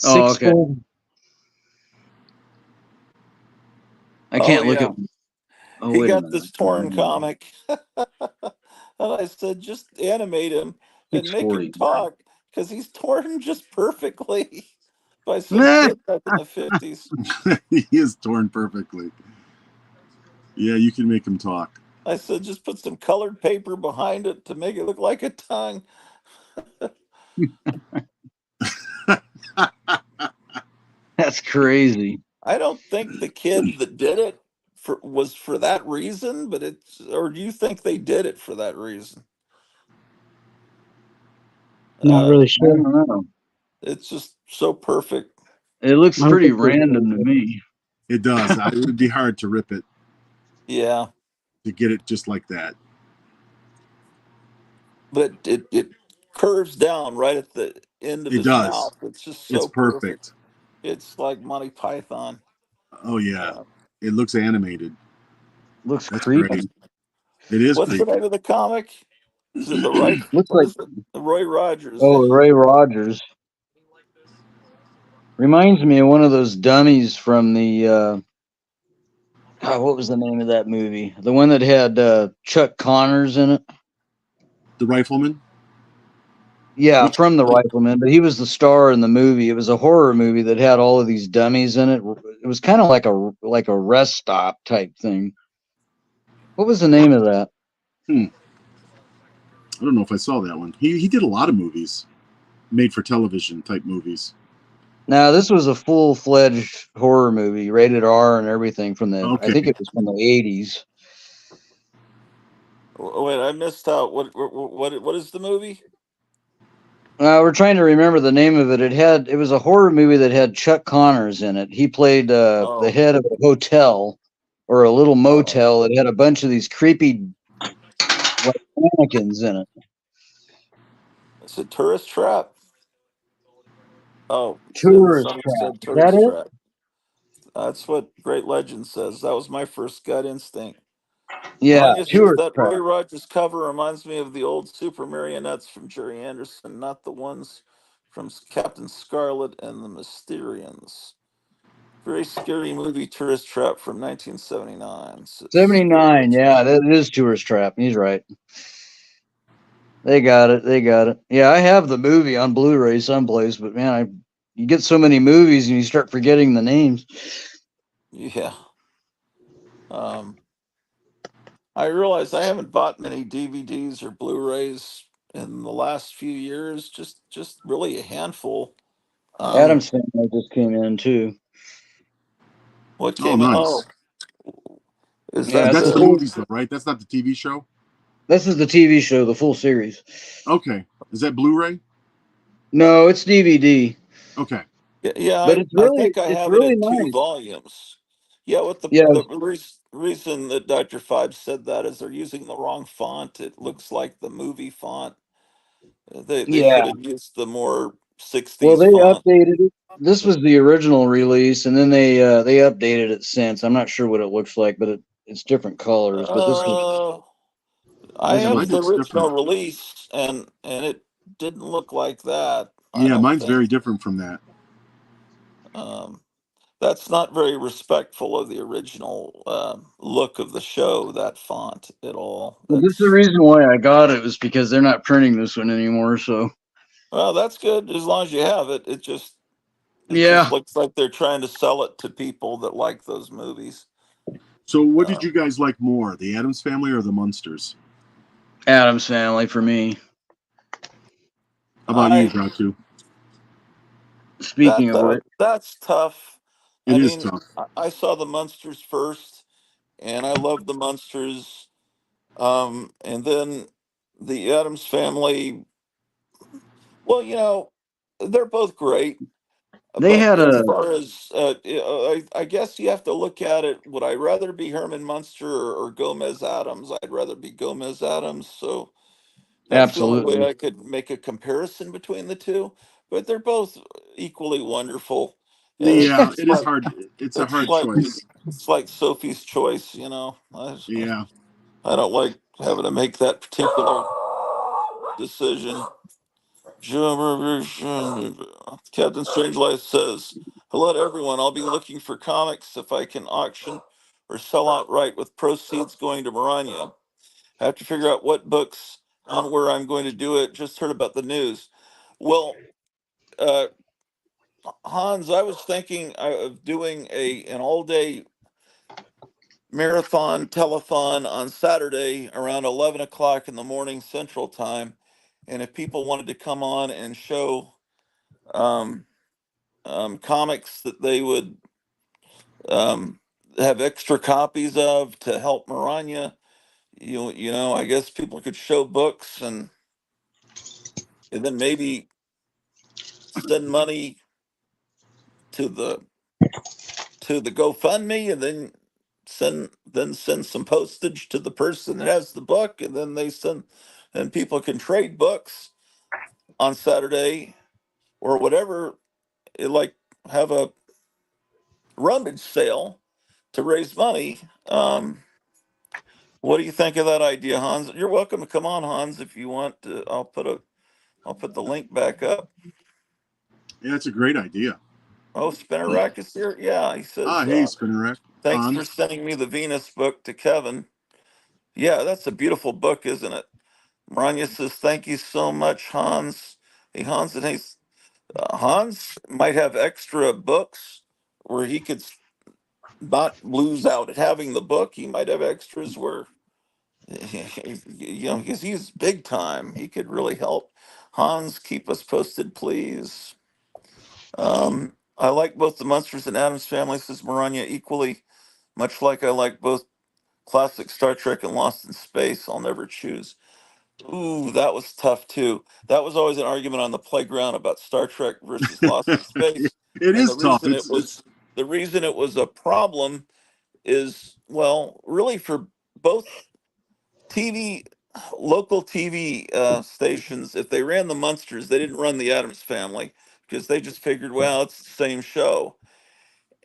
Oh, okay. 6:40. I Oh, can't look yeah. at. Oh, He wait a got minute. this torn comic. And I said, just animate him and make him 6:40. talk because he's torn just perfectly by some Nah. kid back in the 50s. He is torn perfectly. Yeah, you can make him talk. I said, just put some colored paper behind it to make it look like a tongue. That's crazy. I don't think the kid that did it was for that reason, but or do you think they did it for that reason? Not really I sure. don't know. It's just so perfect. It looks I don't pretty think they did random to it. me. It does. It would be hard to rip it, Yeah, to get it just like that. but it curves down right at the end of It his does. mouth. It's just It's so perfect. perfect. It's like Monty Python. Oh yeah, Uh, it looks animated. Looks That's great. creepy. It is what's the creepy. name of the comic? Is it the right? Looks What like, is it? The Roy Rogers. oh, Ray Rogers. Reminds me of one of those dummies from the what was the name of that movie? The one that had Chuck Connors in it. The Rifleman. Yeah, Which from The Rifleman, but he was the star in the movie. It was a horror movie that had all of these dummies in it. It was kind of like a rest stop type thing. What was the name of that? I don't know if I saw that one. He did a lot of movies, made for television type movies. Now, this was a full-fledged horror movie, rated R and everything from the, I Okay. think it was from the 80s. Wait, I missed out. What is the movie? We're trying to remember the name of it. It was a horror movie that had Chuck Connors in it. He played the Oh, head of a hotel or a little motel. It had a bunch of these creepy like mannequins in it. it's a tourist trap. Oh, Tourist someone trap. said Is that tourist it? trap. That's what Great Legend says. That was my first gut instinct. Yeah, Vanya says tourist that trap. Roy Rogers cover reminds me of the old super marionettes from Jerry Anderson, not the ones from Captain Scarlet and the Mysterians. Very scary movie, Tourist Trap from 1979. 79. Yeah, that is tourist trap. He's right. They got it. They got it. Yeah, I have the movie on Blu-ray someplace, but man, you get so many movies and you start forgetting the names. Yeah. I realize I haven't bought many DVDs or Blu-rays in the last few years. Just really a handful. Adam's Family just came in too. What Oh, came in? Oh, nice. is Yeah, that it's That's a the the? full. movies, though, right? That's not the TV show. This is the TV show, the full series. Okay. Is that Blu-ray? No, it's DVD, Okay. Yeah, but I think I it's have it really in two nice. volumes. Yeah, what Yeah, the reason that Dr. Five said that is they're using the wrong font. It looks like the movie font. They yeah. should have used the more Well, 60s they font. updated it. This was the original release, and then they updated it since. I'm not sure what it looks like, but it's different colors. But Uh, I this Yeah, have was mine the looks original different. release, and it didn't look like that. I Yeah, don't mine's think. very different from that. Um, that's not very respectful of the original look of the show. That font at all. Well, this is the That's reason why I got it was because they're not printing this one anymore. So well, that's good as long as you have it. It just yeah, looks like they're trying to sell it to people that like those movies. So, what did Uh, you guys like more, the Addams Family or the Munsters? Adam's Family for me. How about you, I Ratu? Speaking of which, that's tough. It I is mean, tough. I saw the Munsters first, and I loved the Munsters. And then the Adams Family. Well, they're both great, they but had as a far as I guess you have to look at it. Would I rather be Herman Munster or Gomez Adams? I'd rather be Gomez Adams. So that's the only way absolutely. I could make a comparison between the two. But they're both equally wonderful. Yeah, It's it is like hard. It's a it's hard like choice. it's like Sophie's Choice. Yeah. I don't like having to make that particular decision. Captain Strangelove says, hello to everyone. I'll be looking for comics if I can auction or sell outright with proceeds going to Maranya. I have to figure out what books on where I'm going to do it. Just heard about the news. Well, Hans, I was thinking of doing an all-day marathon telethon on Saturday around 11 o'clock in the morning Central Time. And if people wanted to come on and show um, comics that they would have extra copies of to help Maranya, I guess people could show books and then maybe send money to the GoFundMe, and then send some postage to the person that has the book, and then and people can trade books on Saturday or whatever. Like have a rummage sale to raise money. What do you think of that idea, Hans? You're welcome to come on, Hans, if you want to. I'll put the link back up. Yeah, it's a great idea. Oh, Spinner Rack is here. Yeah, he says. Hey, Spinner Rack. Thanks for sending me the Venus book to Kevin. Yeah, that's a beautiful book, isn't it? Maranya says, thank you so much, Hans. Hey, Hans, Hans might have extra books where he could not lose out at having the book. He might have extras where, because he's big time. He could really help. Hans, keep us posted, please. I like both the Munsters and Addams Family, says Maranya, equally, much like I like both classic Star Trek and Lost in Space. I'll never choose. Ooh, that was tough too. That was always an argument on the playground about Star Trek versus Lost in Space. It And is tough. The reason it was a problem is, well, really for both TV, local TV stations, if they ran the Munsters, they didn't run the Addams Family because they just figured, well, it's the same show.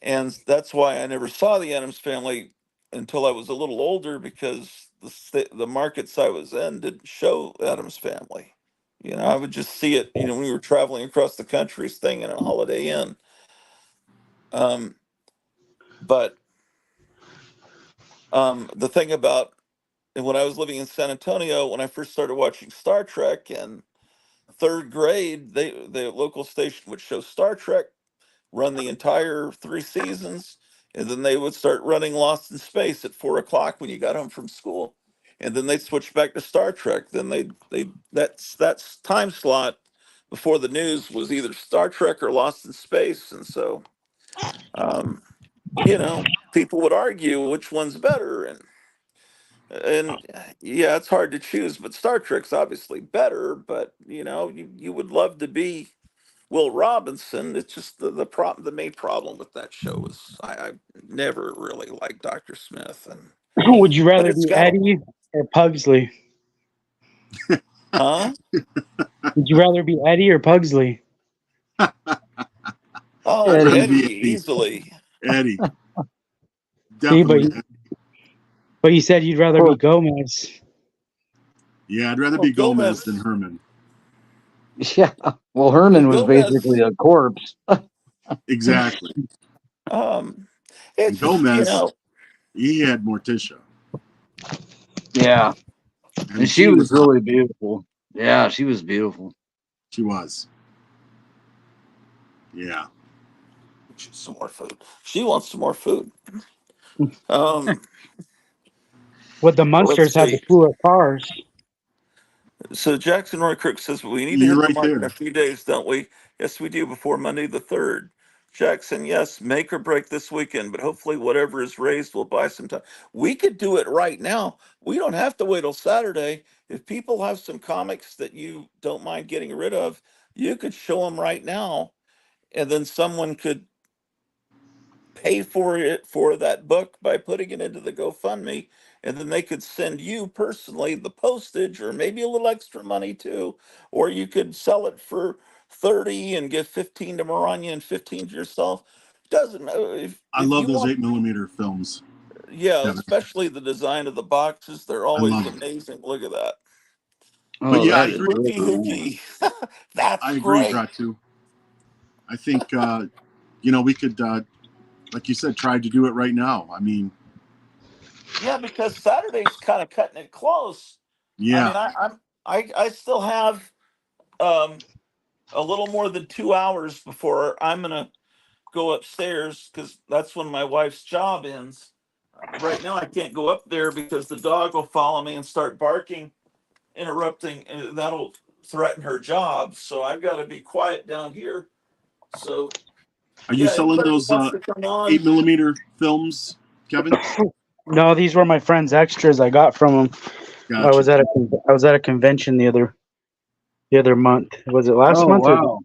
And that's why I never saw the Addams Family until I was a little older, because the markets I was in didn't show Addams Family. I would just see it, when we were traveling across the country, staying in a Holiday Inn. But the thing about when I was living in San Antonio, when I first started watching Star Trek in third grade, the local station would show Star Trek, run the entire 3 seasons, and then they would start running Lost in Space at 4 o'clock when you got home from school, and then they'd switch back to Star Trek. Then that's time slot before the news was either Star Trek or Lost in Space, and so um, people would argue which one's better, and yeah, it's hard to choose, but Star Trek's obviously better. But you would love to be Will Robinson. It's just the main problem with that show is I never really liked Dr. Smith, Would you but rather it's be got Eddie or Pugsley? huh? Would you rather be Eddie or Pugsley? Oh, Eddie, easily. Eddie. See, Definitely. but you said you'd rather be Gomez. Yeah, I'd rather be Gomez than Herman. Yeah. Well, Herman was Gomez, basically a corpse. Exactly. It's Gomez, he had Morticia. Yeah. And she was really beautiful. Yeah, she was beautiful. She was. Yeah. Some more food. She wants some more food. What the Munsters had the cooler cars. So Jackson Roy Crook says, we need to hit the mark in a few days, don't we? Yes, we do, before Monday the 3rd. Jackson, yes, make or break this weekend, but hopefully whatever is raised will buy some time. We could do it right now. We don't have to wait till Saturday. If people have some comics that you don't mind getting rid of, you could show them right now, and then someone could pay for that book by putting it into the GoFundMe, and then they could send you personally the postage or maybe a little extra money too, or you could sell it for 30 and give 15 to Maranya and 15 to yourself. Doesn't know if I love you those want, 8mm films. Yeah, Kevin. especially the design of the boxes. They're I always love it. amazing. Look at that. But Oh, yeah, I that is agree. really Hooky cool. hooky. That's I agree, great. Gratu. I think we could, like you said, try to do it right now. I mean, Yeah, because Saturday's kind of cutting it close. I yeah. mean, I still have um a little more than 2 hours before I'm gonna go upstairs because that's when my wife's job ends. Right now, I can't go up there because the dog will follow me and start barking, interrupting, and that'll threaten her job. So I've got to be quiet down here. So Are you yeah, selling anybody who those wants to come on, 8mm films, Kevin? No, these were my friend's extras I got from him. I Gotcha. was at a convention the other month. Was it last Oh, month or wow.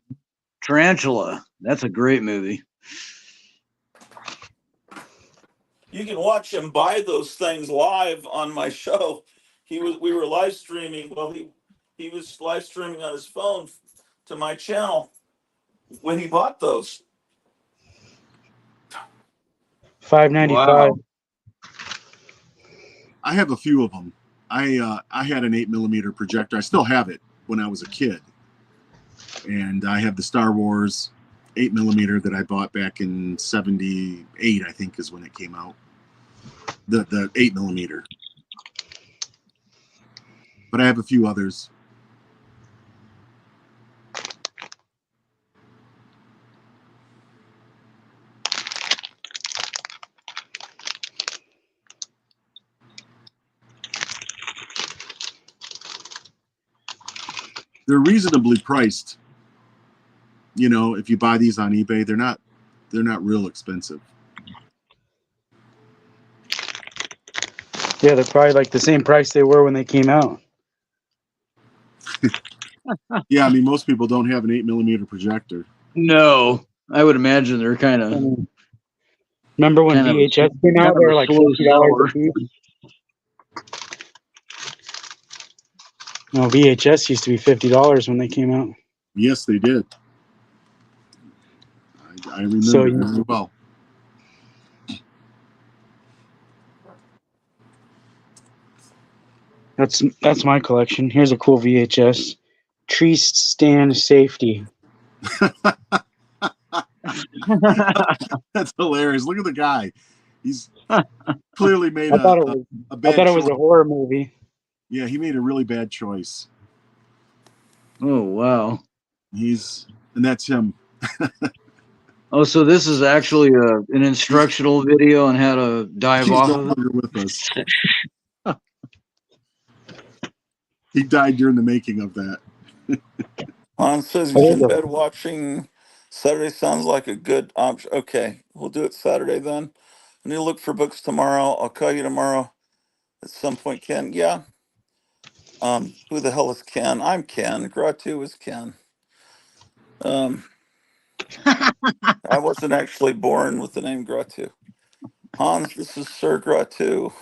Tarantula. That's a great movie. you can watch him buy those things live on my show. We were live streaming. Well, he was live streaming on his phone to my channel when he bought those. $5.95? Wow. I have a few of them. I had an 8mm projector. I still have it when I was a kid, and I have the Star Wars 8mm that I bought back in '78. I think is when it came out. The 8mm. But I have a few others. They're reasonably priced. If you buy these on eBay, they're not real expensive. Yeah, they're probably like the same price they were when they came out. Yeah, I mean most people don't have an 8mm projector. No, I would imagine they're kind of Remember when kind of VHS came out? They a were like slow $50 seller. a piece. No, VHS used to be $50 when they came out. Yes, they did. I So remember very well. that's my collection. Here's a cool VHS. Tree stand safety. That's hilarious. Look at the guy. He's clearly made I thought a I bad thought it choice. was a horror movie. Yeah, he made a really bad choice. Oh, wow. And that's him. Oh, so this is actually an instructional video on how to dive He's off no of it? longer with us. He died during the making of that. Hans says Oh, he's there's in a- bed watching. Saturday sounds like a good option. Okay, we'll do it Saturday then. I need to look for books tomorrow. I'll call you tomorrow at some point, Ken. Yeah. Who the hell is Ken? I'm Ken. Gratu is Ken. I wasn't actually born with the name Gratu. Hans, this is Sir Gratu.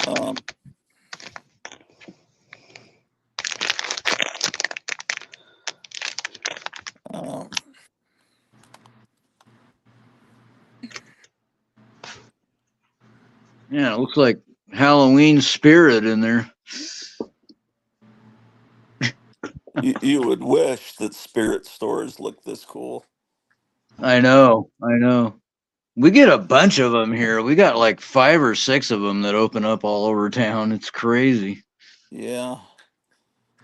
um, um, Yeah, it looks like Halloween spirit in there. you would wish that spirit stores looked this cool. I know. We get a bunch of them here. We got like 5 or 6 of them that open up all over town. It's crazy. Yeah.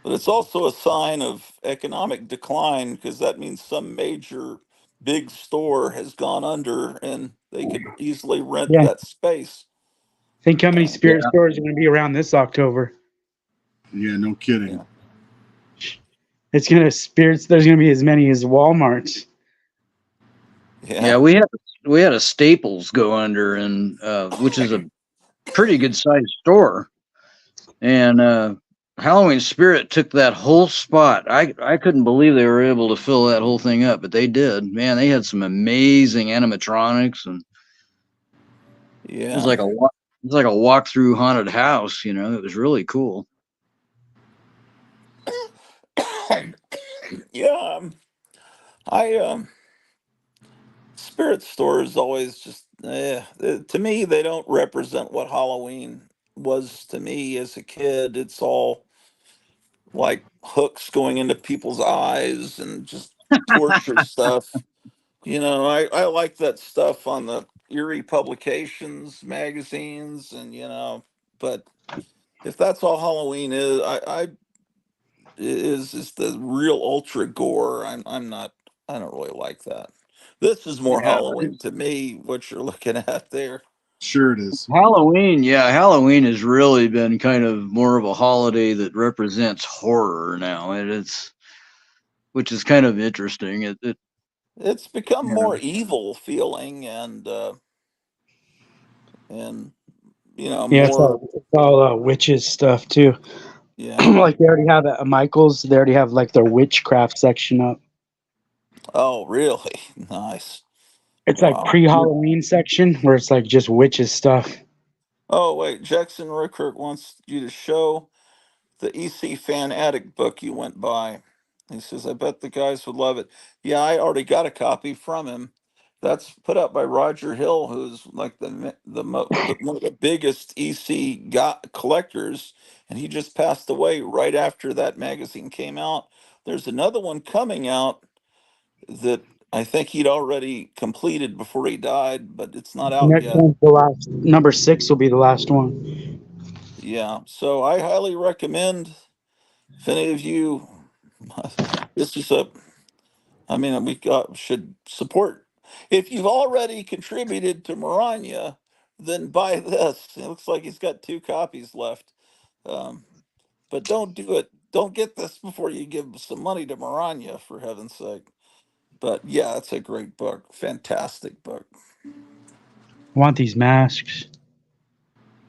But it's also a sign of economic decline because that means some major big store has gone under and they could easily rent Yeah. that space. Think how many Um, spirit stores are going to be around this October? Yeah, no kidding. It's going to spirits. There's going to be as many as Walmart's. Yeah, we had a Staples go under, and which is a pretty good sized store. And Halloween Spirit took that whole spot. I couldn't believe they were able to fill that whole thing up, but they did. Man, they had some amazing animatronics, and it was Yeah. like a walk through haunted house. It was really cool. Yeah. I spirit stores always just To me, they don't represent what Halloween was to me as a kid. It's all like hooks going into people's eyes and just torture stuff. I like that stuff on the eerie publications, magazines, and but if that's all Halloween is, is the real ultra gore. I'm not. I don't really like that. This is more Yeah, Halloween to me. What you're looking at there. Sure it is. Halloween. Yeah, Halloween has really been kind of more of a holiday that represents horror now, and which is kind of interesting. It's become Yeah. more evil feeling and Yeah, more. it's all witches stuff too. Yeah. Like they already have at Michael's. They already have like their witchcraft section up. Oh, really? Nice. It's like Wow. pre-Halloween section where it's like just witches stuff. Oh, wait. Jackson Rickert wants you to show the EC Fan Addict book you went by. He says, I bet the guys would love it. Yeah, I already got a copy from him. That's put out by Roger Hill, who's like one of the biggest EC collectors, and he just passed away right after that magazine came out. There's another one coming out that I think he'd already completed before he died, but it's not out Next yet. one's the last. Number 6 will be the last one. Yeah, so I highly recommend if any of you, this is a, I mean, should support. If you've already contributed to Maranya, then buy this. It looks like he's got 2 copies left. Um, but don't do it. Don't get this before you give some money to Maranya, for heaven's sake. But yeah, it's a great book. Fantastic book. I want these masks.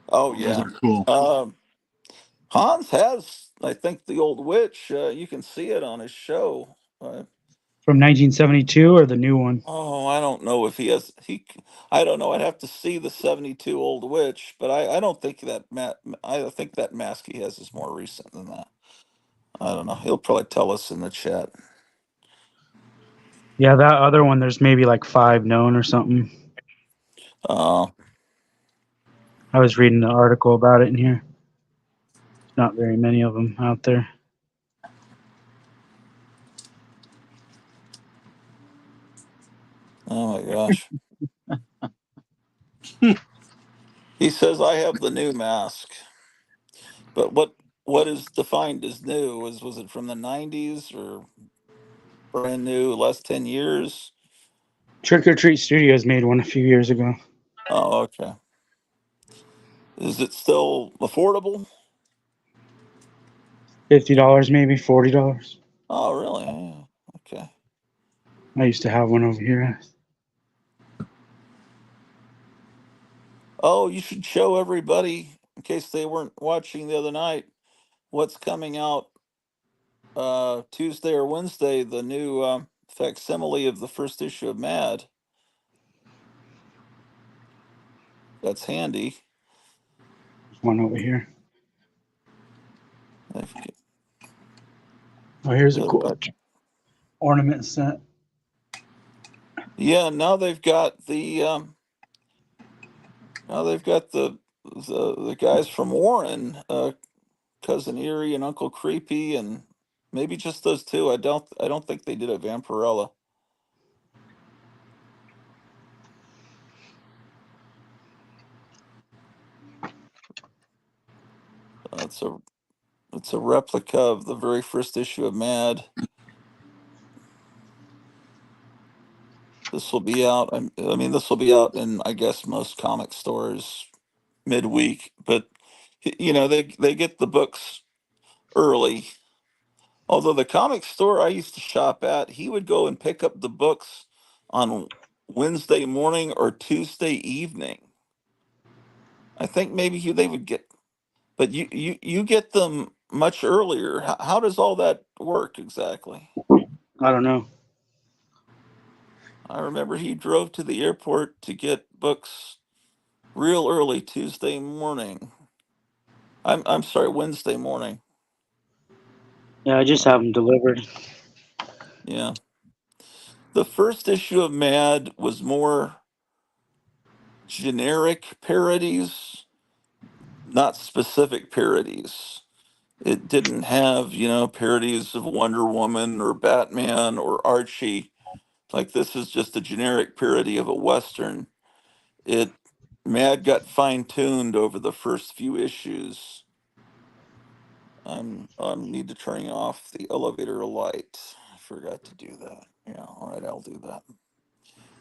Oh, Those yeah. are cool. Hans has, I think, the old witch. You can see it on his show. From 1972 or the new one? Oh, I don't know if he has. I don't know. I'd have to see the '72 Old Witch, but I don't think I think that mask he has is more recent than that. I don't know. He'll probably tell us in the chat. Yeah, that other one, there's maybe like 5 known or something. Uh, I was reading an article about it in here. Not very many of them out there. oh my gosh. He says I have the new mask, but what is defined as new? Was it from the '90s or brand new, last 10 years? Trick or Treat Studios made one a few years ago. Oh, okay. Is it still affordable? $50 maybe, $40. Oh, really? Yeah. Okay. I used to have one over here. Oh, you should show everybody, in case they weren't watching the other night, what's coming out Tuesday or Wednesday, the new facsimile of the first issue of Mad. That's handy. There's one over here. If you Oh, here's a go cool back. ornament set. Yeah, now they've got the guys from Warren, Cousin Erie and Uncle Creepy, and maybe just those two. I don't think they did a Vampirella. It's a replica of the very first issue of Mad. This will be out. I mean, this will be out in, I guess, most comic stores midweek. But they get the books early. Although the comic store I used to shop at, he would go and pick up the books on Wednesday morning or Tuesday evening. I think maybe they would get, but you get them much earlier. How does all that work exactly? I don't know. I remember he drove to the airport to get books real early Tuesday morning. I'm sorry, Wednesday morning. Yeah, I just have them delivered. Yeah. The first issue of Mad was more generic parodies, not specific parodies. It didn't have, parodies of Wonder Woman or Batman or Archie. Like this is just a generic parody of a Western. It Mad got fine tuned over the first few issues. I need to turn off the elevator light. I forgot to do that. Yeah, all right, I'll do that.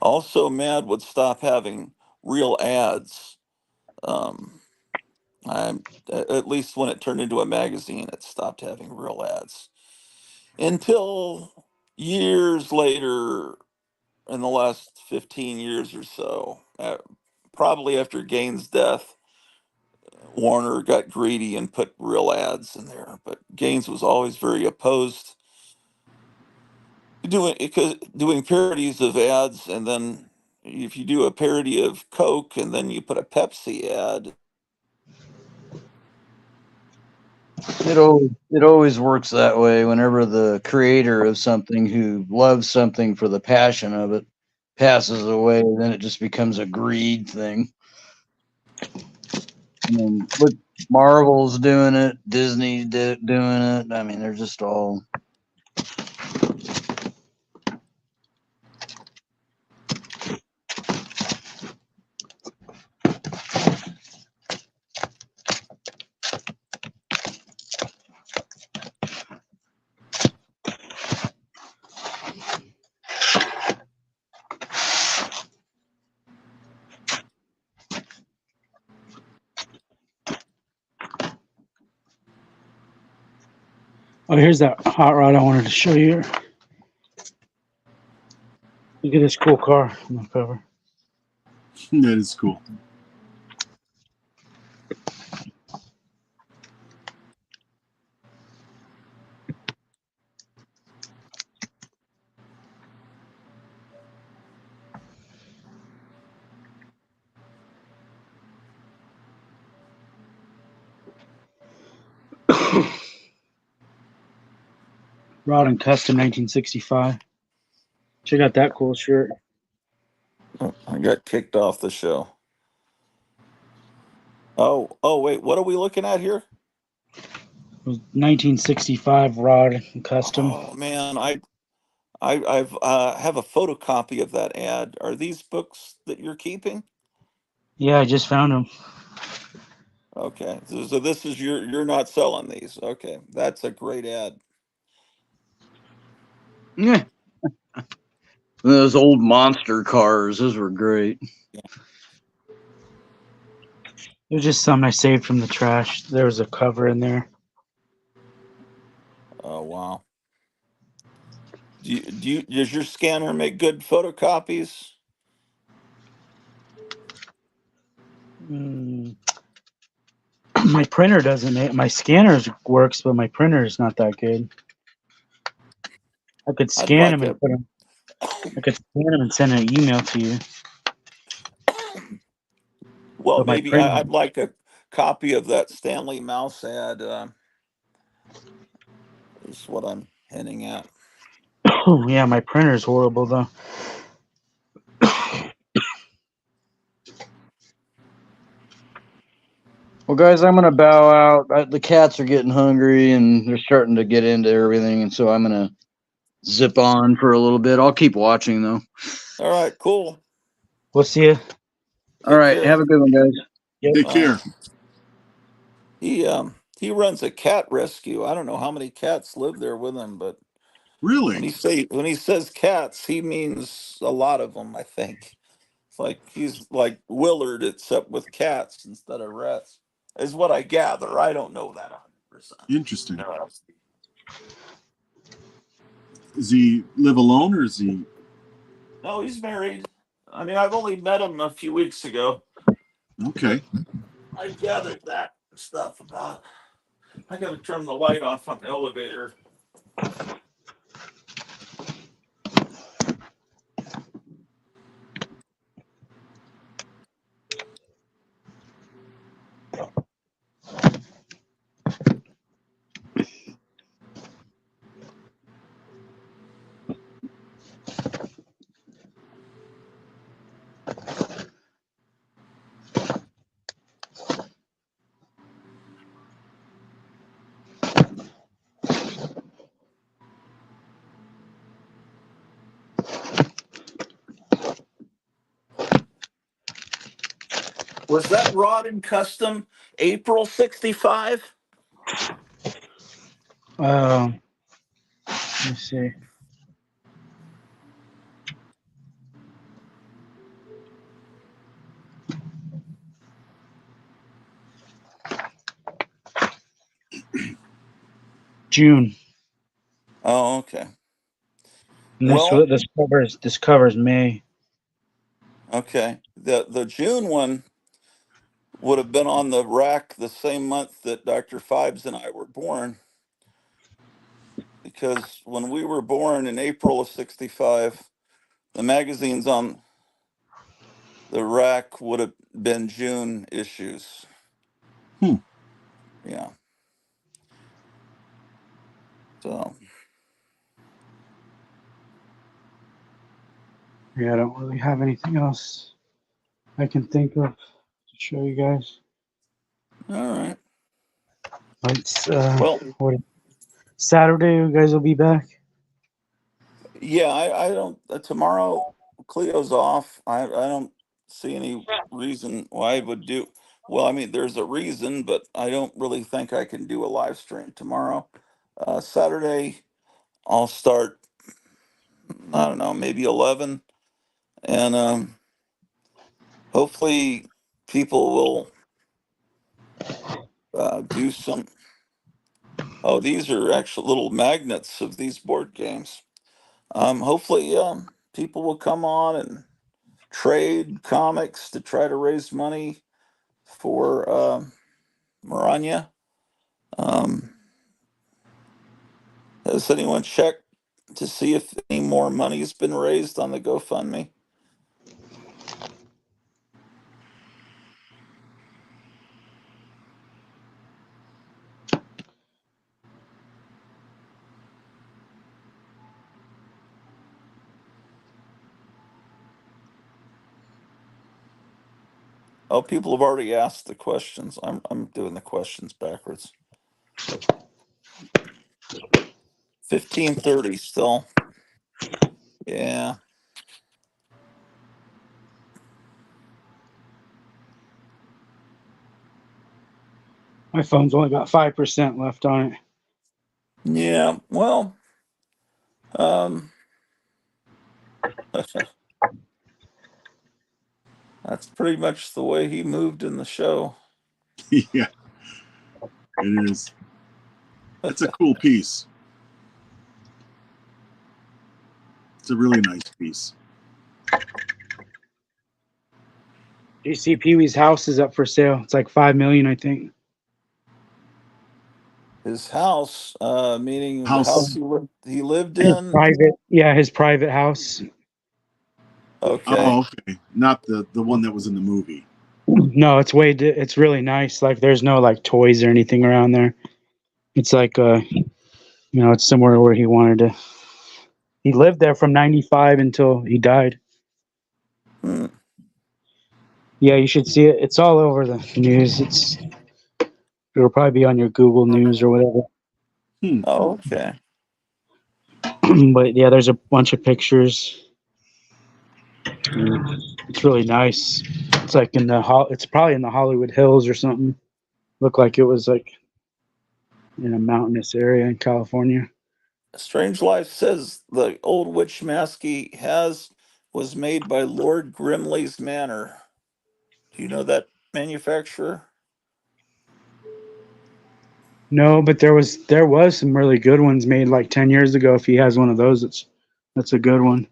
Also, Mad would stop having real ads. Um, at least when it turned into a magazine, it stopped having real ads until years later, in the last 15 years or so, probably after Gaines' death, Warner got greedy and put real ads in there. But Gaines was always very opposed to doing parodies of ads, and then if you do a parody of Coke and then you put a Pepsi ad. It always works that way whenever the creator of something who loves something for the passion of it passes away, then it just becomes a greed thing. I mean, look, Marvel's doing it, Disney's doing it. I mean, they're just all. Oh, here's that hot rod I wanted to show you. Look at this cool car on the cover. That is cool. Rod and Custom 1965. Check out that cool shirt. I got kicked off the show. Oh, wait, what are we looking at here? It was 1965 Rod and Custom. Oh man, I've have a photocopy of that ad. Are these books that you're keeping? Yeah, I just found them. Okay, so this is you're not selling these. Okay, that's a great ad. Yeah. Those old monster cars, those were great. It was just something I saved from the trash. There was a cover in there. Oh wow. Does your scanner make good photocopies? My printer doesn't make. My scanner works, but my printer is not that good. I could I'd scan like them a and put them. I could scan them and send an email to you. well, But my maybe printer. I'd like a copy of that Stanley Mouse ad. Is what I'm hinting at. Oh yeah, my printer's horrible though. Well, guys, I'm gonna bow out. The cats are getting hungry and they're starting to get into everything, and so I'm gonna zip on for a little bit. I'll keep watching though. All right, cool. We'll see you. All Take right, care. have a good one, guys. Yep. Take care. He runs a cat rescue. I don't know how many cats live there with him, but Really when he says cats, he means a lot of them. I think it's like he's like Willard, except with cats instead of rats, is what I gather. I don't know that 100%. interesting. Does he live alone or is he? No, he's married. I mean, I've only met him a few weeks ago. Okay. I gathered that stuff about. I got to turn the light off on the elevator. Was that Rod and Custom April 65? Let me see. June. Oh, okay. And Well, this covers May. okay. The June one would have been on the rack the same month that Dr. Fibes and I were born, because when we were born in April of 65, the magazines on the rack would have been June issues. Hmm. Yeah. So, Yeah, I don't really have anything else I can think of to show you guys. all right. It's Well, what, Saturday. You guys will be back. yeah, I don't, tomorrow Cleo's off. I don't see any reason why I would do, well, I mean, there's a reason, but I don't really think I can do a live stream tomorrow. Saturday, I'll start, I don't know, maybe 11. And hopefully people will do some, oh, these are actual little magnets of these board games. Hopefully people will come on and trade comics to try to raise money for Maranya. Um, has anyone checked to see if any more money has been raised on the GoFundMe? Oh, people have already asked the questions. I'm doing the questions backwards. 15:30 still. Yeah. My phone's only got 5% left on it. Yeah. Well, um, that's pretty much the way he moved in the show. Yeah, it is. It's a cool piece. It's a really nice piece. You see, Pee Wee's house is up for sale. It's like $5 million, I think. His house, meaning the House. house he lived His in. private, yeah, his private house. Okay. Oh, okay. Not the one that was in the movie. No, it's really nice. Like there's no like toys or anything around there. It's like it's somewhere where he wanted to. He lived there from 95 until he died. Hmm. Yeah, you should see it. It's all over the news. It'll probably be on your Google News or whatever. Hmm. Oh, okay. But yeah, there's a bunch of pictures. It's really nice. It's like it's probably in the Hollywood Hills or something. Looked like it was like in a mountainous area in California. Strange Life says the old witch mask he has was made by Lord Grimley's Manor. Do you know that manufacturer? No, but there was some really good ones made like 10 years ago. If he has one of those, that's a good one.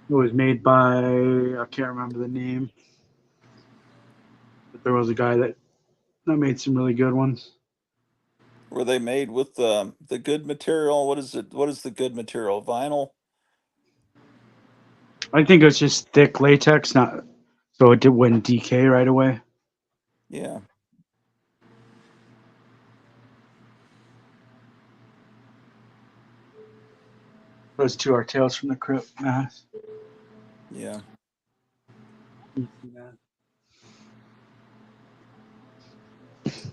It was made by, I can't remember the name, but there was a guy that made some really good ones. Were they made with the good material? What is it? What is the good material? Vinyl? I think it was just thick latex, not so it wouldn't decay right away. Yeah. Those two are Tales from the Crypt masks. Yeah.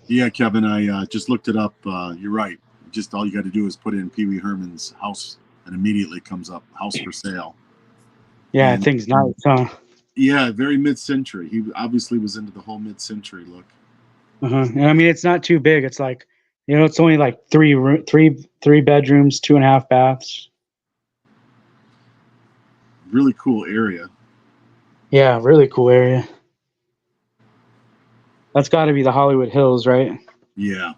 Yeah, Kevin, I just looked it up. You're right. Just all you got to do is put in Pee Wee Herman's house, and immediately comes up house for sale. Yeah, And thing's nice, huh? Yeah, very mid-century. He obviously was into the whole mid-century look. And I mean, it's not too big. It's like, it's only like three bedrooms, 2.5 baths. Really cool area. Yeah, really cool area. That's got to be the Hollywood Hills, right? Yeah.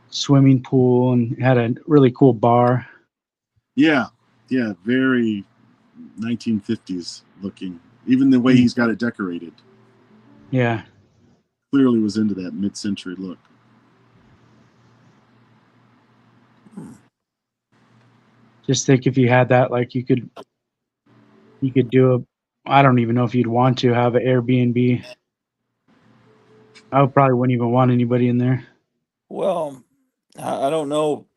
Swimming pool, and had a really cool bar. Yeah. Yeah. Very 1950s looking. Even the way he's got it decorated. Yeah. Clearly was into that mid-century look. Just think if you had that, like you could do I don't even know if you'd want to have an Airbnb. I probably wouldn't even want anybody in there. Well, I don't know.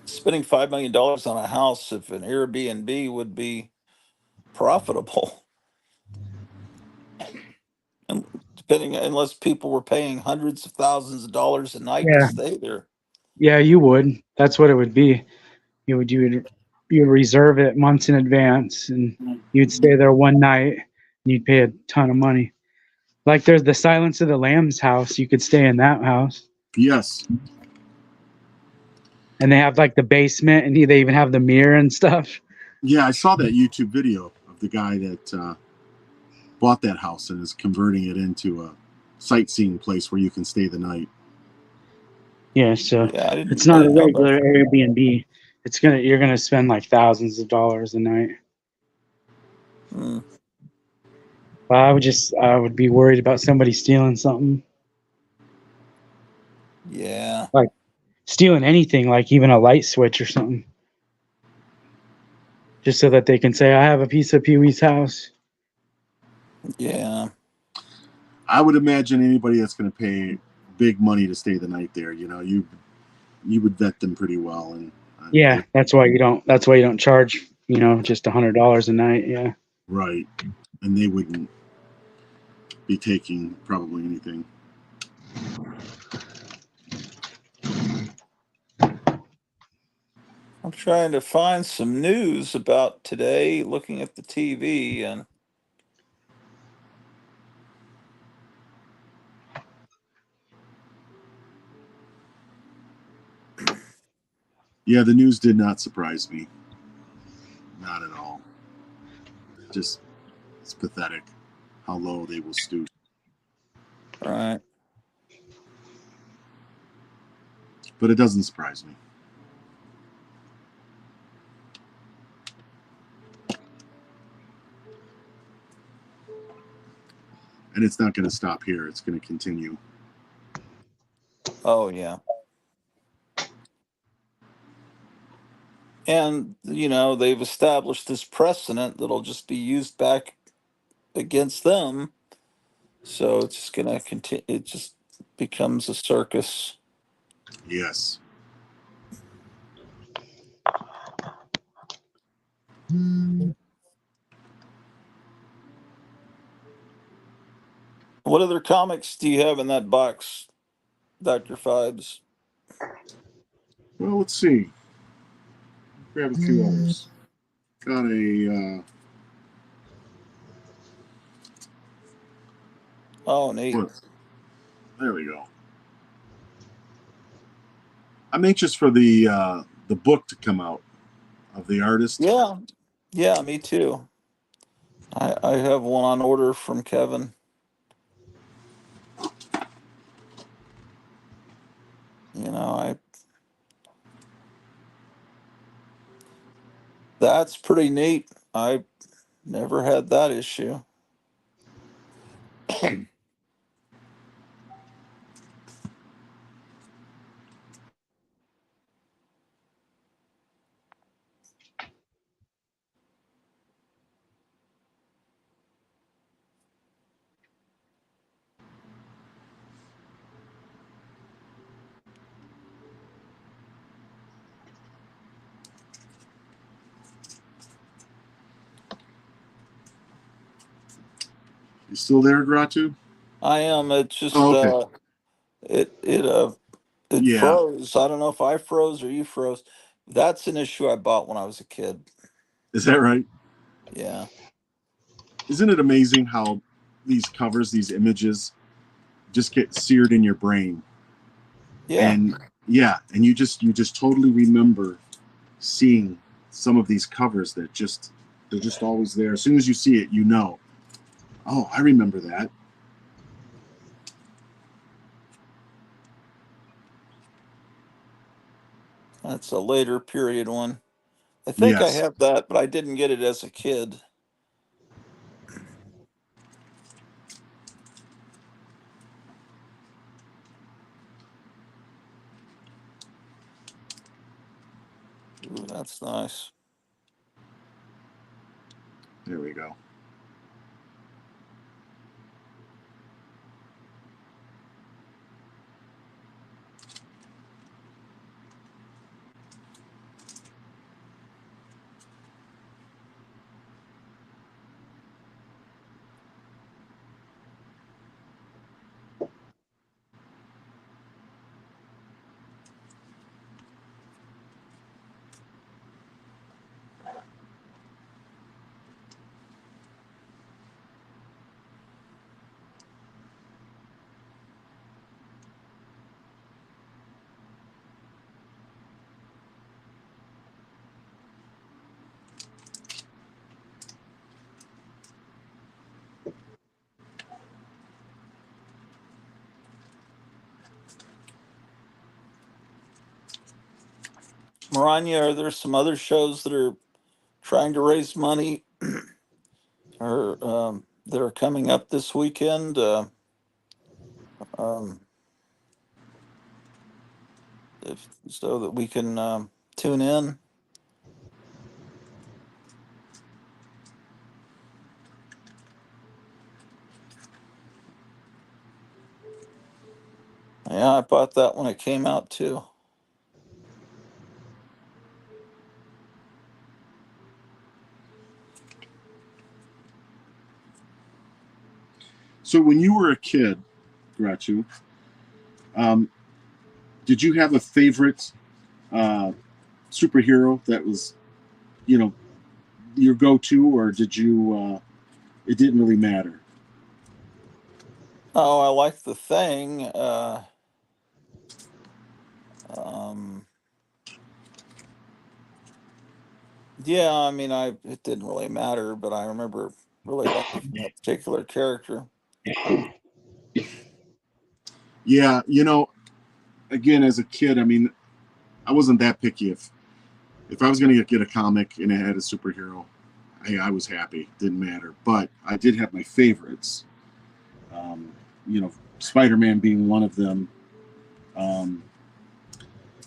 Spending $5 million on a house, if an Airbnb would be profitable, and depending, unless people were paying hundreds of thousands of dollars a night to Yeah. stay there. Yeah, you would. That's what it would be. You would reserve it months in advance, and you'd stay there one night, and you'd pay a ton of money. Like there's the Silence of the Lambs house. You could stay in that house. Yes. And they have like the basement, and they even have the mirror and stuff. Yeah, I saw that YouTube video of the guy that bought that house and is converting it into a sightseeing place where you can stay the night. Yeah, so Yeah, it's I not a didn't know regular that. Airbnb. You're gonna spend like thousands of dollars a night. Hmm. But I would be worried about somebody stealing something. Yeah. Like stealing anything, like even a light switch or something. Just so that they can say, I have a piece of Pee Wee's house. Yeah. I would imagine anybody that's going to pay big money to stay the night there, you would vet them pretty well. And Yeah, that's why you don't charge, just $100 a night. Yeah. Right. And they wouldn't be taking probably anything. I'm trying to find some news about today, looking at the TV, and Yeah, the news did not surprise me. Not at all. Just, it's pathetic how low they will stoop. right. But it doesn't surprise me. And it's not going to stop here. It's going to continue. Oh, yeah. And, they've established this precedent that'll just be used back against them. So it's just going to continue. It just becomes a circus. Yes. What other comics do you have in that box, Dr. Fibes? Well, let's see. Grab a few others. Got a. Oh, neat. What? There we go. I'm anxious for the book to come out of the artist. Yeah. Yeah, me too. I have one on order from Kevin. That's pretty neat. I never had that issue. You still there, Gratu? I am. It just okay. it Yeah. froze. I don't know if I froze or you froze. That's an issue I bought when I was a kid. Is that right? Yeah. Isn't it amazing how these covers, these images, just get seared in your brain? Yeah. And yeah, and you just totally remember seeing some of these covers that they're just always there. As soon as you see it, you know, oh, I remember that. That's a later period one. I think I Yes. have that, but I didn't get it as a kid. Ooh, that's nice. There we go. Maranya, are there some other shows that are trying to raise money or that are coming up this weekend? Um, so that we can tune in. Yeah, I bought that when it came out too. So when you were a kid, Gratu, did you have a favorite superhero that was, you know, your go-to, or did you? It didn't really matter. Oh, I like the Thing. Um, yeah, I mean, it didn't really matter, but I remember really liking that particular character. Yeah, you know, again, as a kid, I mean, I wasn't that picky. If I was going to get a comic and it had a superhero, I was happy. Didn't matter. But I did have my favorites. Um, you know, Spider-Man being one of them,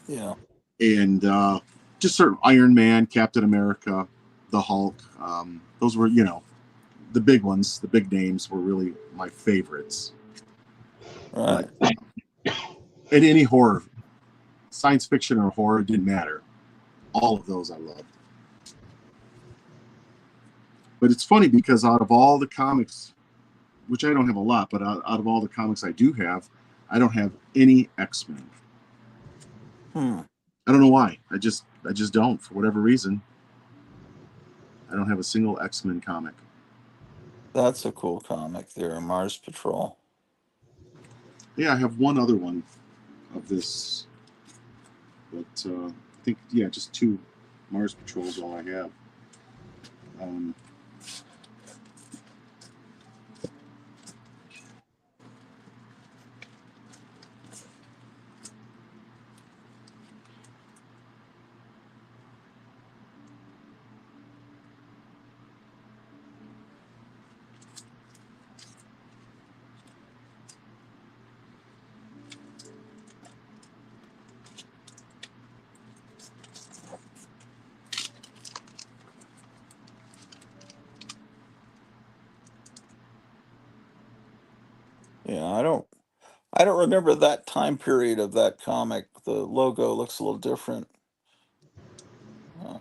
Yeah, and just sort of Iron Man, Captain America, the Hulk. Those were, you know, the big ones. The big names were really my favorites. right. But in any horror, science fiction or horror, didn't matter. All of those I loved. But it's funny because out of all the comics, which I don't have a lot, but out of all the comics I do have, I don't have any X-Men. Hmm. I don't know why. I just don't, for whatever reason. I don't have a single X-Men comic. That's a cool comic there, Mars Patrol. Yeah, I have one other one of this, but I think, yeah, just two Mars Patrols all I have. Um, Yeah, I don't remember that time period of that comic. The logo looks a little different. Uh,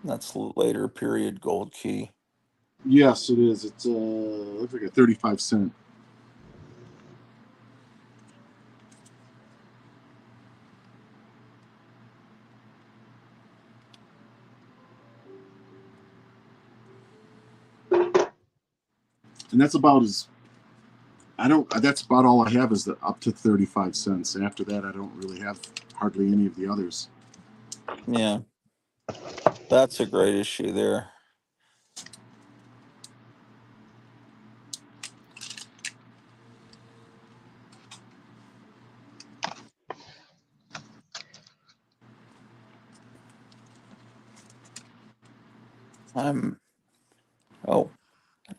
that's later period Gold Key. yes, it is. It's looks like a 35-cent. And that's about as that's about all I have is the up to 35 cents. After that, I don't really have hardly any of the others. Yeah, that's a great issue there. Oh,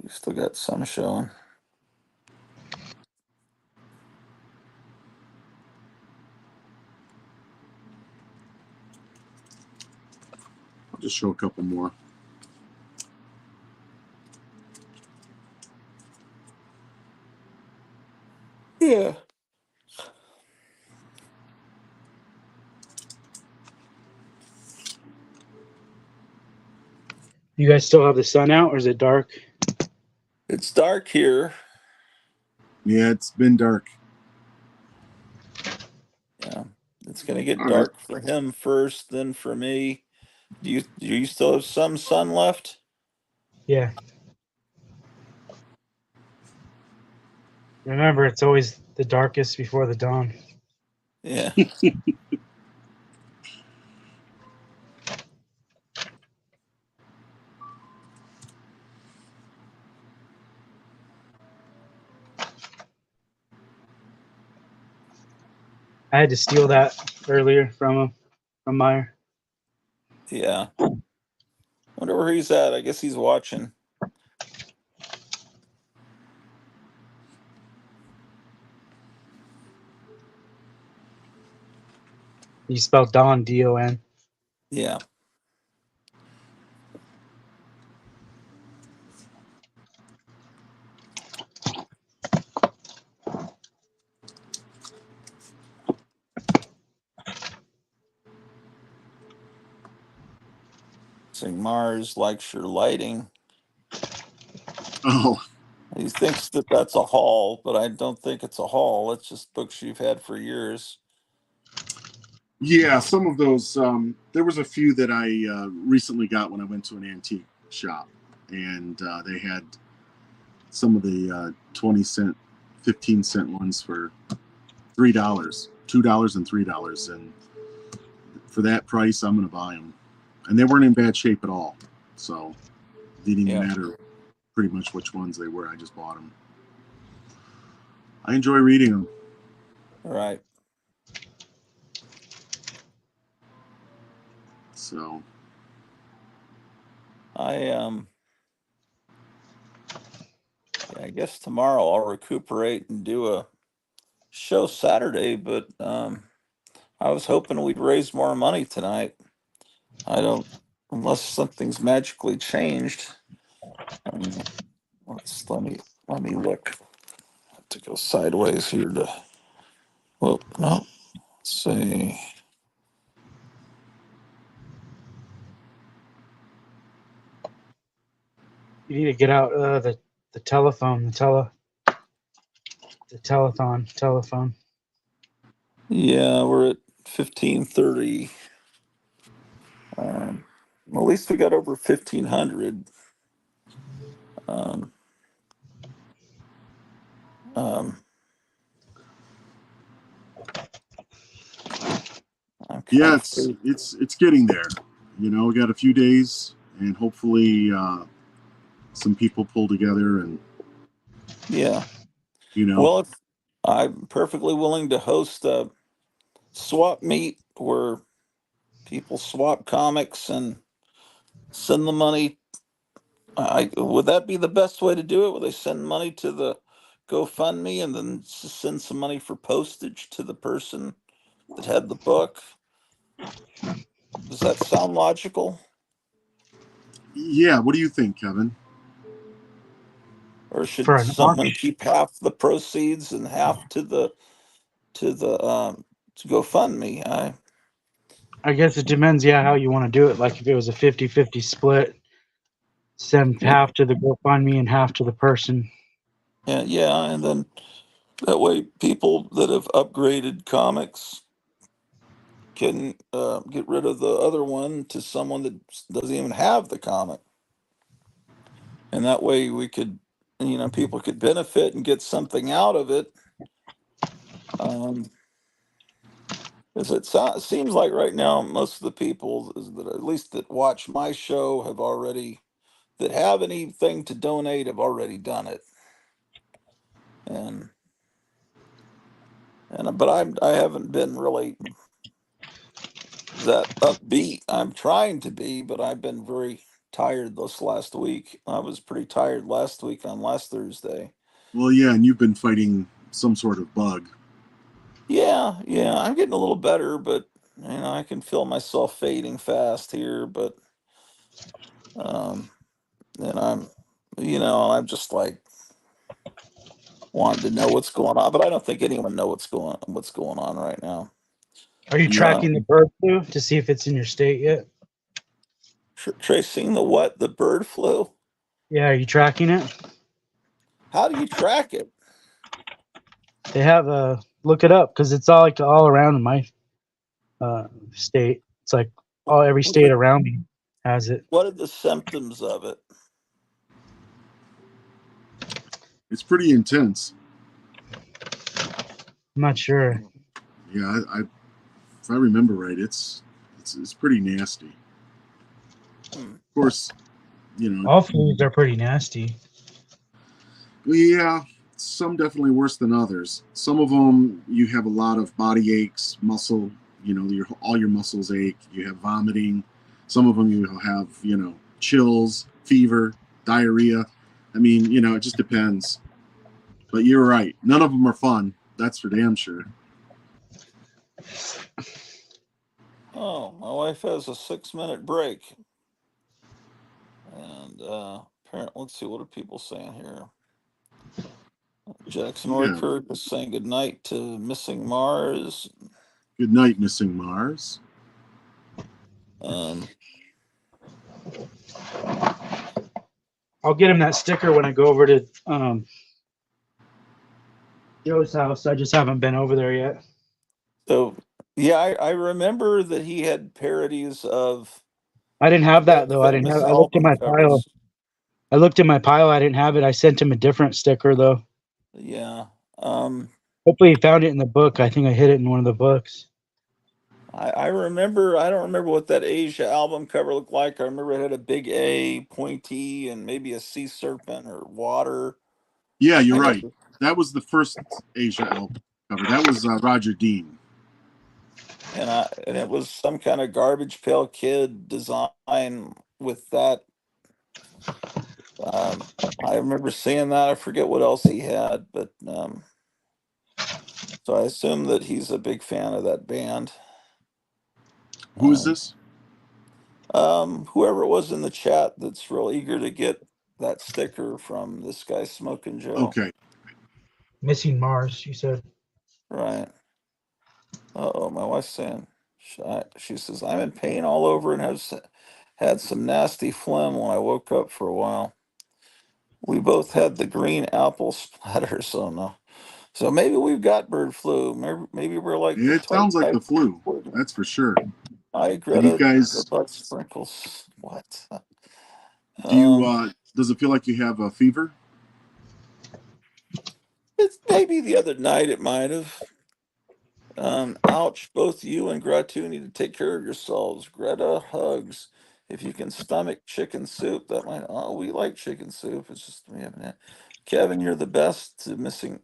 you still got some showing. I'll just show a couple more. Yeah. You guys still have the sun out, or is it dark? It's dark here. Yeah, it's been dark. Yeah, it's gonna get All right. dark for him first, then for me. Do you still have some sun left? Yeah. Remember, it's always the darkest before the dawn. Yeah. I had to steal that earlier from Meyer. Yeah. Wonder where he's at. I guess he's watching. You spelled Don, D-O-N. Yeah. Saying Mars likes your lighting. Oh, He thinks that that's a haul, but I don't think it's a haul. It's just books you've had for years. yeah. Some of those. There was a few that I recently got when I went to an antique shop, and they had some of the 20-cent, 15-cent ones for $3, $2 and $3, and for that price, I'm going to buy them. And they weren't in bad shape at all, so it didn't even matter pretty much which ones they were. I just bought them. I enjoy reading them. All right. So I guess tomorrow I'll recuperate and do a show Saturday, but I was hoping we'd raise more money tonight. I don't, unless something's magically changed. Let me look. I have to go sideways here to. Well, no. Let's see. You need to get out the telephone, the telephone. Yeah, we're at 1530. At least we got over 1500. Um, yeah, it's getting there. You know, we got a few days, and hopefully some people pull together, and yeah. you know. Well, if I'm perfectly willing to host a swap meet where people swap comics and send the money. Would that be the best way to do it? Would they send money to the GoFundMe and then send some money for postage to the person that had the book? Does that sound logical? Yeah, what do you think, Kevin? Or For should an someone auction. keep half the proceeds and half to the to GoFundMe? I guess it depends, yeah, how you want to do it. Like if it was a 50-50 split, send Yeah, half to the GoFundMe and half to the person. yeah, and then that way people that have upgraded comics can get rid of the other one to someone that doesn't even have the comic, and that way we could people could benefit and get something out of it. Because it seems like right now most of the people that at least that watch my show that have anything to donate have already done it. But I haven't been really that upbeat. I'm trying to be, but I've been very tired this last week. I was pretty tired last week on last Thursday. Well, yeah, and you've been fighting some sort of bug. Yeah, I'm getting a little better, but I can feel myself fading fast here. But and I'm just like wanting to know what's going on, but I don't think anyone know what's going on right now. Are you tracking the bird flu to see if it's in your state yet? Tracing the bird flu? Yeah, are you tracking it? How do you track it? They have look it up because it's all around in my state. It's like every state around me has it. What are the symptoms of it? It's pretty intense. I'm not sure. Yeah, if I remember right, it's pretty nasty. Of course, all flus are pretty nasty. Yeah, some definitely worse than others. Some of them you have a lot of body aches, muscle. All your muscles ache. You have vomiting. Some of them you have chills, fever, diarrhea. I mean, it just depends. But you're right. None of them are fun. That's for damn sure. Oh, my wife has a 6-minute break. And apparently, let's see, what are people saying here? Jackson Orkirk is saying good night to Missing Mars. Good night, Missing Mars. I'll get him that sticker when I go over to Joe's house. I just haven't been over there yet. So, yeah, I remember that he had parodies of. I didn't have that though. I looked in my pile. I looked in my pile. I didn't have it. I sent him a different sticker though. Yeah. Hopefully he found it in the book. I think I hid it in one of the books. I remember. I don't remember what that Asia album cover looked like. I remember it had a big A, pointy, and maybe a sea serpent or water. Yeah, you're right. That was the first Asia album cover. That was Roger Dean. And it was some kind of Garbage Pail Kid design with that. I remember seeing that. I forget what else he had, but so I assume that he's a big fan of that band. Who is this? Whoever it was in the chat that's real eager to get that sticker from this guy Smoking Joe. Okay. Missing Mars, you said. Right. Uh-oh, my wife's saying, she says, I'm in pain all over and have had some nasty phlegm when I woke up for a while. We both had the green apple splatter, so no. So maybe we've got bird flu. Maybe we're like. It sounds like the flu. That's for sure. Hi, Greta. You guys, butt sprinkles. What? Do you? Does it feel like you have a fever? It's maybe the other night it might have. Ouch! Both you and Gratu need to take care of yourselves. Greta hugs. If you can stomach chicken soup, that might. Oh, we like chicken soup. It's just we haven't had. Kevin, you're the best. Missing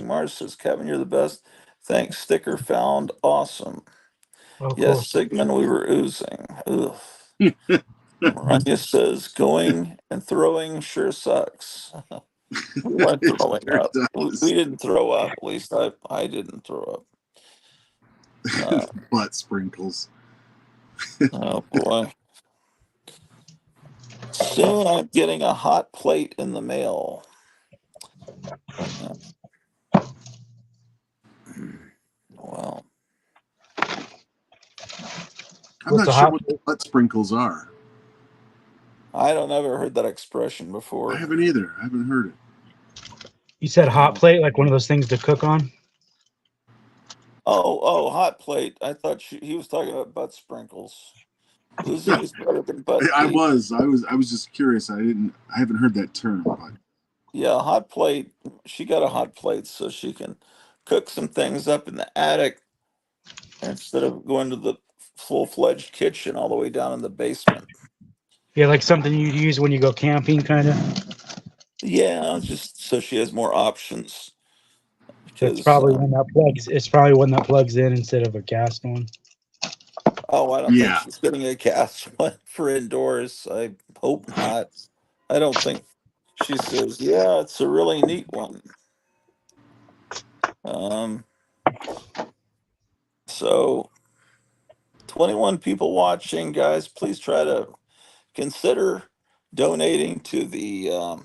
Mars says, Kevin, you're the best. Thanks. Sticker found. Awesome. Oh, yes, cool. Sigmund, we were oozing. Ugh. Rania says, going and throwing sure sucks. We weren't throwing up. We didn't throw up. At least I didn't throw up. Butt sprinkles. Oh boy. Soon I'm getting a hot plate in the mail. Well, I'm not sure what the butt sprinkles are. I don't ever heard that expression before. I haven't either. I haven't heard it. You said hot plate, like one of those things to cook on? Oh, hot plate. I thought he was talking about butt sprinkles. Oozing is better than butt. I was just curious. I haven't heard that term, but Yeah, hot plate. She got a hot plate so she can cook some things up in the attic instead of going to the full-fledged kitchen all the way down in the basement. Yeah, like something you'd use when you go camping, kind of. Yeah, just so she has more options It's because probably one that plugs. It's probably one that plugs in instead of a gas one. oh, I don't think Yeah. she's getting a gas one for indoors. I hope not. I don't think she says, yeah, it's a really neat one. Um, so 21 people watching, guys. Please try to consider donating to the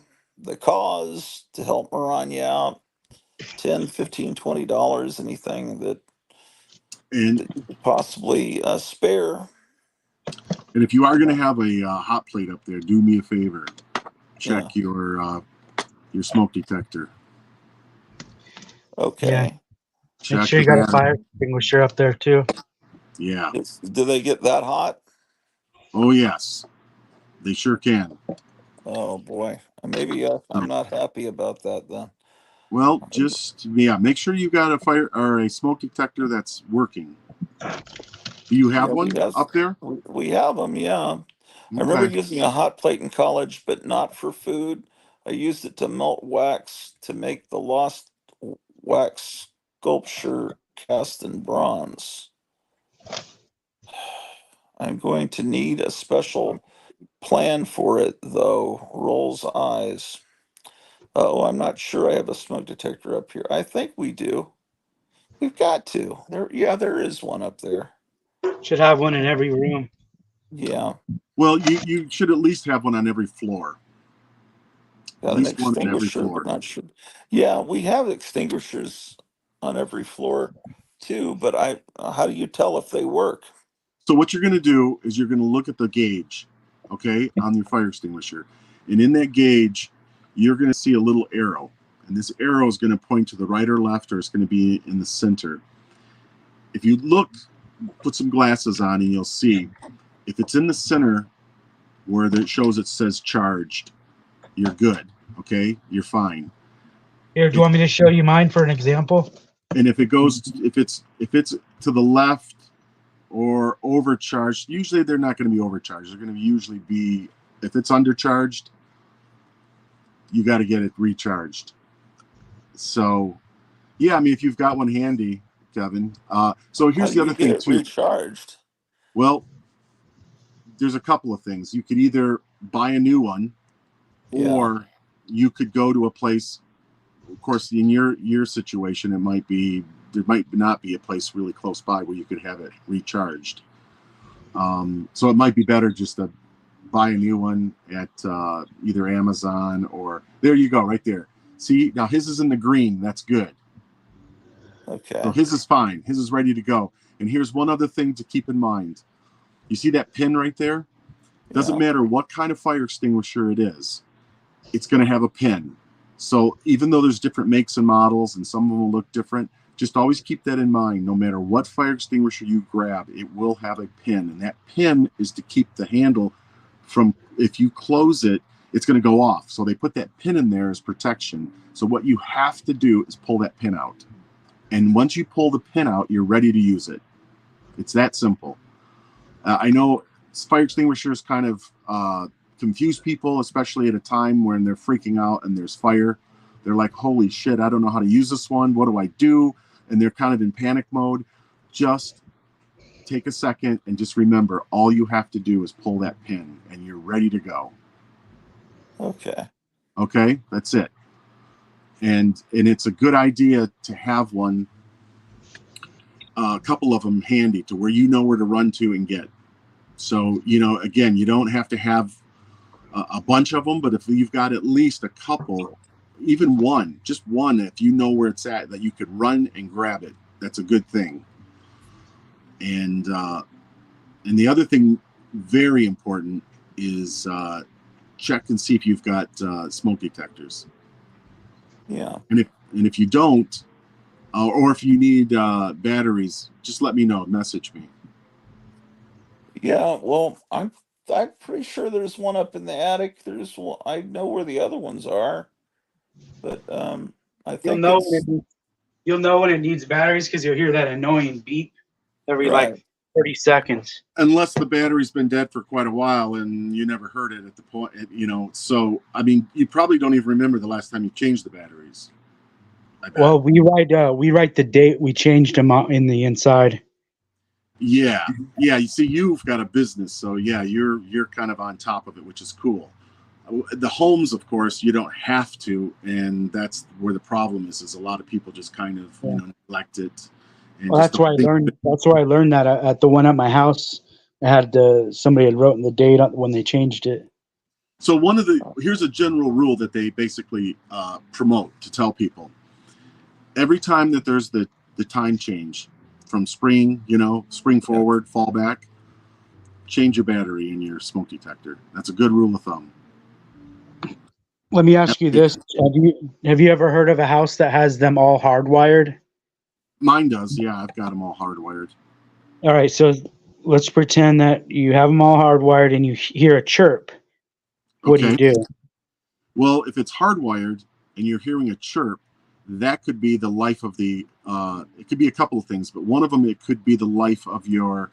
cause to help Maranya out. 10, 15, $20, anything And that you could possibly spare. and if you are going to have a hot plate up there, do me a favor. Yeah. Check your smoke detector. Yeah, Okay. make Check sure you got a that. fire extinguisher up there too. Yeah. Do they get that hot? Oh yes, they sure can. Oh boy. Maybe I'm So, not happy about that then. well, just make sure you got a fire or a smoke detector that's working. Do you have Yeah, one up there? we have them. Yeah. I remember Okay. using a hot plate in college, but not for food. I used it to melt wax to make the lost wax sculpture cast in bronze. I'm going to need a special plan for it, though. Rolls eyes. Oh, I'm not sure I have a smoke detector up here. I think we do. We've got to. Yeah, there is one up there. Should have one in every room. Yeah. Well, you should at least have one on every floor. At Got an least one on every extinguisher, but floor. not sure. Yeah, we have extinguishers on every floor too, but how do you tell if they work? So what you're going to do is you're going to look at the gauge, okay, on your fire extinguisher, and in that gauge, you're going to see a little arrow, and this arrow is going to point to the right or left, or it's going to be in the center. If you look, put some glasses on, and you'll see if it's in the center where it shows it says charged, you're good, okay, you're fine. Here, do you If, want me to show you mine for an example? and if it goes, if it's to the left or overcharged, usually they're not going to be overcharged. They're going to usually be, if it's undercharged, you got to get it recharged. So, yeah, I mean, if you've got one handy, Kevin. So How here's do the you other get thing it too. recharged? Well, there's a couple of things. You could either buy a new one, Yeah. or you could go to a place. Of course, in your situation, there might not be a place really close by where you could have it recharged. So it might be better just to buy a new one at either Amazon or there you go, right there. See, now his is in the green. That's good. So Okay. his is fine. His is ready to go. And here's one other thing to keep in mind. You see that pin right there? Doesn't Yeah. matter what kind of fire extinguisher it is. It's going to have a pin. So even though there's different makes and models and some of them will look different, just always keep that in mind. No matter what fire extinguisher you grab, it will have a pin. And that pin is to keep the handle from, if you close it, it's going to go off. So they put that pin in there as protection. So what you have to do is pull that pin out. And once you pull the pin out, you're ready to use it. It's that simple. I know fire extinguishers kind of confuse people, especially at a time when they're freaking out and there's fire. They're like, holy shit, I don't know how to use this one. What do I do? And they're kind of in panic mode. Just take a second and just remember, all you have to do is pull that pin and you're ready to go. Okay. Okay, that's it. And it's a good idea to have one, a couple of them handy to where you know where to run to and get. So, again, you don't have to have a bunch of them, but if you've got at least a couple, even one, just one, if you know where it's at, that you could run and grab it, that's a good thing. And the other thing, very important, is check and see if you've got smoke detectors. Yeah. And if you don't, or if you need batteries, just let me know. Message me. Yeah. Well, I'm pretty sure there's one up in the attic. There's one. I know where the other ones are. But I You'll think know it's you'll know when it needs batteries because you'll hear that annoying beep every right. like 30 seconds. Unless the battery's been dead for quite a while and you never heard it at the point, So, I mean, you probably don't even remember the last time you changed the batteries. I bet. Well, we write the date we changed them out in the inside. Yeah. You see, you've got a business, so yeah, you're kind of on top of it, which is cool. The homes, of course, you don't have to, and that's where the problem is a lot of people just kind of neglect it. And Well, just that's where I learned. That's where I learned that at the one at my house. I had somebody had written the date when they changed it. So here's a general rule that they basically promote to tell people. Every time that there's the time change from spring, spring forward, fall back, change your battery in your smoke detector. That's a good rule of thumb. Let me ask you this: Have you ever heard of a house that has them all hardwired? Mine does, yeah. I've got them all hardwired. All right, so let's pretend that you have them all hardwired and you hear a chirp. What do you do? Well, if it's hardwired and you're hearing a chirp, that could be the life of the. It could be a couple of things, but one of them, it could be the life of your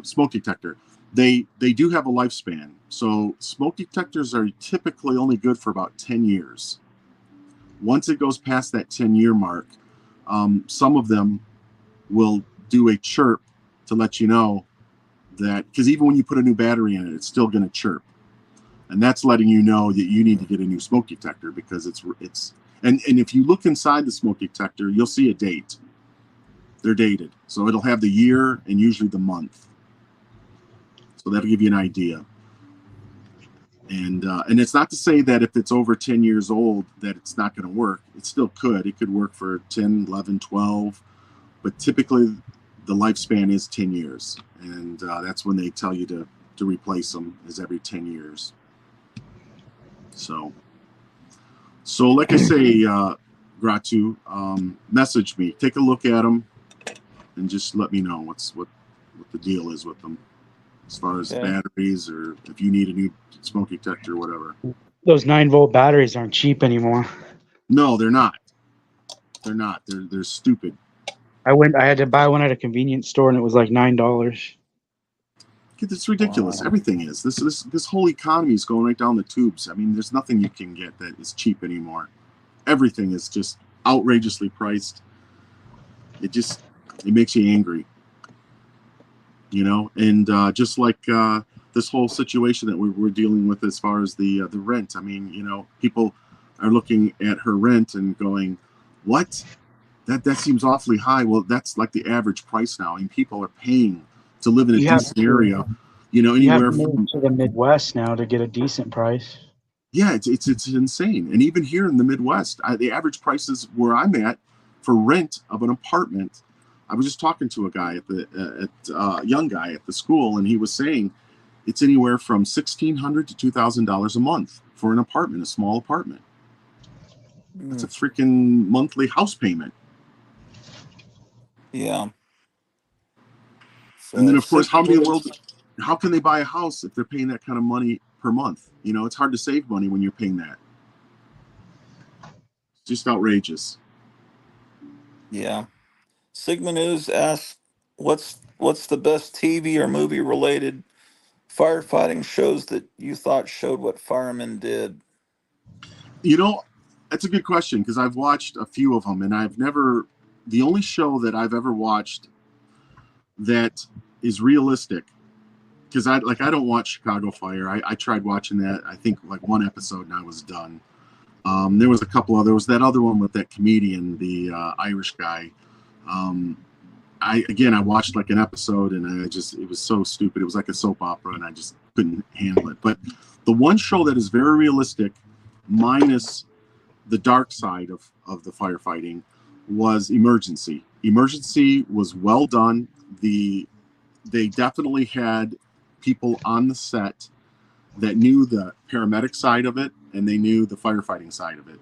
smoke detector. They do have a lifespan, so smoke detectors are typically only good for about 10 years. Once it goes past that 10-year mark, some of them will do a chirp to let you know that, because even when you put a new battery in it, it's still going to chirp, and that's letting you know that you need to get a new smoke detector, because it's and if you look inside the smoke detector, you'll see a date. They're dated, so it'll have the year and usually the month. So that'll give you an idea. And it's not to say that if it's over 10 years old that it's not going to work. It still could. It could work for 10, 11, 12. But typically the lifespan is 10 years. And that's when they tell you to replace them, is every 10 years. So like I say, Gratu, message me. Take a look at them and just let me know what the deal is with them, as far as batteries, or if you need a new smoke detector or whatever. Those 9-volt batteries aren't cheap anymore. No, they're not. They're not. They're stupid. I had to buy one at a convenience store and it was like $9. It's ridiculous. Wow. Everything is. This whole economy is going right down the tubes. I mean, there's nothing you can get that is cheap anymore. Everything is just outrageously priced. It makes you angry. And just like this whole situation that we're dealing with as far as the rent. I mean, people are looking at her rent and going, what? That seems awfully high. Well, that's like the average price now. I mean, people are paying to live in a decent area, anywhere from to the Midwest now to get a decent price. Yeah, it's insane. And even here in the Midwest, the average prices where I'm at for rent of an apartment. I was just talking to a guy young guy at the school, and he was saying it's anywhere from $1,600 to $2,000 a month for an apartment, a small apartment. That's a freaking monthly house payment. Yeah. So, and then, of course, how can they buy a house if they're paying that kind of money per month? It's hard to save money when you're paying that. It's just outrageous. Yeah. Sigma News asks, what's the best TV or movie related firefighting shows that you thought showed what firemen did? That's a good question, because I've watched a few of them, and the only show that I've ever watched that is realistic, because I don't watch Chicago Fire. I tried watching that, I think like one episode, and I was done. There was a couple there was that other one with that comedian, the Irish guy. I watched like an episode, and it was so stupid. It was like a soap opera, and I just couldn't handle it. But the one show that is very realistic, minus the dark side of the firefighting, was Emergency. Emergency was well done. They definitely had people on the set that knew the paramedic side of it, and they knew the firefighting side of it.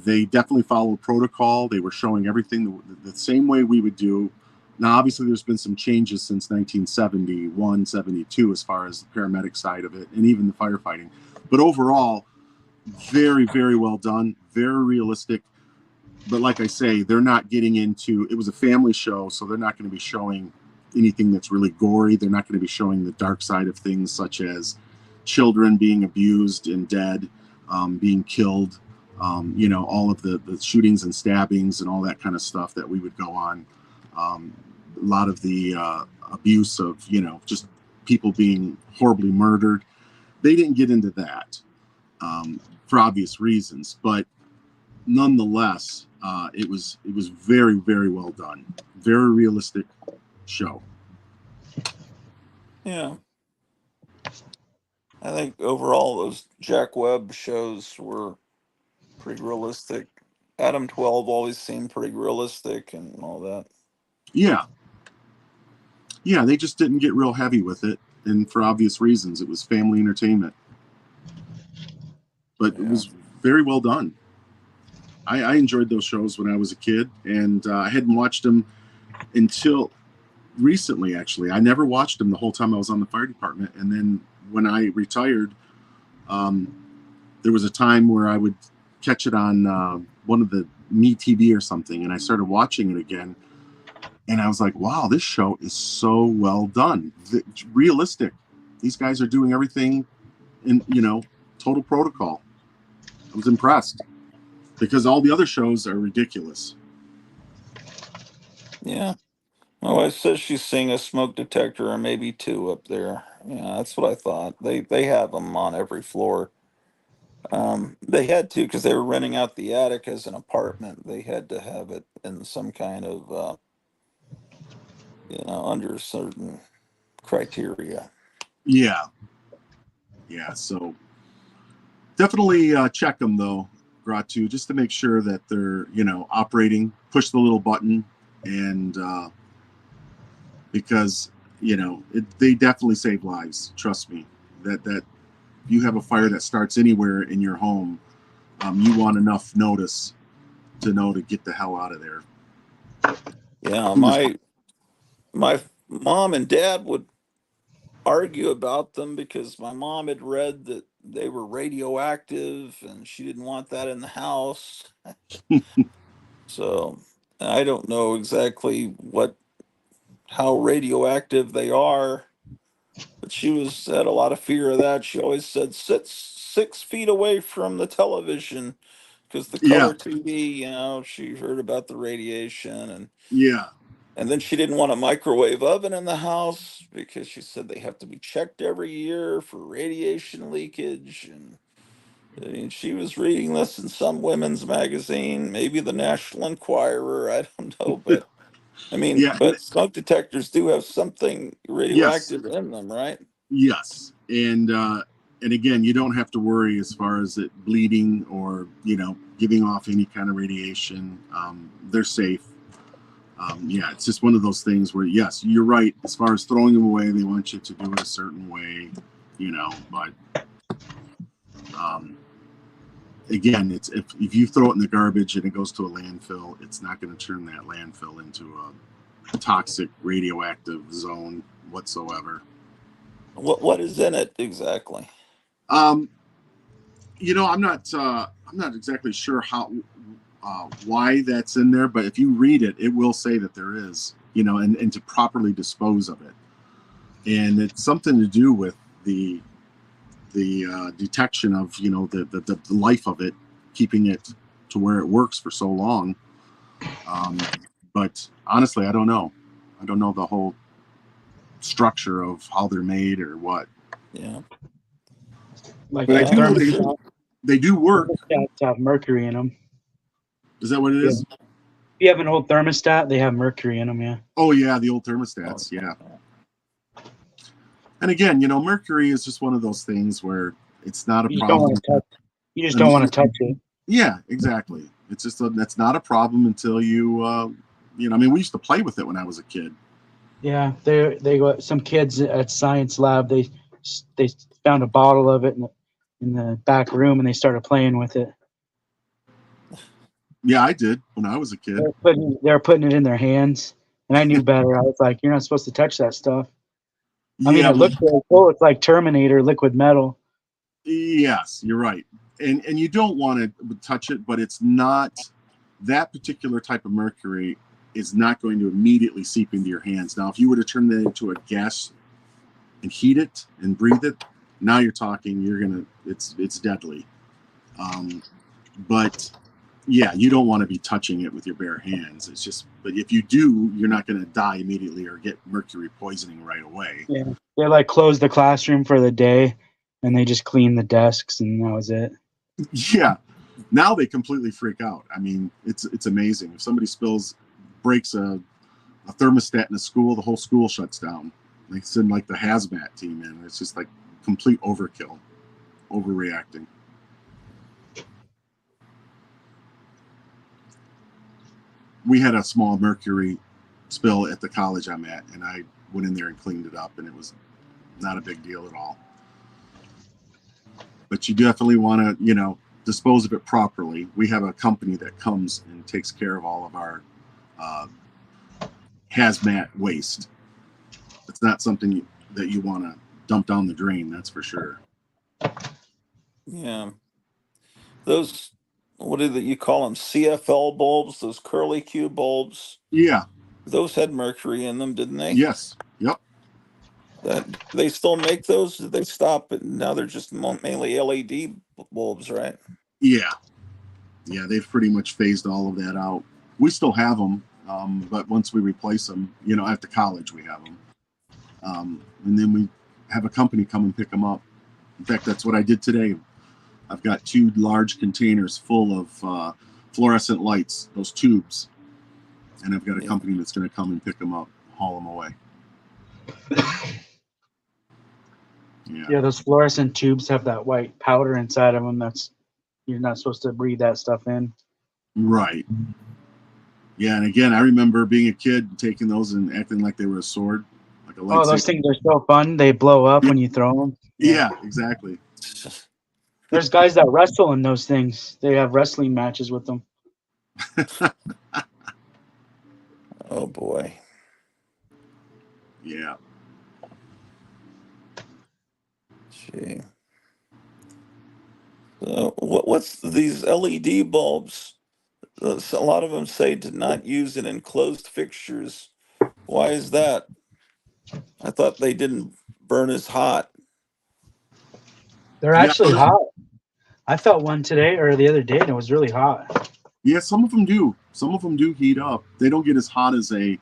They definitely followed protocol. They were showing everything the same way we would do. Now, obviously, there's been some changes since 1971, 72, as far as the paramedic side of it, and even the firefighting. But overall, very, very well done, very realistic. But like I say, they're not getting into, it was a family show, so they're not going to be showing anything that's really gory. They're not going to be showing the dark side of things, such as children being abused and dead, being killed, all of the shootings and stabbings and all that kind of stuff that we would go on. A lot of the abuse of, just people being horribly murdered. They didn't get into that for obvious reasons, but nonetheless, it was very, very well done. Very realistic show. Yeah. I think overall those Jack Webb shows were pretty realistic. Adam 12 always seemed pretty realistic and all that. Yeah. Yeah, they just didn't get real heavy with it, and for obvious reasons. It was family entertainment. But it was very well done. I enjoyed those shows when I was a kid, and I hadn't watched them until recently, actually. I never watched them the whole time I was on the fire department, and then when I retired, there was a time where I would catch it on one of the Me TV or something, and I started watching it again, and I was like, wow, this show is so well done. It's realistic. These guys are doing everything in, total protocol. I was impressed because all the other shows are ridiculous. Yeah. My wife says she's seeing a smoke detector or maybe two up there. Yeah, that's what I thought. They have them on every floor. They had to because they were renting out the attic as an apartment. They had to have it in some kind of, under certain criteria. Yeah. Yeah. So definitely check them though, Gratu, just to make sure that they're, operating. Push the little button, and because they definitely save lives. Trust me. That you have a fire that starts anywhere in your home, you want enough notice to know to get the hell out of there. Yeah, my mom and dad would argue about them because my mom had read that they were radioactive and she didn't want that in the house. So I don't know exactly how radioactive they are, but she had a lot of fear of that. She always said, sit 6 feet away from the television because the Yeah. color TV, she heard about the radiation Yeah. and then she didn't want a microwave oven in the house because she said they have to be checked every year for radiation leakage. And I mean, she was reading this in some women's magazine, maybe the National Enquirer. I don't know, but I mean, Yeah. but smoke detectors do have something Yes. radioactive in them, right? Yes. And again, you don't have to worry as far as it bleeding or, giving off any kind of radiation. They're safe. Yeah, it's just one of those things where, yes, you're right. As far as throwing them away, they want you to do it a certain way, but again, it's if you throw it in the garbage and it goes to a landfill, it's not going to turn that landfill into a toxic radioactive zone whatsoever. What is in it exactly? I'm not exactly sure why that's in there, but if you read it, it will say that there is, and to properly dispose of it, and it's something to do with the detection of the life of it, keeping it to where it works for so long. But honestly, I don't know the whole structure of how they're made or what. Yeah. Like But I do know thermostat, they do work. thermostats have mercury in them. Is that what it is? If you have an old thermostat, they have mercury in them. Yeah. Oh yeah, the old thermostats. Yeah. And again, mercury is just one of those things where it's not a problem. You just don't want to touch it. Yeah, exactly. It's just that's not a problem until you, I mean, we used to play with it when I was a kid. Yeah, they got some kids at science lab. They found a bottle of it in the back room, and they started playing with it. Yeah, I did when I was a kid. They were putting it in their hands, and I knew better. I was like, "You're not supposed to touch that stuff." I mean, it looked really cool. It's like Terminator, liquid metal. Yes, you're right. and you don't want to touch it, but it's not that particular type of mercury is not going to immediately seep into your hands. Now, if you were to turn that into a gas and heat it and breathe it, now you're talking. It's deadly. But yeah, you don't want to be touching it with your bare hands. It's just, but if you do, you're not going to die immediately or get mercury poisoning right away. Yeah, they like closed the classroom for the day, and they just cleaned the desks, and that was it. Yeah. Now they completely freak out. I mean, it's amazing. If somebody breaks a thermostat in a school, the whole school shuts down. They send like the hazmat team in. It's just like complete overkill, overreacting. We had a small mercury spill at the college I'm at, and I went in there and cleaned it up, and it was not a big deal at all. But you definitely want to, dispose of it properly. We have a company that comes and takes care of all of our hazmat waste. It's not something that you want to dump down the drain, that's for sure. Yeah. Those, what do you call them? CFL bulbs, those curly Q bulbs. Yeah. Those had mercury in them, didn't they? Yes. Yep. Do they still make those? Did they stop? And now they're just mainly LED bulbs, right? Yeah. Yeah, they've pretty much phased all of that out. We still have them, but once we replace them, at the college we have them. And then we have a company come and pick them up. In fact, that's what I did today. I've got 2 large containers full of fluorescent lights, those tubes. And I've got a company that's going to come and pick them up, haul them away. Yeah, those fluorescent tubes have that white powder inside of them. You're not supposed to breathe that stuff in. Right. Yeah, and again, I remember being a kid taking those and acting like they were a sword, like a lightsaber. Oh, those things are so fun. They blow up when you throw them. Yeah, exactly. There's guys that wrestle in those things. They have wrestling matches with them. Oh boy. Yeah. Gee. So what's these LED bulbs? A lot of them say to not use it in closed fixtures. Why is that? I thought they didn't burn as hot. They're actually hot. I felt one today or the other day, and it was really hot. Yeah, some of them do. Some of them do heat up. They don't get as hot as a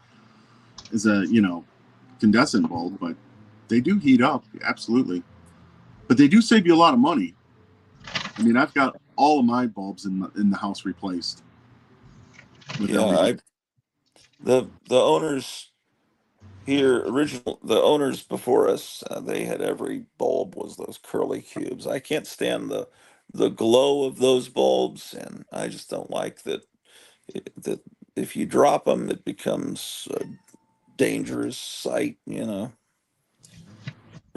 incandescent bulb, but they do heat up, absolutely. But they do save you a lot of money. I mean, I've got all of my bulbs in the house replaced. Yeah, the owners here, the owners before us, they had every bulb was those curly cubes. I can't stand the glow of those bulbs, and I just don't like that if you drop them, it becomes a dangerous sight, Or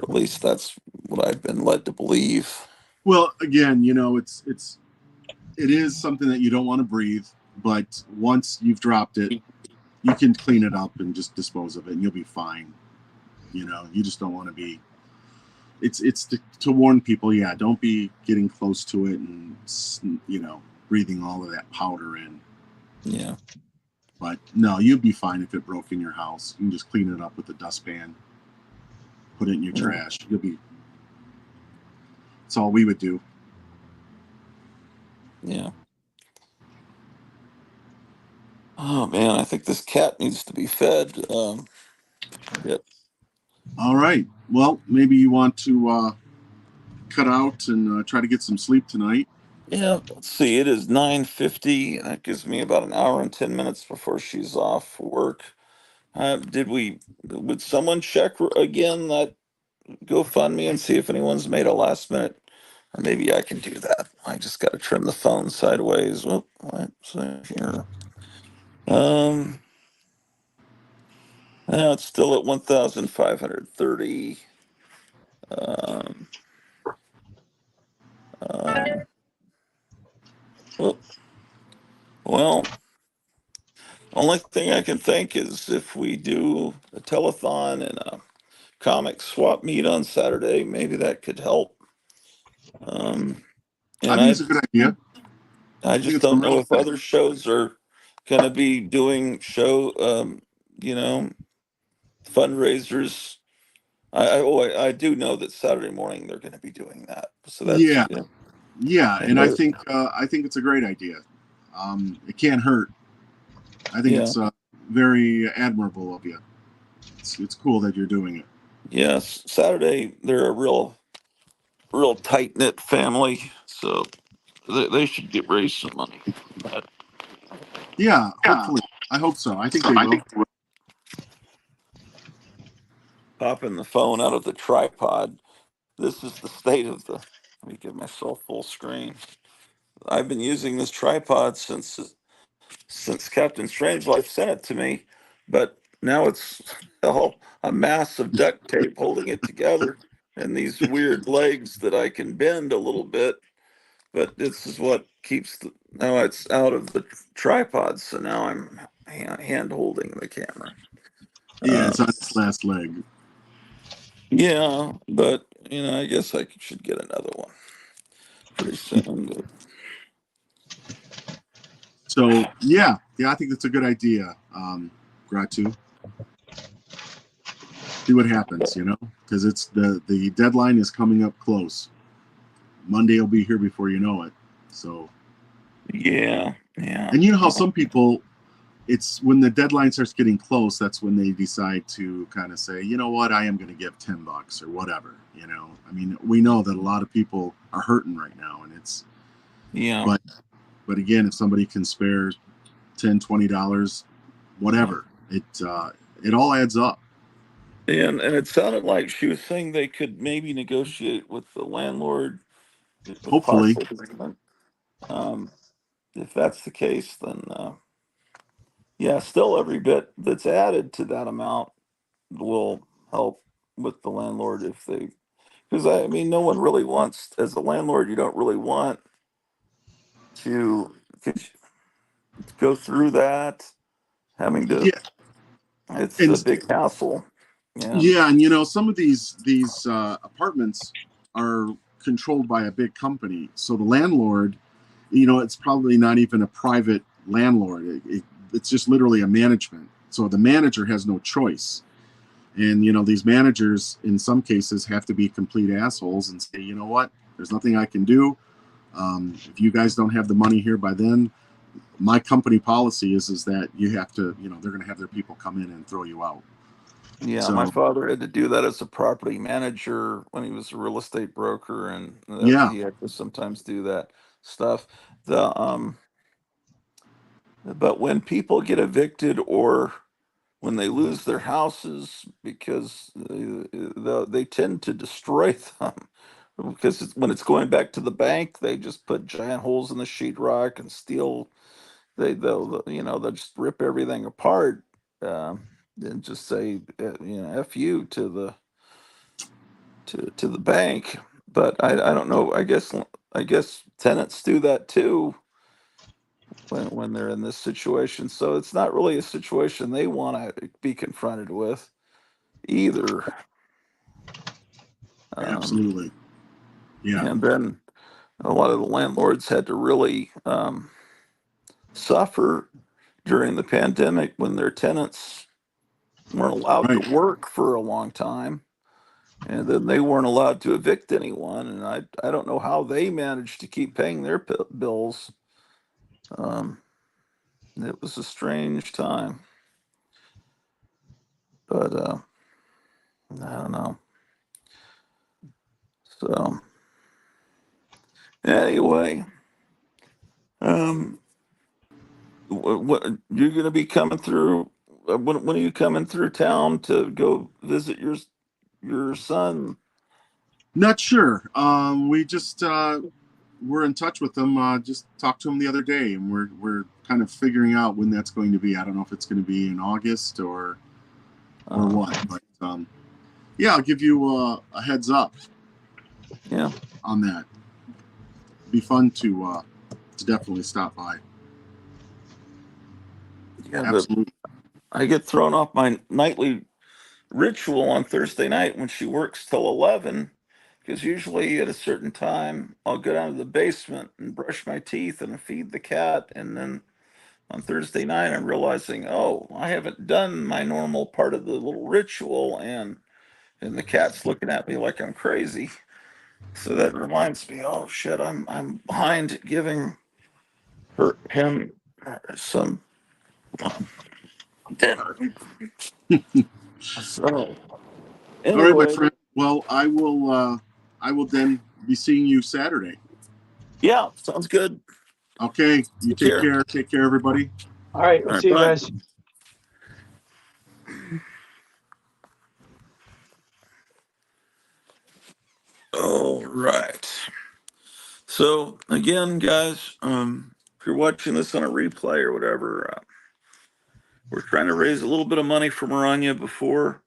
at least that's what I've been led to believe. Well, again, it is something that you don't want to breathe, but once you've dropped it, you can clean it up and just dispose of it, and you'll be fine. You just don't want to be. It's to warn people. Yeah, don't be getting close to it and breathing all of that powder in. Yeah. But no, you'd be fine if it broke in your house. You can just clean it up with a dustpan, put it in your trash. That's all we would do. Yeah. Oh man, I think this cat needs to be fed. Yep. All right. Well, maybe you want to cut out and try to get some sleep tonight. Yeah. Let's see. It is 9:50. That gives me about an hour and 10 minutes before she's off for work. Would someone check again that GoFundMe and see if anyone's made a last minute? Or maybe I can do that. I just got to trim the phone sideways. Oh, let's see here. It's still at 1,530. Well, only thing I can think is if we do a telethon and a comic swap meet on Saturday, maybe that could help. I And think it's a good idea. I I think just it's a don't know really if good other shows are going to be doing you know, fundraisers. I do know that Saturday morning they're going to be doing that. So that's, Yeah, yeah, and and I think it's a great idea. It can't hurt. I think yeah, it's very admirable of you. It's cool that you're doing it. yes, Saturday they're a real tight knit family. So they should get raise some money. But Yeah, hopefully. I hope so. I think they will. popping the phone out of the tripod. This is the state of the. Let me give myself full screen. I've been using this tripod since Captain Strangelove sent it to me, but now it's all a mass of duct tape holding it together, and these weird legs that I can bend a little bit. But this is what keeps the. Now it's out of the tripod, so now I'm hand holding the camera. Yeah, Uh, it's on its last leg. yeah, but I guess I should get another one pretty soon. But So yeah, I think that's a good idea. Gratu. See what happens, because it's the deadline is coming up close. Monday will be here before you know it. So, yeah, and you know how some people, it's when the deadline starts getting close, that's when they decide to kind of say, you know what, I am going to give $10 or whatever. I mean, we know that a lot of people are hurting right now, and yeah, but again, if somebody can spare $10, $20, yeah. whatever, it all adds up. And it sounded like she was saying they could maybe negotiate with the landlord with Hopefully, partial payment. Um, if that's the case, then yeah, still every bit that's added to that amount will help with the landlord if they, because I mean, no one really wants, as a landlord, you don't really want to go through that, having to, yeah, it's a and big hassle. And yeah, and some of these apartments are controlled by a big company, so the landlord, it's probably not even a private landlord. It's just literally a management. So the manager has no choice. And, these managers, in some cases, have to be complete assholes and say, you know what, there's nothing I can do. If you guys don't have the money here by then, my company policy is that you have to, they're going to have their people come in and throw you out. yeah, my So, father had to do that as a property manager when he was a real estate broker, and yeah, he had to sometimes do that stuff. The but when people get evicted or when they lose their houses because they tend to destroy them because when it's going back to the bank, they just put giant holes in the sheetrock and steal. They'll just rip everything apart and just say f you to the bank. But I don't know. I guess tenants do that too when they're in this situation. So it's not really a situation they want to be confronted with either. Um, absolutely. Yeah, and then a lot of the landlords had to really suffer during the pandemic when their tenants weren't allowed to right. work for a long time. And then they weren't allowed to evict anyone. And I don't know how they managed to keep paying their bills. Um, it was a strange time. But I don't know. So anyway, um, what you're going to be coming through? When are you coming through town to go visit your son? Not sure. We just we're in touch with them. Just talked to him the other day, and we're kind of figuring out when that's going to be. I don't know if it's going to be in August or Uh, what, but yeah, I'll give you a heads up yeah, on that. Be fun to definitely stop by. yeah. Absolutely. I get thrown off my nightly ritual on Thursday night when she works till 11. because usually at a certain time I'll go down to the basement and brush my teeth and feed the cat, and then on Thursday night I'm realizing, oh, I haven't done my normal part of the little ritual, and the cat's looking at me like I'm crazy. So that reminds me, oh shit, I'm behind giving him some dinner. So All right, my anyway, friend. Well, I will then be seeing you Saturday. yeah, sounds good. Okay. You Take take care. care. Take care, everybody. All right, All we'll right, see you bye. guys. All right. So again, guys, if you're watching this on a replay or whatever, we're trying to raise a little bit of money for Maranya before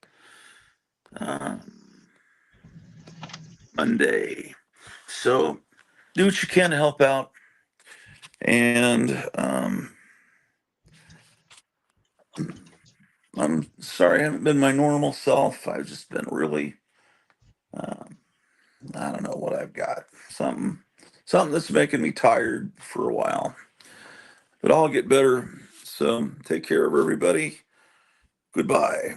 Monday. So do what you can to help out. And I'm sorry I haven't been my normal self. I've just been really, I don't know what I've got. Something that's making me tired for a while. But I'll get better. So take care of everybody. Goodbye.